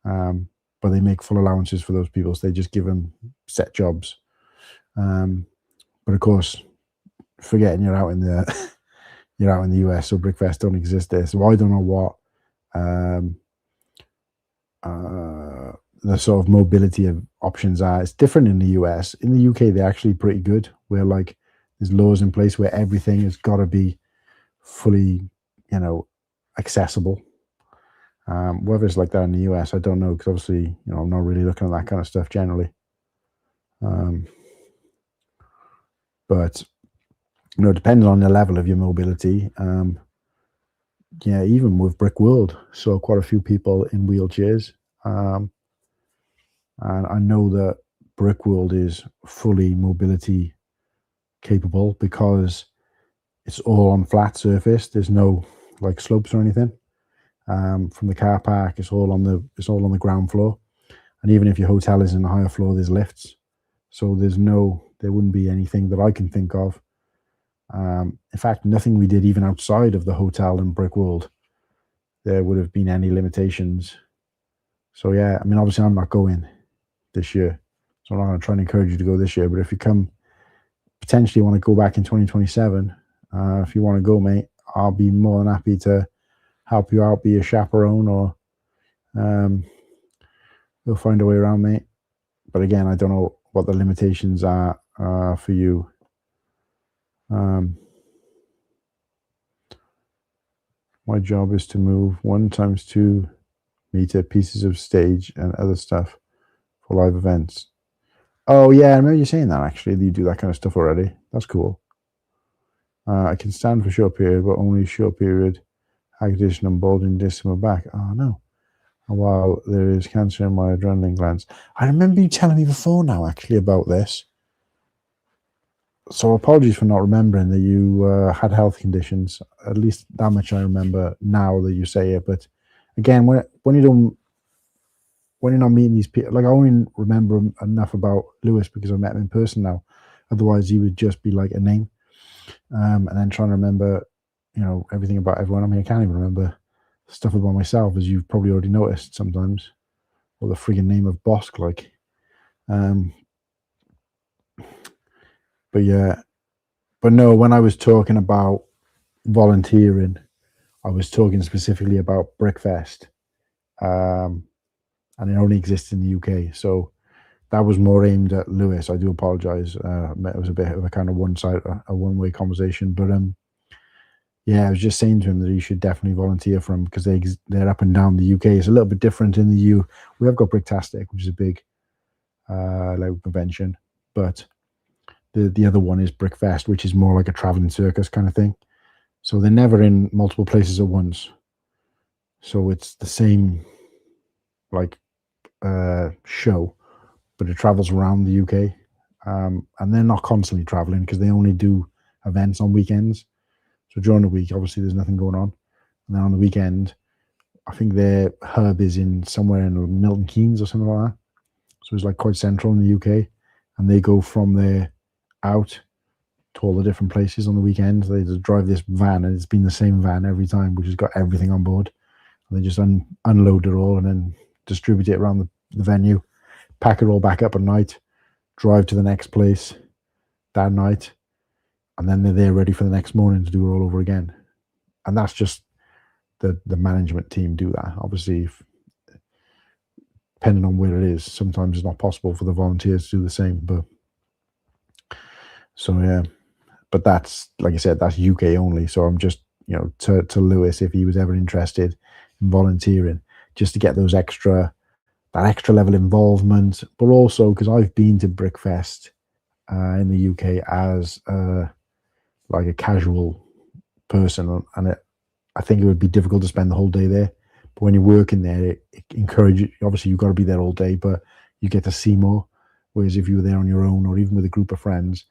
but they make full allowances for those people, so they just give them set jobs. But of course, forgetting you're out in the US, so Brickfest don't exist there. So I don't know what the sort of mobility of options are. It's different in the US. In the UK, they're actually pretty good, where like There's laws in place where everything has got to be fully, accessible. Whether it's like that in the US, I don't know, because obviously, I'm not really looking at that kind of stuff generally. But depending on the level of your mobility, even with Brick World, saw quite a few people in wheelchairs, and I know that Brick World is fully mobility capable because it's all on flat surface. There's no like slopes or anything. From the car park, it's all on the ground floor, and even if your hotel is in the higher floor, there's lifts. So there wouldn't be anything that I can think of. In fact, nothing we did even outside of the hotel in Brick World, there would have been any limitations. So yeah, I mean, obviously I'm not going this year, so I'm not going to try and encourage you to go this year. But if you potentially want to go back in 2027, if you want to go, mate, I'll be more than happy to help you out, be a chaperone, or we'll find a way around, mate. But again, I don't know what the limitations are for you. My job is to move 1x2 meter pieces of stage and other stuff for live events. Oh yeah, I remember you saying that actually. You do that kind of stuff already. That's cool. I can stand for short period, but only short period agitation and bulging disc in my back. Oh no. While there is cancer in my adrenaline glands. I remember you telling me before now actually about this. So apologies for not remembering that you had health conditions. At least that much I remember now that you say it. But again, when you're not meeting these people, like I only remember enough about Lewis because I met him in person now. Otherwise, he would just be like a name. And then trying to remember, everything about everyone. I mean, I can't even remember stuff about myself, as you've probably already noticed sometimes, or the friggin' name of Bosk, like. But yeah, but no, when I was talking about volunteering, I was talking specifically about Brickfest, and it only exists in the UK. So that was more aimed at Lewis. I do apologize. It was a bit of a kind of a one-way conversation, but yeah, I was just saying to him that he should definitely volunteer for them because they're up and down the UK. It's a little bit different in the EU. We have got Bricktastic, which is a big like convention, but the other one is Brickfest, which is more like a traveling circus kind of thing. So they're never in multiple places at once. So it's the same like show, but it travels around the UK, and they're not constantly traveling because they only do events on weekends. So during the week, obviously, there's nothing going on, and then on the weekend, I think their hub is in somewhere in Milton Keynes or something like that. So it's like quite central in the UK, and they go from there out to all the different places on the weekends. They just drive this van, and it's been the same van every time, which has got everything on board. And they just unload it all and then distribute it around the venue, pack it all back up at night, drive to the next place that night, and then they're there ready for the next morning to do it all over again. And that's just the management team do that. Obviously, depending on where it is, sometimes it's not possible for the volunteers to do the same. But so yeah, but that's, like I said, that's UK only. So I'm just, to Lewis, if he was ever interested in volunteering, just to get that extra level of involvement, but also because I've been to Brickfest in the UK as like a casual person, and I think it would be difficult to spend the whole day there. But when you're working there, it encourages. Obviously, you've got to be there all day, but you get to see more. Whereas if you were there on your own, or even with a group of friends,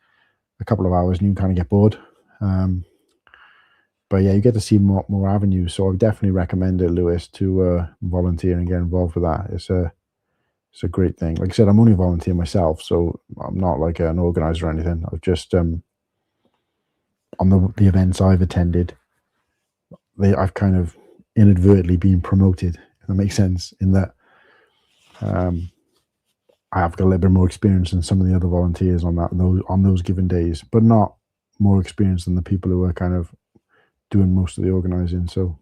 a couple of hours and you kind of get bored. But yeah, you get to see more avenues. So I would definitely recommend it, Lewis, to volunteer and get involved with that. It's a great thing. Like I said, I'm only volunteering myself, so I'm not like an organizer or anything. I've just on the events I've attended, I've kind of inadvertently been promoted. If that makes sense, in that I have got a little bit more experience than some of the other volunteers on those given days, but not more experience than the people who are kind of doing most of the organizing. So,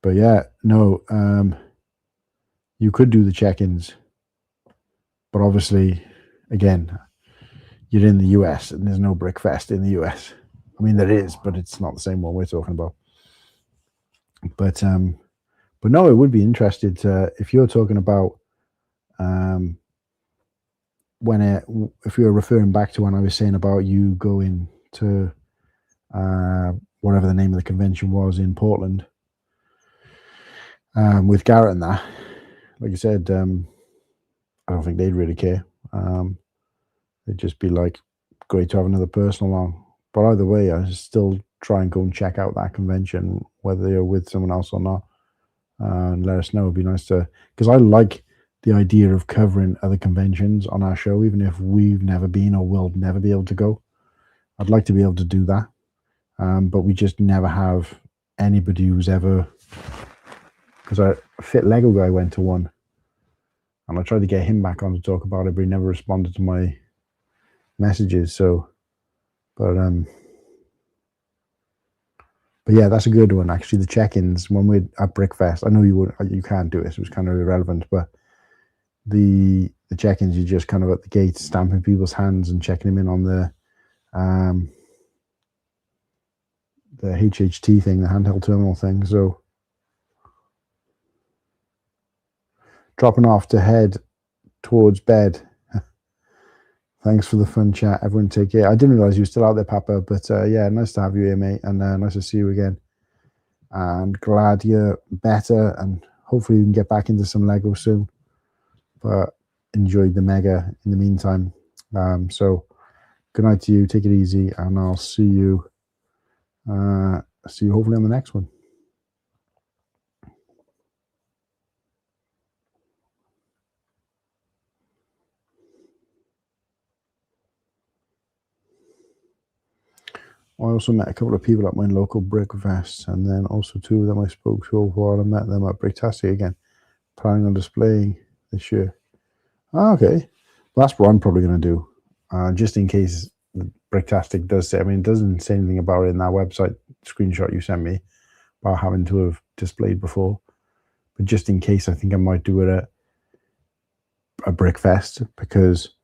but yeah, no, you could do the check-ins, but obviously, again, you're in the US and there's no Brickfest in the US. I mean, there is, but it's not the same one we're talking about. But no, it would be interested if you're talking about if you're referring back to when I was saying about you going to whatever the name of the convention was in Portland with Garrett and that, like I said, I don't think they'd really care. They'd just be like, great to have another person along. But either way, I still try and go and check out that convention, whether you're with someone else or not, and let us know. It'd be nice to, because I like the idea of covering other conventions on our show, even if we've never been or will never be able to go. I'd like to be able to do that, but we just never have anybody who's ever, because a Fit Lego guy went to one, and I tried to get him back on to talk about it, but he never responded to my messages. So, but yeah, that's a good one actually. The check-ins when we're at Brickfest, I know you can't do it, so it was kind of irrelevant, but the check-ins, you're just kind of at the gate stamping people's hands and checking them in on the HHT thing, the handheld terminal thing. So dropping off to head towards bed. Thanks for the fun chat. Everyone take care. I didn't realize you were still out there, Papa, but yeah, nice to have you here, mate, and nice to see you again. And glad you're better, and hopefully you can get back into some Lego soon. But enjoyed the mega in the meantime. So good night to you. Take it easy, and I'll see you hopefully on the next one. I also met a couple of people at my local Brickfest, and then also two of them I spoke to while I met them at Bricktastic again, planning on displaying this year. Okay, well, that's what I'm probably going to do, just in case Bricktastic does say. I mean, it doesn't say anything about it in that website screenshot you sent me about having to have displayed before, but just in case, I think I might do it at a Brickfest, because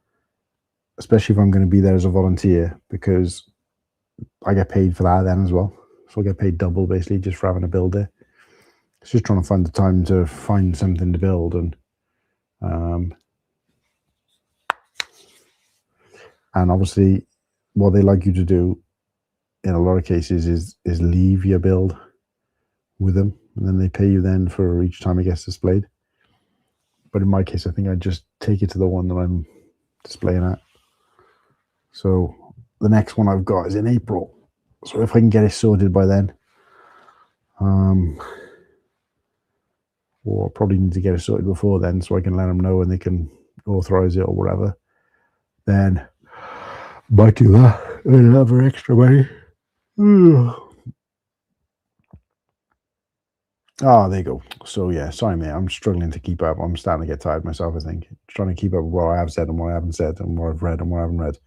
especially if I'm going to be there as a volunteer, because I get paid for that then as well. So I get paid double basically just for having a build there. It's just trying to find the time to find something to build, and obviously what they like you to do in a lot of cases is leave your build with them, and then they pay you then for each time it gets displayed. But in my case, I think I just take it to the one that I'm displaying at. So the next one I've got is in April. So if I can get it sorted by then, or probably need to get it sorted before then so I can let them know and they can authorize it or whatever, then might do that and have extra money. Oh, there you go. So yeah, sorry mate, I'm struggling to keep up. I'm starting to get tired myself, I think. Trying to keep up with what I have said and what I haven't said, and what I've read and what I haven't read.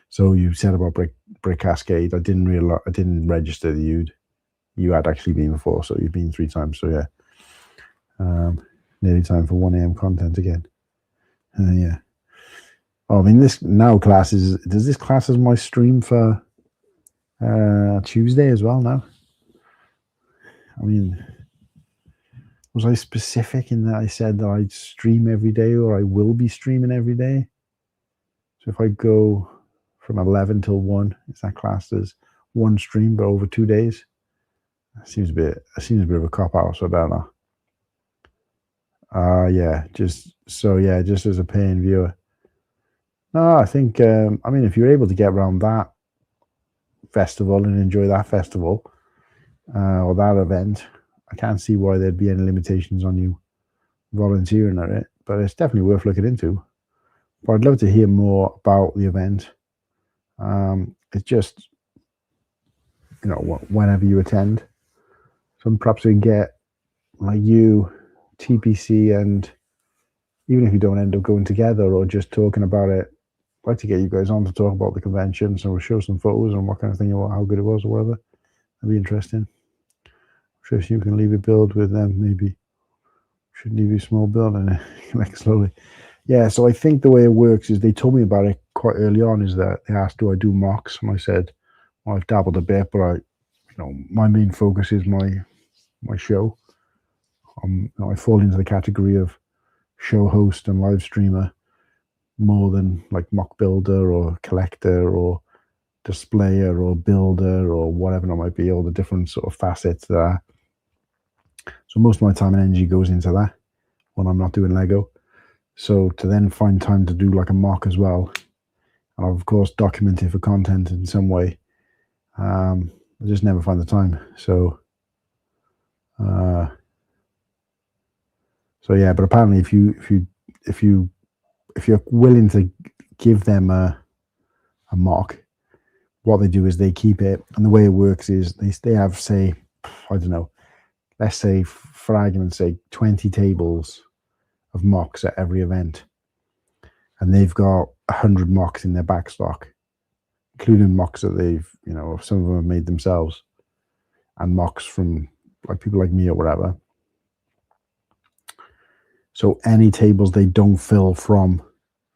So you said about Brick Cascade. I didn't register that you had actually been before, so you've been 3 times. So yeah, nearly time for 1 a.m. content again. Yeah. Oh, I mean, does this class as my stream for Tuesday as well now? I mean, was I specific in that I said that I'd stream every day, or I will be streaming every day? So if I go from 11 till 1, is that classed as 1 stream but over 2 days? That seems a bit of a cop out, so I don't know. Yeah, just as a paying viewer. No, I think I mean, if you're able to get around that festival and enjoy that festival or that event, I can't see why there'd be any limitations on you volunteering at it. But it's definitely worth looking into. But I'd love to hear more about the event. It's just, whenever you attend. So perhaps we can get like you, TPC, and even if you don't end up going together or just talking about it, I'd like to get you guys on to talk about the convention. So we'll show some photos and what kind of thing, how good it was or whatever. That'd be interesting. I'm sure you can leave a build with them, maybe. Should leave you a small build and make it slowly. Yeah, so I think the way it works is they told me about it quite early on. Is that they asked, "Do I do mocks?" And I said, "Well, I've dabbled a bit, but my main focus is my show. I fall into the category of show host and live streamer more than like mock builder or collector or displayer or builder or whatever it might be, all the different sort of facets there. So most of my time and energy goes into that when I'm not doing Lego. So to then find time to do like a mock as well, and of course document it for content in some way, I just never find the time. Uh, so yeah, but apparently if you if you're willing to give them a mock, what they do is they keep it, and the way it works is they have, say, I don't know, let's say for argument's sake, 20 tables of mocks at every event, and they've got 100 mocks in their back stock, including mocks that they've, some of them have made themselves, and mocks from like people like me or whatever. So any tables they don't fill from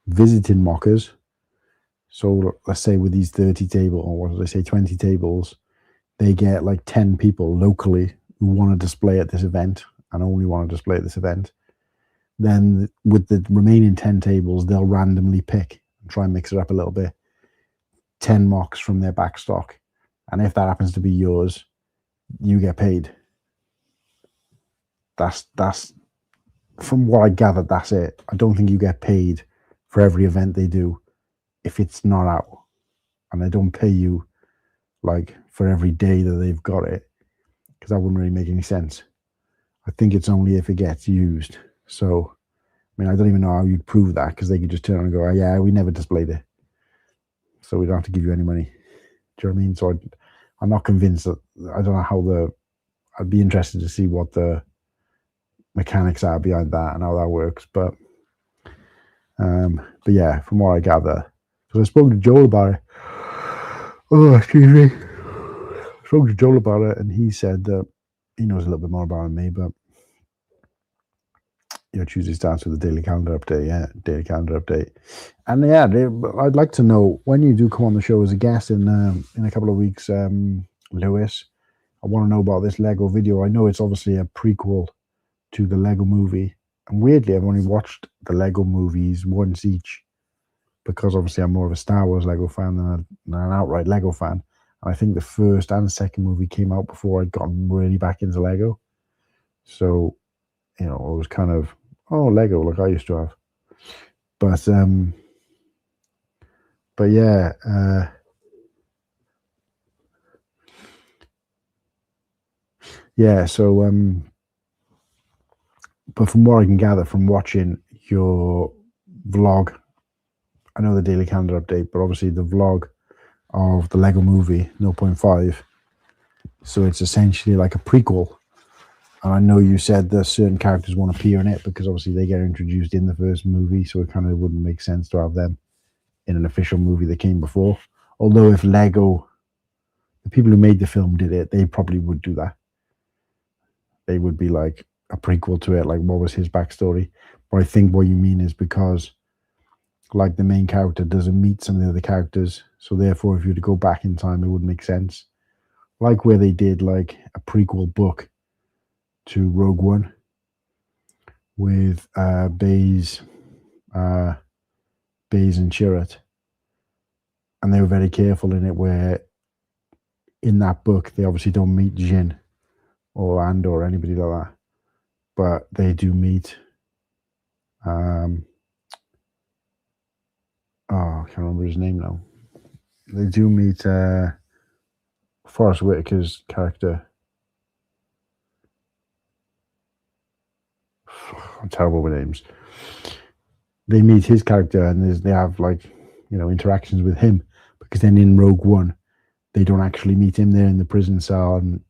visiting mockers. So let's say with these 30 tables, or what did I say, 20 tables, they get like 10 people locally who want to display at this event and only want to display at this event. Then with the remaining 10 tables, they'll randomly pick and try and mix it up a little bit, 10 mocks from their back stock. And if that happens to be yours, you get paid. That's from what I gathered, that's it. I don't think you get paid for every event they do if it's not out. And they don't pay you like for every day that they've got it, because that wouldn't really make any sense. I think it's only if it gets used. So, I mean, I don't even know how you'd prove that, because they could just turn and go, "Oh, yeah, we never displayed it, so we don't have to give you any money." Do you know what I mean? So I'm not convinced that, I don't know how I'd be interested to see what the mechanics are behind that and how that works. But yeah, from what I gather, because I spoke to Joel about it. Oh, excuse me. I spoke to Joel about it, and he said that he knows a little bit more about it than me, but Tuesday starts with the daily calendar update. Yeah, daily calendar update. And yeah, I'd like to know when you do come on the show as a guest in a couple of weeks, Lewis. I want to know about this Lego video. I know it's obviously a prequel to the Lego movie, and weirdly, I've only watched the Lego movies once each, because obviously I'm more of a Star Wars Lego fan than an outright Lego fan. And I think the first and second movie came out before I'd gotten really back into Lego. So, it was kind of, Lego, like I used to have. But yeah, so but from what I can gather from watching your vlog, I know the daily calendar update, but obviously the vlog of the Lego movie 0.5, so it's essentially like a prequel. And I know you said that certain characters won't appear in it because obviously they get introduced in the first movie, so it kind of wouldn't make sense to have them in an official movie that came before. Although if Lego, the people who made the film, did it, they probably would do that. They would be like a prequel to it, like what was his backstory. But I think what you mean is because like the main character doesn't meet some of the other characters, so therefore if you were to go back in time, it would make sense. Like where they did like a prequel book to Rogue One with Baze and Chirrut, and they were very careful in it, where in that book they obviously don't meet Jin or Andor or anybody like that, but they do meet I can't remember his name now. They do meet Forrest Whitaker's character. I'm terrible with names. They meet his character, and they have like interactions with him, because then in Rogue One they don't actually meet him. They're in the prison cell, and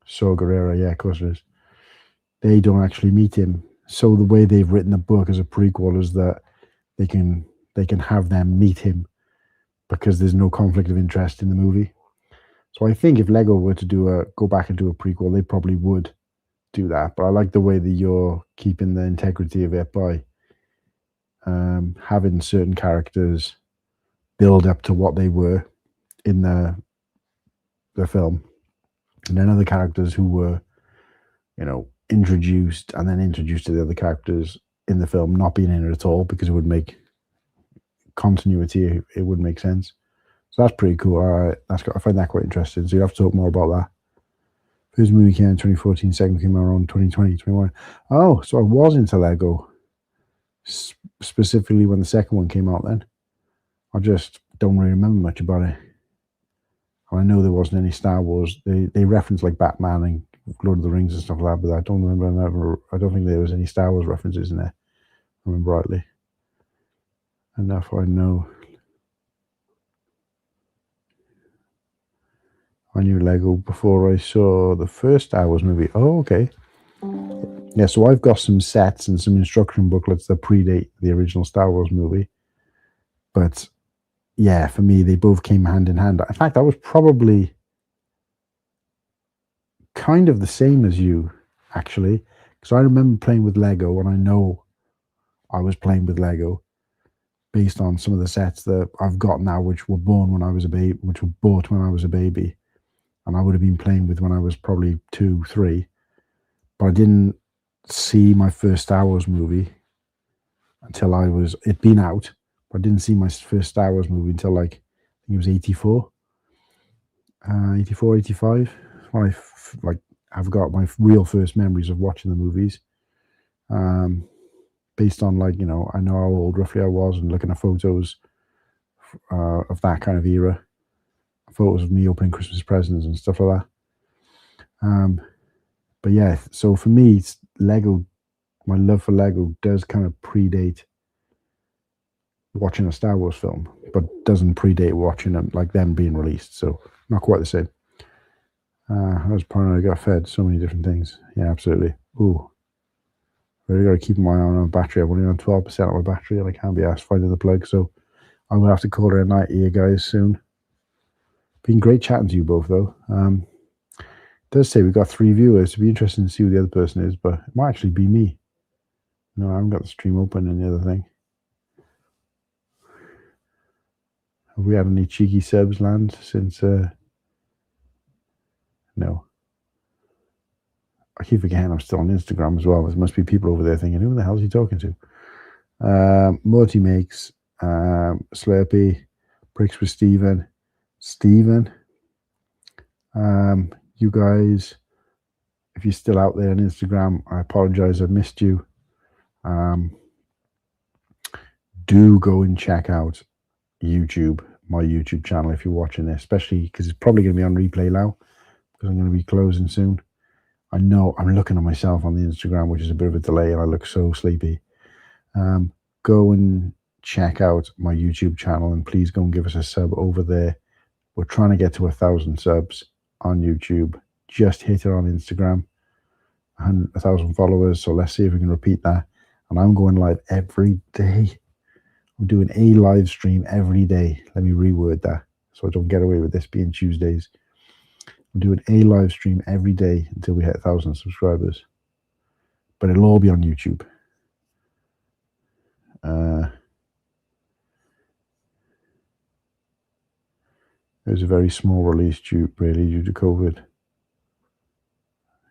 Saw Gerrera, yeah, of course it is. They don't actually meet him. So the way they've written the book as a prequel is that they can have them meet him, because there's no conflict of interest in the movie. So I think if Lego were to go back and do a prequel, they probably would do that, but I like the way that you're keeping the integrity of it by having certain characters build up to what they were in the film, and then other characters who were, introduced and then introduced to the other characters in the film not being in it at all, because it would make continuity. It would make sense. So that's pretty cool. All right, I find that quite interesting. So you have to talk more about that. First movie came in 2014, second came out around 2020, 21. Oh, so I was into Lego, specifically when the second one came out then. I just don't really remember much about it. I know there wasn't any Star Wars. They referenced like Batman and Lord of the Rings and stuff like that, but I don't remember. I don't think there was any Star Wars references in there. If I remember rightly. Enough I know. I knew Lego before I saw the first Star Wars movie. Oh, okay. Yeah, so I've got some sets and some instruction booklets that predate the original Star Wars movie. But yeah, for me, they both came hand in hand. In fact, I was probably kind of the same as you, actually, because I remember playing with Lego, and I know I was playing with Lego based on some of the sets that I've got now, which were born when I was a baby, which were bought when I was a baby, and I would have been playing with when I was probably 2, 3. But I didn't see my first Star Wars movie until it'd been out. But I didn't see my first Star Wars movie until I think it was 84, 84, 85. When I've got my real first memories of watching the movies. Based on I know how old roughly I was, and looking at photos of that kind of era, photos of me opening Christmas presents and stuff like that. But yeah, so for me, Lego, my love for Lego does kind of predate watching a Star Wars film, but doesn't predate watching them, like them being released. So not quite the same. I was planning, I got fed so many different things. Yeah, absolutely. Ooh. Really got to keep my eye on my battery. I'm only on 12% of my battery, and I can't be asked finding the plug. So I'm going to have to call it a night here, guys, soon. Been great chatting to you both, though. It does say we've got 3 viewers. It'd be interesting to see who the other person is, but it might actually be me. No, I haven't got the stream open and the other thing. Have we had any cheeky subs land since... No. I keep forgetting I'm still on Instagram as well. There must be people over there thinking, who the hell is he talking to? Morty Makes, Slurpee, Bricks with Steven. You guys, if you're still out there on Instagram, I apologize, I've missed you. Do go and check out YouTube, my YouTube channel, if you're watching this, especially because it's probably going to be on replay now, because I'm going to be closing soon. I know I'm looking at myself on the Instagram, which is a bit of a delay, and I look so sleepy. Go and check out my YouTube channel, and please go and give us a sub over there. We're trying to get to 1,000 subs on YouTube. Just hit it on Instagram. 1,000 followers. So let's see if we can repeat that. And I'm going live every day. I'm doing a live stream every day. Let me reword that so I don't get away with this being Tuesdays. I'm doing a live stream every day until we hit 1,000 subscribers. But it'll all be on YouTube. It was a very small release due to COVID.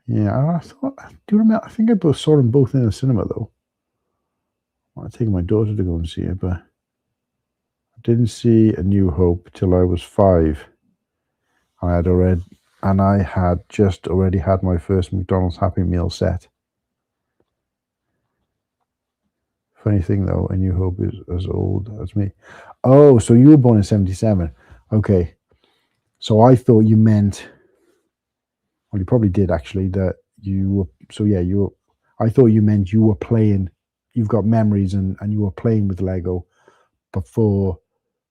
Yeah, do you remember? I think I saw them both in the cinema though. I'm taking my daughter to go and see it, but I didn't see A New Hope till I was 5. I had just already had my first McDonald's Happy Meal set. Funny thing though, A New Hope is as old as me. Oh, so you were born in 77. Okay. So I thought you meant, well, you probably did actually, that you were, so yeah, I thought you meant you were playing, you've got memories and you were playing with Lego before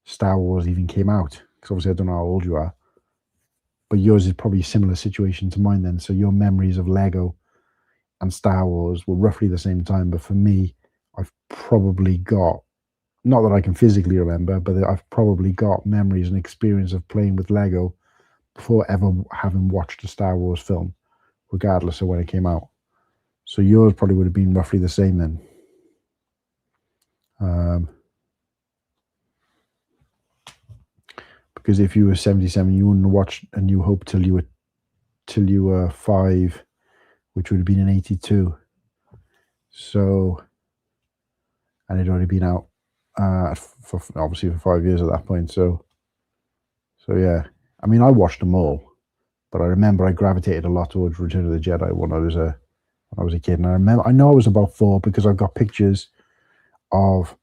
Star Wars even came out. Because obviously I don't know how old you are. But yours is probably a similar situation to mine then. So your memories of Lego and Star Wars were roughly the same time. But for me, I've probably got, not that I can physically remember, but I've probably got memories and experience of playing with Lego before ever having watched a Star Wars film, regardless of when it came out. So yours probably would have been roughly the same then. Because if you were 77, you wouldn't watch A New Hope till you were 5, which would have been in 82. So, and it'd already been out for obviously for 5 years at that point. So yeah. I mean, I watched them all, but I remember I gravitated a lot towards Return of the Jedi when I was a kid. And I know I was about 4 because I've got pictures of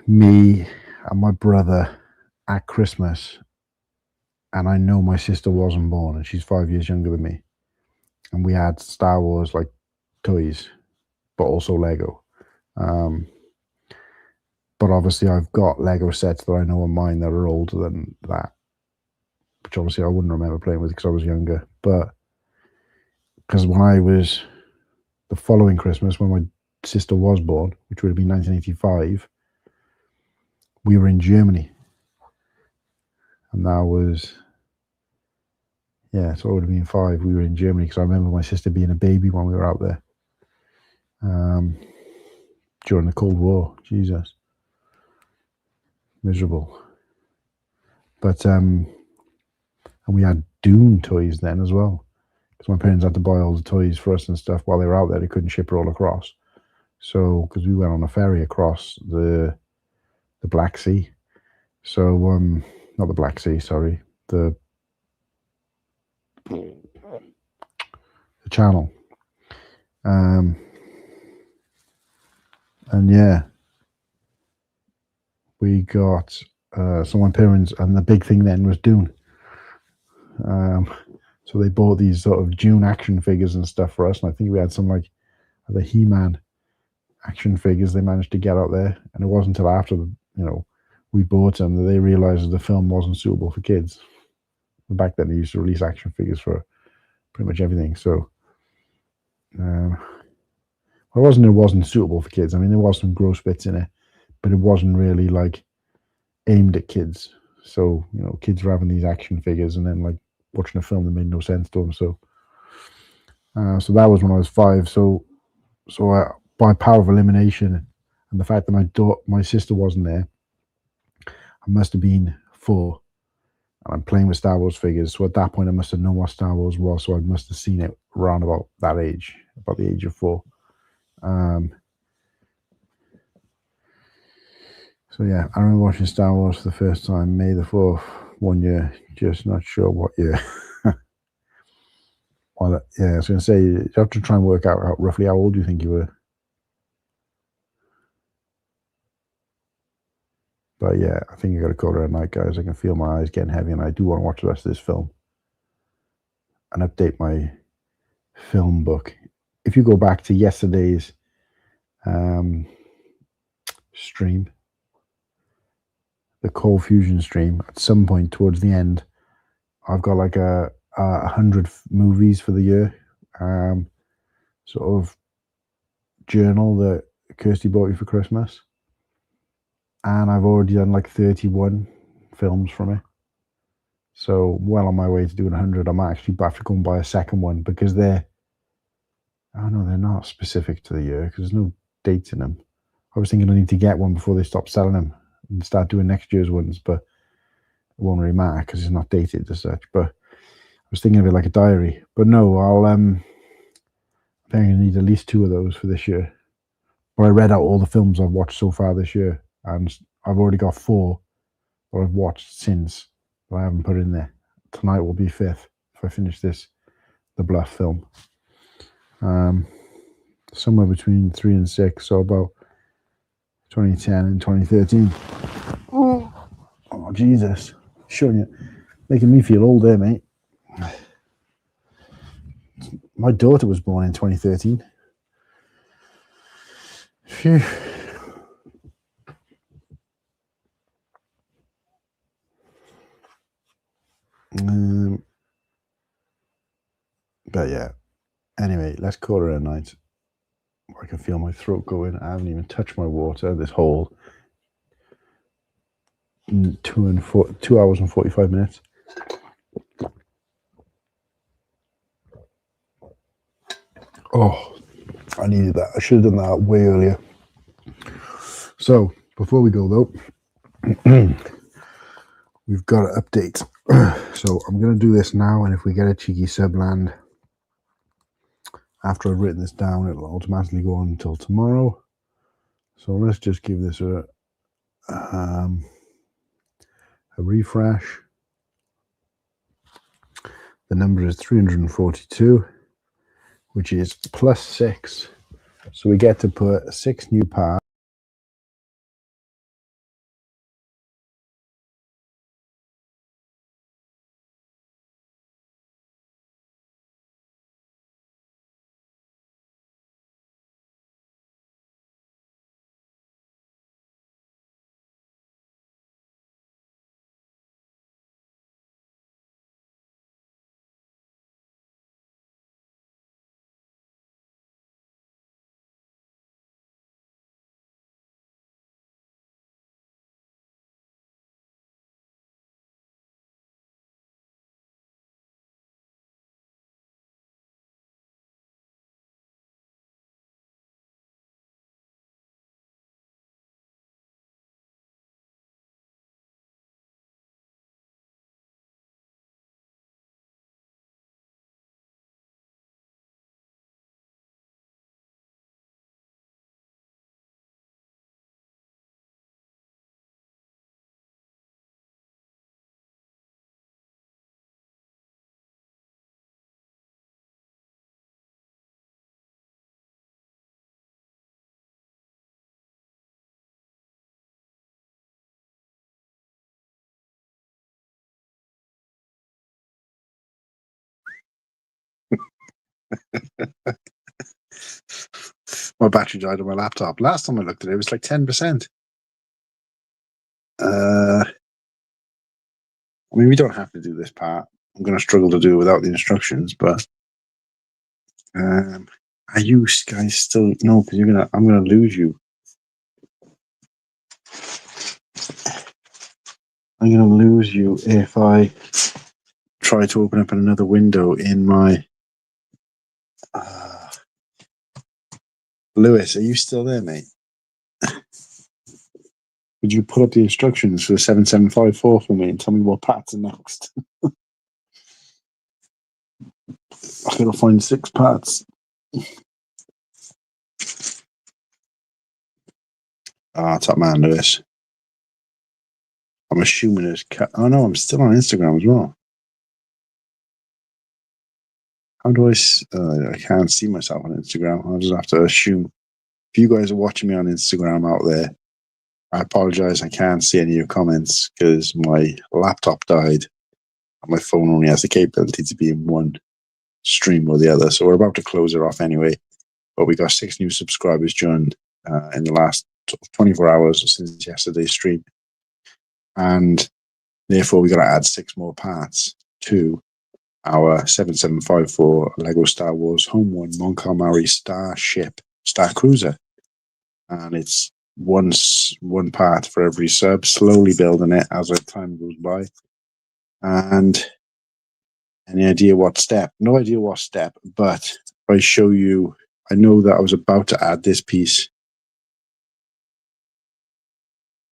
me and my brother at Christmas, and I know my sister wasn't born, and she's 5 years younger than me, and we had Star Wars like toys, but also Lego. But obviously I've got Lego sets that I know are mine that are older than that, which obviously I wouldn't remember playing with because I was younger. But because when I was the following Christmas, when my sister was born, which would have been 1985, we were in Germany. And that was, yeah, so it would have been 5. We were in Germany because I remember my sister being a baby when we were out there during the Cold War. Jesus. Miserable. But, and we had Dune toys then as well. Because my parents had to buy all the toys for us and stuff while they were out there. They couldn't ship it all across. So, because we went on a ferry across the Black Sea. So, not the Black Sea, sorry. The Channel. And yeah, we got, so my parents, and the big thing then was Dune. So they bought these sort of Dune action figures and stuff for us. And I think we had some like the He-Man action figures they managed to get out there. And it wasn't until after, we bought them that they realized the film wasn't suitable for kids. Back then they used to release action figures for pretty much everything. So, it wasn't suitable for kids. I mean, there was some gross bits in it, but it wasn't really like aimed at kids. So, kids were having these action figures and then like watching a film that made no sense to them. So that was when I was 5. So by power of elimination and the fact that my sister wasn't there, I must have been 4. And I'm playing with Star Wars figures. So at that point, I must have known what Star Wars was. So I must have seen it around about that age, about the age of 4. So yeah, I remember watching Star Wars for the first time, May the 4th, one year, just not sure what year. Well, yeah, I was going to say, you have to try and work out roughly how old you think you were. But yeah, I think I got to call it a night, guys. I can feel my eyes getting heavy, and I do want to watch the rest of this film and update my film book. If you go back to yesterday's stream, the Cold Fusion stream, at some point towards the end, I've got like 100 movies for the year, sort of journal that Kirsty bought me for Christmas, and I've already done like 31 films from it. So well on my way to doing 100. I might actually have to go and buy a second one because they're not specific to the year because there's no dates in them. I was thinking I need to get one before they stop selling them and start doing next year's ones, but it won't really matter because it's not dated as such. But I was thinking of it like a diary. But no, I think I need at least 2 of those for this year. But I read out all the films I've watched so far this year, and I've already got 4 that I've watched since that I haven't put in there. Tonight will be 5th if I finish this, the Bluff film. Somewhere between 3 and 6, so about 2010 and 2013. Oh Jesus. Showing you, making me feel old there, mate. My daughter was born in 2013. Phew. But yeah, anyway, let's call it a night. I can feel my throat going. I haven't even touched my water this whole 2 hours and 45 minutes. Oh, I needed that. I should have done that way earlier. So, before we go though, we've got to update. So, I'm going to do this now, and if we get a cheeky subland after I've written this down, it'll automatically go on until tomorrow. So, let's just give this a refresh. The number is 342, which is +6. So, we get to put 6 new parts. My battery died on my laptop. Last time I looked at it, it was like 10%. I mean, we don't have to do this part. I'm going to struggle to do it without the instructions, but are you guys still? No, because I'm going to lose you. I'm going to lose you if I try to open up another window in my. Lewis, are you still there, mate? Would you put up the instructions for the 7754 for me and tell me what parts are next? I gotta find 6 parts. Top man, Lewis. I'm assuming it's. Oh no, I'm still on Instagram as well. How do I can't see myself on Instagram. I'll just have to assume. If you guys are watching me on Instagram out there, I apologize. I can't see any of your comments because my laptop died. And my phone only has the capability to be in one stream or the other. So we're about to close it off anyway. But we got 6 new subscribers joined in the last 24 hours since yesterday's stream. And therefore, we got to add 6 more parts to our 7754 Lego Star Wars Home One Calamari Starship Starcruiser. And it's one part for every sub, slowly building it as time goes by. And any idea what step? No idea what step, but if I show you, I know that I was about to add this piece.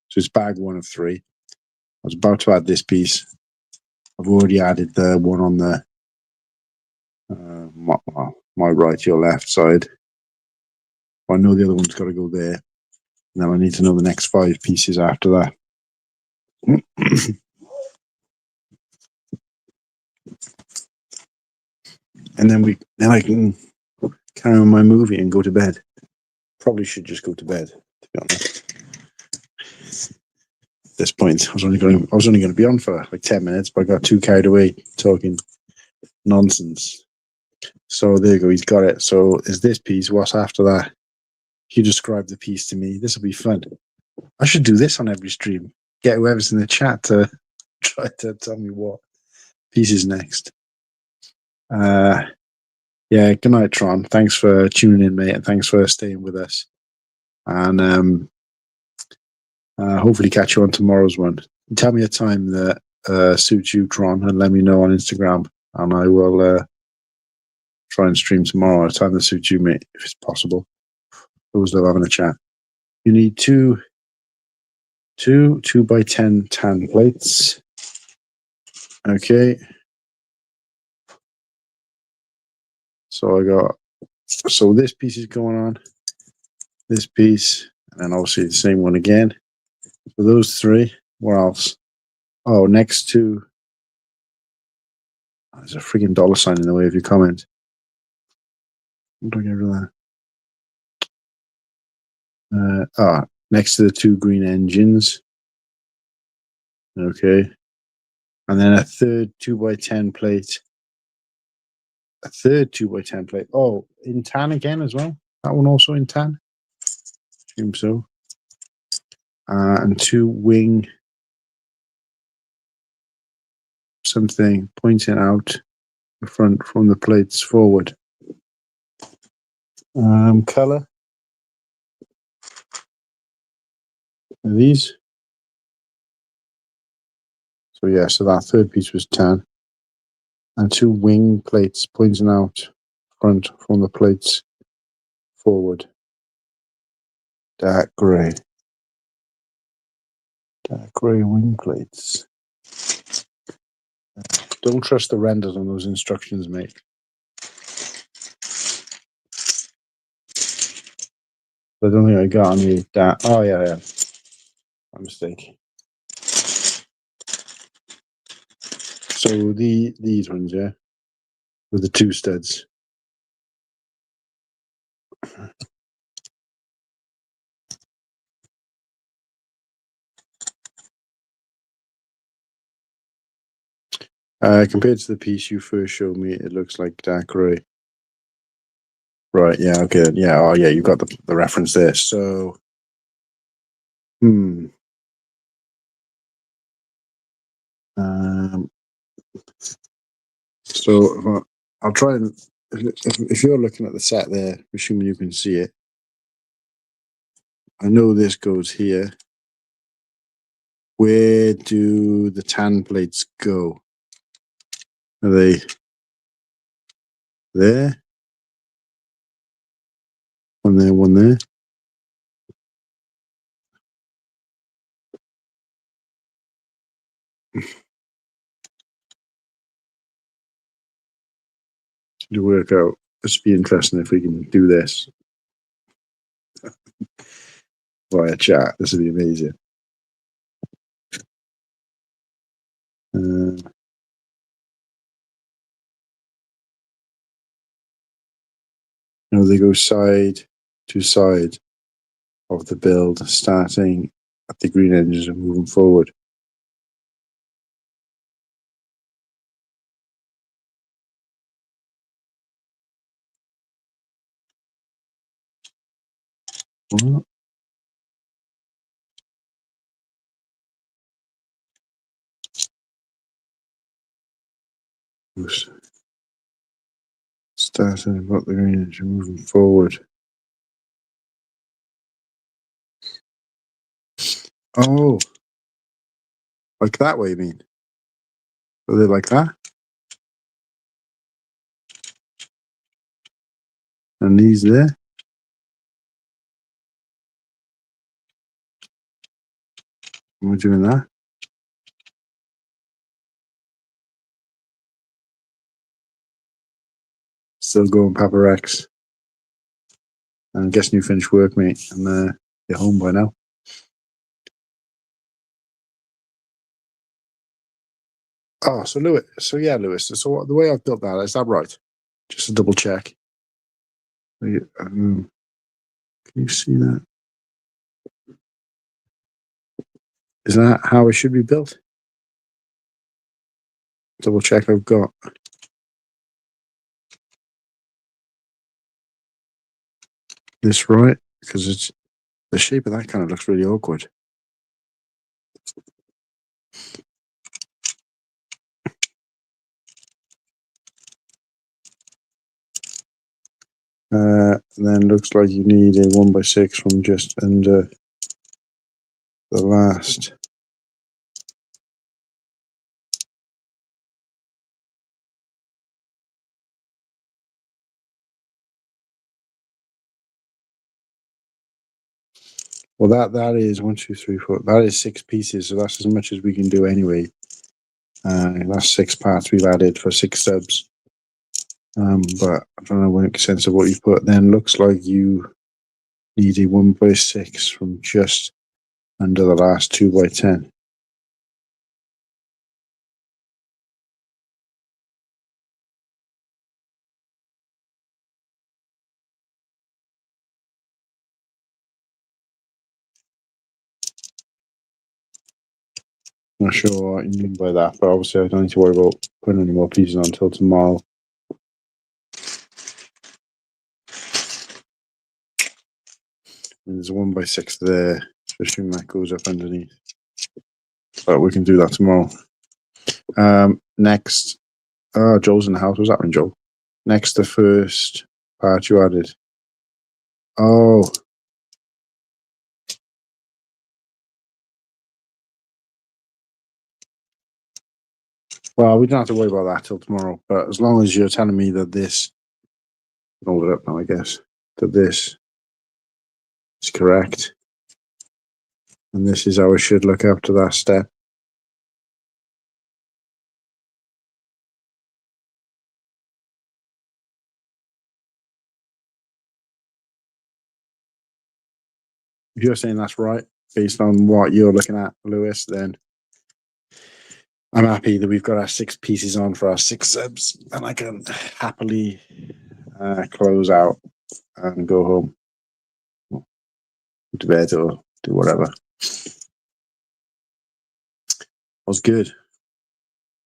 So it's bag 1 of 3. I was about to add this piece. I've already added the one on the my right, your left side. I know the other one's got to go there. And then I need to know the next 5 pieces after that. And then I can carry on my movie and go to bed. Probably should just go to bed, to be honest. At this point, I was only going to be on for like 10 minutes, but I got too carried away talking nonsense. So there you go, he's got it. So is this piece? What's after that? You describe the piece to me. This will be fun. I should do this on every stream. Get whoever's in the chat to try to tell me what piece is next. Yeah, good night, Tron. Thanks for tuning in, mate, and thanks for staying with us. And hopefully catch you on tomorrow's one. Tell me a time that suits you, Tron, and let me know on Instagram, and I will try and stream tomorrow at a time that suits you, mate, if it's possible. Always love having a chat. You need two 2x10 tan plates. Okay. So this piece is going on, this piece, and then obviously the same one again. So those three. What else? Oh, next to, there's a freaking dollar sign in the way of your comment. What do I get rid of that? Next to the two green engines. Okay. And then a third 2x10 plate. A third 2x10 plate. Oh, in tan again as well? That one also in tan? Assume so. And two wing, something pointing out the front from the plates forward. Color. These. So yeah, so that third piece was tan. And two wing plates pointing out front from the plates forward. Dark grey. Dark grey wing plates. Don't trust the renders on those instructions, mate. I don't think I got any that. Oh yeah. My mistake. So these ones, yeah, with the two studs. Compared to the piece you first showed me, it looks like dark grey. Right, yeah, okay, yeah, oh yeah, you got the reference there. So, so I'll try and, if you're looking at the set there, assuming you can see it, I know this goes here. Where do the tan plates go? Are they there? One there, one there. To work out. This would be interesting if we can do this via chat. This would be amazing. They go side to side of the build, starting at the green engines and moving forward. What? Starting about the green engine moving forward. Oh, like that way, you mean? Are they like that? And these there? Am I doing that? Still going Papa Rex. And I'm guessing you finished work, mate, and you're home by now. Oh, so Lewis. So yeah, Lewis. So the way I've built that, is that right? Just to double check. Can you see that? Is that how it should be built? Double check I've got. This right? Because it's the shape of that kind of looks really awkward. Then looks like you need a 1x6 from just under the last. Well, that is 1, 2, 3, 4. That is 6 pieces, so that's as much as we can do anyway. That's 6 parts we've added for 6 subs. But I don't know, make sense of what you put. Then looks like you need a 1x6 from just under the last 2x10. Not sure what you mean by that, but obviously I don't need to worry about putting any more pieces on until tomorrow. And there's a 1x6 there, so assume that goes up underneath. But we can do that tomorrow. Next, Joel's in the house. What's happening, Joel? Next, the first part you added. Oh. Well, we don't have to worry about that till tomorrow. But as long as you're telling me that this, hold it up now, I guess, that this is correct, and this is how I should look after that step. If you're saying that's right, based on what you're looking at, Lewis, then I'm happy that we've got our 6 pieces on for our 6 subs, and I can happily close out and go home, to bed, or do whatever. What's good?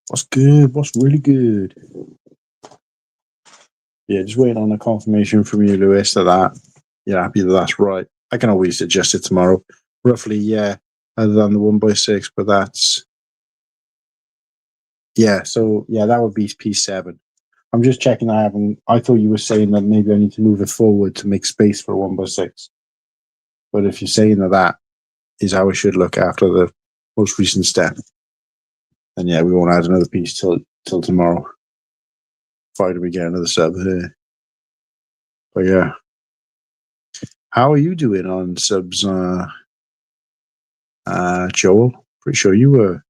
What's good? What's really good? Yeah, just waiting on a confirmation from you, Lewis, that you're happy that that's right. I can always adjust it tomorrow. Roughly, yeah, other than the 1x6, but that's... Yeah, so, yeah, that would be piece 7. I'm just checking I thought you were saying that maybe I need to move it forward to make space for a 1x6. But if you're saying that is how it should look after the most recent step, then yeah, we won't add another piece till tomorrow. Finally, we get another sub here. But yeah. How are you doing on subs, Joel? Pretty sure you were...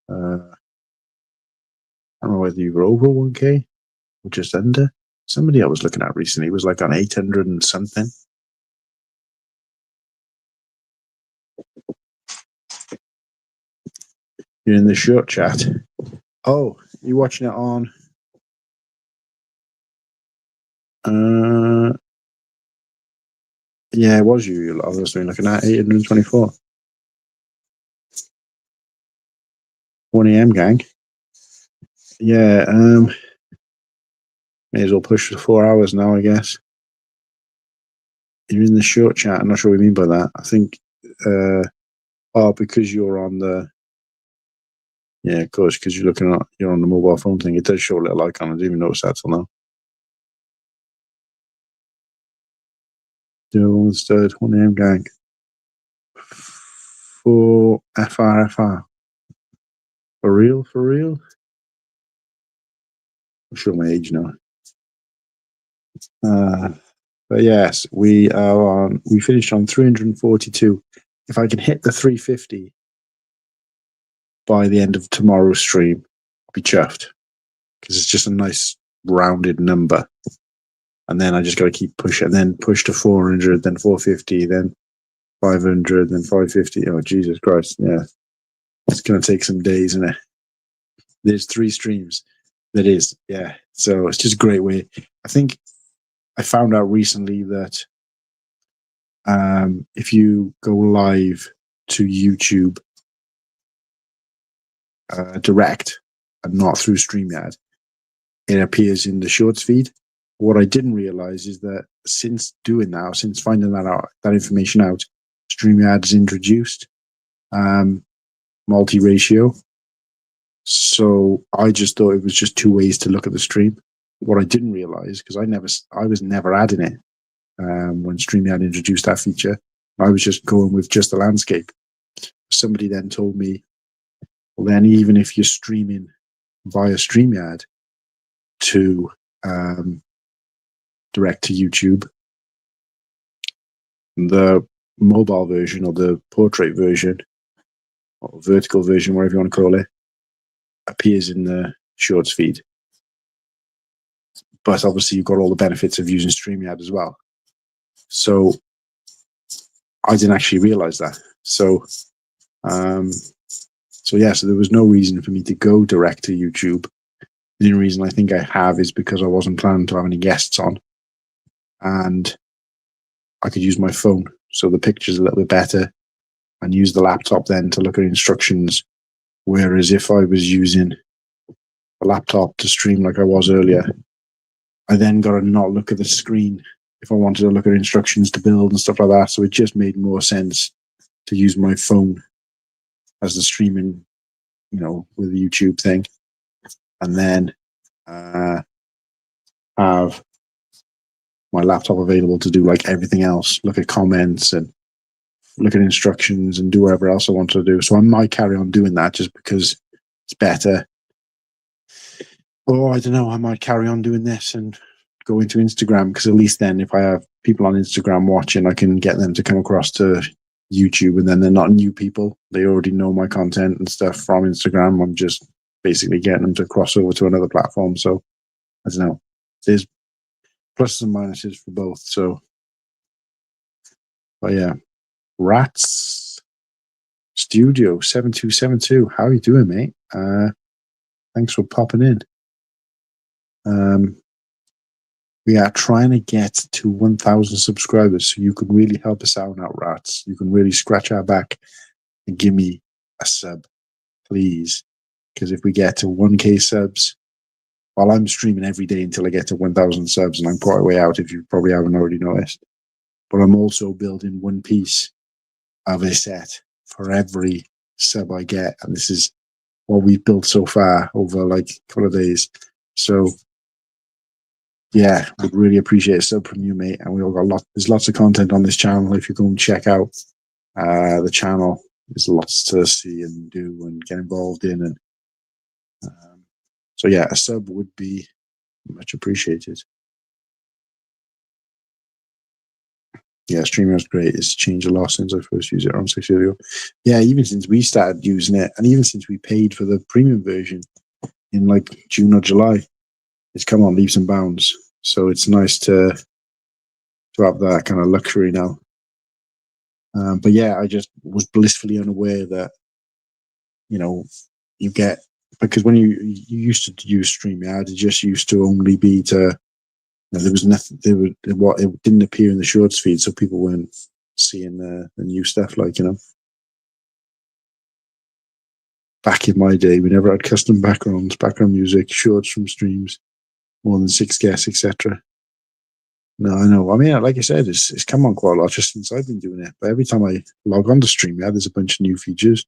I don't know whether you were over 1K or just under. Somebody I was looking at recently was like on 800 and something. You're in the short chat. Oh, you're watching it on... yeah, it was you. I was looking at 824. 1 a.m. gang. Yeah, may as well push for 4 hours now, I guess. You're in the short chat. I'm not sure what you mean by that. I think, because you're on the... Yeah, of course, because you're on the mobile phone thing. It does show a little icon. I didn't even notice that till now. Still understood. 1 a.m. gang. For FRFR. For real? For real? I'm sure my age now. But yes, we finished on 342. If I can hit the 350 by the end of tomorrow's stream, I'll be chuffed. Because it's just a nice rounded number. And then I just got to keep pushing, and then push to 400, then 450, then 500, then 550. Oh, Jesus Christ. Yeah. It's going to take some days, isn't it? There's 3 streams. That is, yeah. So it's just a great way. I think I found out recently that if you go live to YouTube direct and not through StreamYard, it appears in the shorts feed. What I didn't realize is that since doing that, since finding that information out, StreamYard has introduced multi-ratio. So I just thought it was just 2 ways to look at the stream. What I didn't realize, because I was never adding it when StreamYard introduced that feature. I was just going with just the landscape. Somebody then told me, well, then even if you're streaming via StreamYard to direct to YouTube, the mobile version or the portrait version or vertical version, whatever you want to call it, appears in the Shorts feed. But obviously, you've got all the benefits of using StreamYard as well. So I didn't actually realize that. So there was no reason for me to go direct to YouTube. The only reason I think I have is because I wasn't planning to have any guests on, and I could use my phone, so the picture's a little bit better, and use the laptop then to look at instructions. Whereas if I was using a laptop to stream like I was earlier, I then got to not look at the screen if I wanted to look at instructions to build and stuff like that. So it just made more sense to use my phone as the streaming, with the YouTube thing, and then have my laptop available to do like everything else, look at comments and look at instructions and do whatever else I want to do. So I might carry on doing that just because it's better. Or I don't know, I might carry on doing this and go into Instagram, because at least then if I have people on Instagram watching, I can get them to come across to YouTube, and then they're not new people. They already know my content and stuff from Instagram. I'm just basically getting them to cross over to another platform. So I don't know. There's pluses and minuses for both. So, but yeah, Rats Studio 7272. How are you doing, mate? Thanks for popping in. We are trying to get to 1,000 subscribers, so you can really help us out now, Rats. You can really scratch our back and give me a sub, please. Because if we get to 1K subs, while I'm streaming every day until I get to 1,000 subs, and I'm quite a way out if you probably haven't already noticed, but I'm also building one piece of a set for every sub I get, and this is what we've built so far over like a couple of days. So yeah, would really appreciate a sub from you, mate. And we all got there's lots of content on this channel. If you go and check out the channel, there's lots to see and do and get involved in. And so yeah, a sub would be much appreciated. Yeah, StreamYard's great. It's changed a lot since I first used it around 6 years ago. Yeah, even since we started using it, and even since we paid for the premium version in like June or July, it's come on leaps and bounds. So it's nice to have that kind of luxury now. But yeah, I just was blissfully unaware that, you get, because when you used to use StreamYard, it just used to only be to, there was nothing, it didn't appear in the Shorts feed, so people weren't seeing the new stuff, back in my day, we never had custom background music, Shorts from streams, more than 6 guests, etc. No, I know. I mean, like I said, it's come on quite a lot just since I've been doing it. But every time I log on to StreamYard, there's a bunch of new features.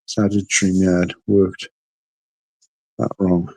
So how did StreamYard worked that wrong?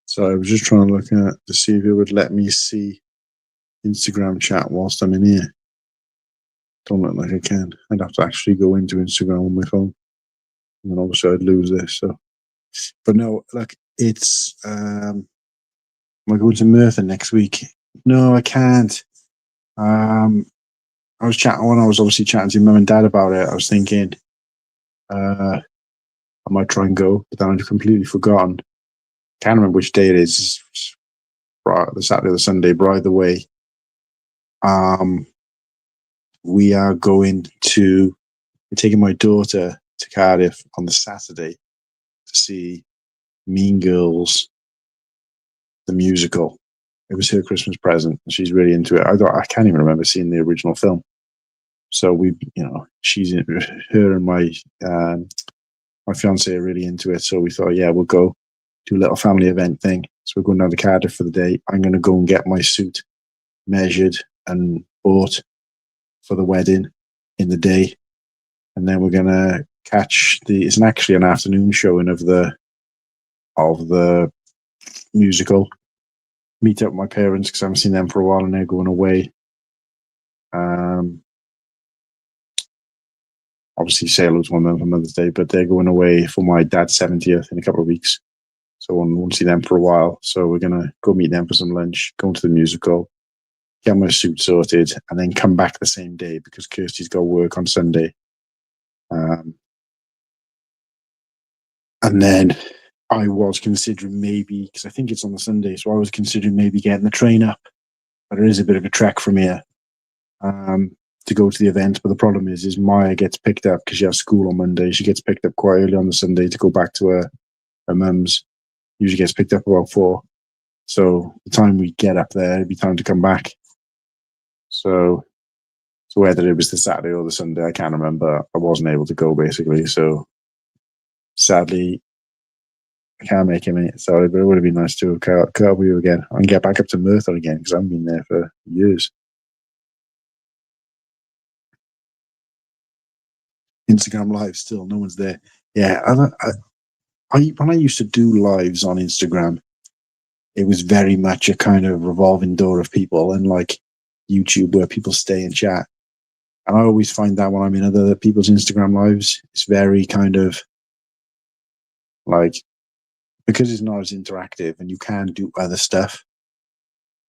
So I was just trying to look at to see if it would let me see Instagram chat whilst I'm in here. Don't look like I can. I'd have to actually go into Instagram on my phone, and then obviously I'd lose this. So, but no, like it's. Am I going to Merthyr next week? No, I can't. I was chatting when I was obviously chatting to mum and dad about it. I was thinking, I might try and go, but then I'd completely forgotten. Can't remember which day it is. The Saturday or the Sunday, but either way, we are going to taking my daughter to Cardiff on the Saturday to see Mean Girls, the musical. It was her Christmas present, and she's really into it. I can't even remember seeing the original film. So she's in her and my my fiance are really into it. So we thought, yeah, we'll go do a little family event thing. So we're going down to Cardiff for the day. I'm going to go and get my suit measured and bought for the wedding in the day. And then we're going to catch it's actually an afternoon showing of the musical. Meet up with my parents because I haven't seen them for a while and they're going away. Obviously, Sailor's one of them for Mother's Day, but they're going away for my dad's 70th in a couple of weeks. So I won't see them for a while. So we're going to go meet them for some lunch, go to the musical, get my suit sorted, and then come back the same day because Kirsty's got work on Sunday. And then I was considering maybe, because I think it's on the Sunday, so I was considering maybe getting the train up. But it is a bit of a trek from here to go to the event. But the problem is Maya gets picked up because she has school on Monday. She gets picked up quite early on the Sunday to go back to her mum's. Usually gets picked up about 4. So the time we get up there, it'd be time to come back. So whether it was the Saturday or the Sunday, I can't remember. I wasn't able to go basically. So sadly, I can't make it. Sorry, but it would have been nice to cut up with you again and get back up to Merthyr again because I haven't been there for years. Instagram Live still, no one's there. Yeah, when I used to do lives on Instagram, it was very much a kind of revolving door of people, and like YouTube where people stay and chat. And I always find that when I'm in other people's Instagram lives, it's very kind of like, because it's not as interactive and you can do other stuff.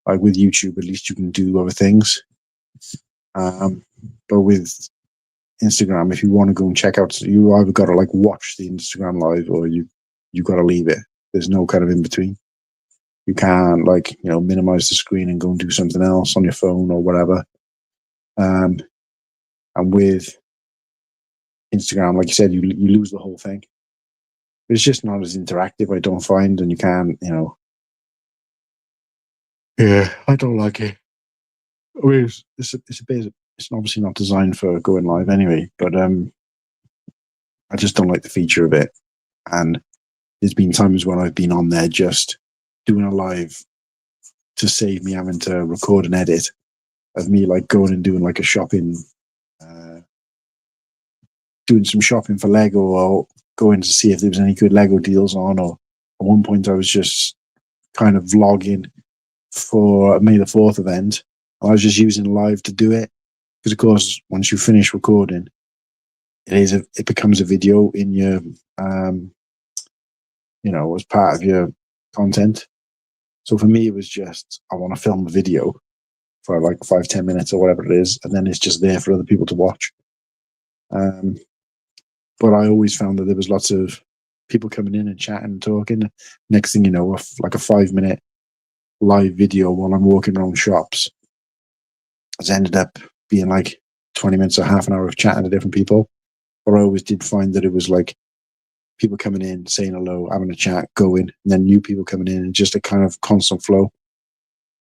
Like with YouTube, at least you can do other things. But with Instagram, if you want to go and check out, you either got to like watch the Instagram live or you got to leave it. There's no kind of in between. You can't like, minimize the screen and go and do something else on your phone or whatever. And with Instagram, like you said, you lose the whole thing. It's just not as interactive, I don't find, and you can't, Yeah, I don't like it. I mean, it's a bit. It's obviously not designed for going live anyway, but I just don't like the feature of it. And there's been times when I've been on there just doing a live to save me having to record and edit of me like going and doing like a shopping, doing some shopping for Lego or going to see if there was any good Lego deals on. Or at one point I was just kind of vlogging for a May the 4th event. I was just using live to do it because, of course, once you finish recording, it becomes a video in your, as part of your content. So for me, it was just I want to film a video for like 5-10 minutes or whatever it is, and then it's just there for other people to watch. But I always found that there was lots of people coming in and chatting and talking. Next thing you know, like a 5-minute live video while I'm walking around shops has ended up being like 20 minutes or half an hour of chatting to different people. But I always did find that it was like people coming in, saying hello, having a chat, going, and then new people coming in, and just a kind of constant flow,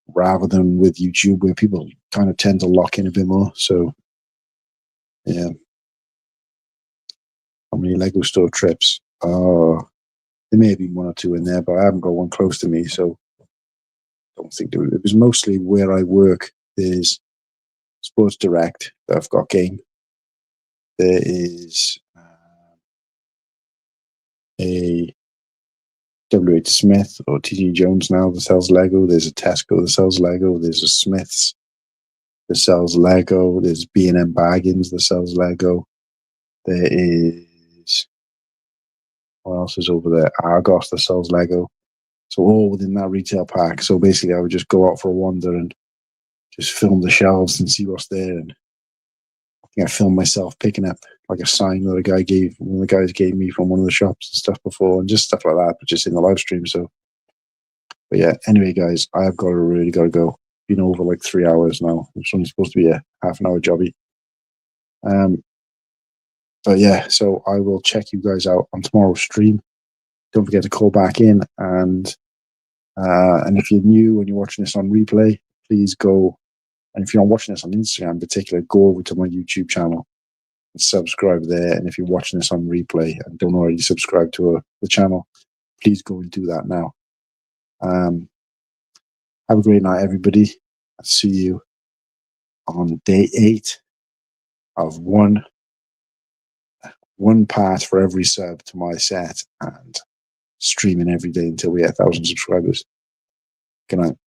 rather than with YouTube where people kind of tend to lock in a bit more. So, yeah. How many Lego store trips? Oh, there may be 1 or 2 in there, but I haven't got one close to me, so I don't think there was. It was mostly where I work. There's Sports Direct that I've got game. There is a WH Smith or TG Jones now that sells Lego. There's a Tesco that sells Lego. There's a Smith's that sells Lego. There's B&M Bargains that sells Lego. There is, what else is over there? Argos that sells Lego. So all within that retail park. So basically I would just go out for a wander and just film the shelves and see what's there. And I think I filmed myself picking up like a sign that one of the guys gave me from one of the shops and stuff before, and just stuff like that, but just in the live stream. So, but yeah, anyway, guys, I've really got to go. Been over like 3 hours now. It's only supposed to be a half an hour jobby. But yeah, so I will check you guys out on tomorrow's stream. Don't forget to call back in, and if you're new and you're watching this on replay, please go. And if you're not watching this on Instagram in particular, go over to my YouTube channel subscribe there. And if you're watching this on replay and don't already subscribe to the channel, please go and do that now. Have a great night, everybody. I'll see you on day 8 of one part for every sub to my set, and streaming every day until we get 1,000 subscribers. Good night.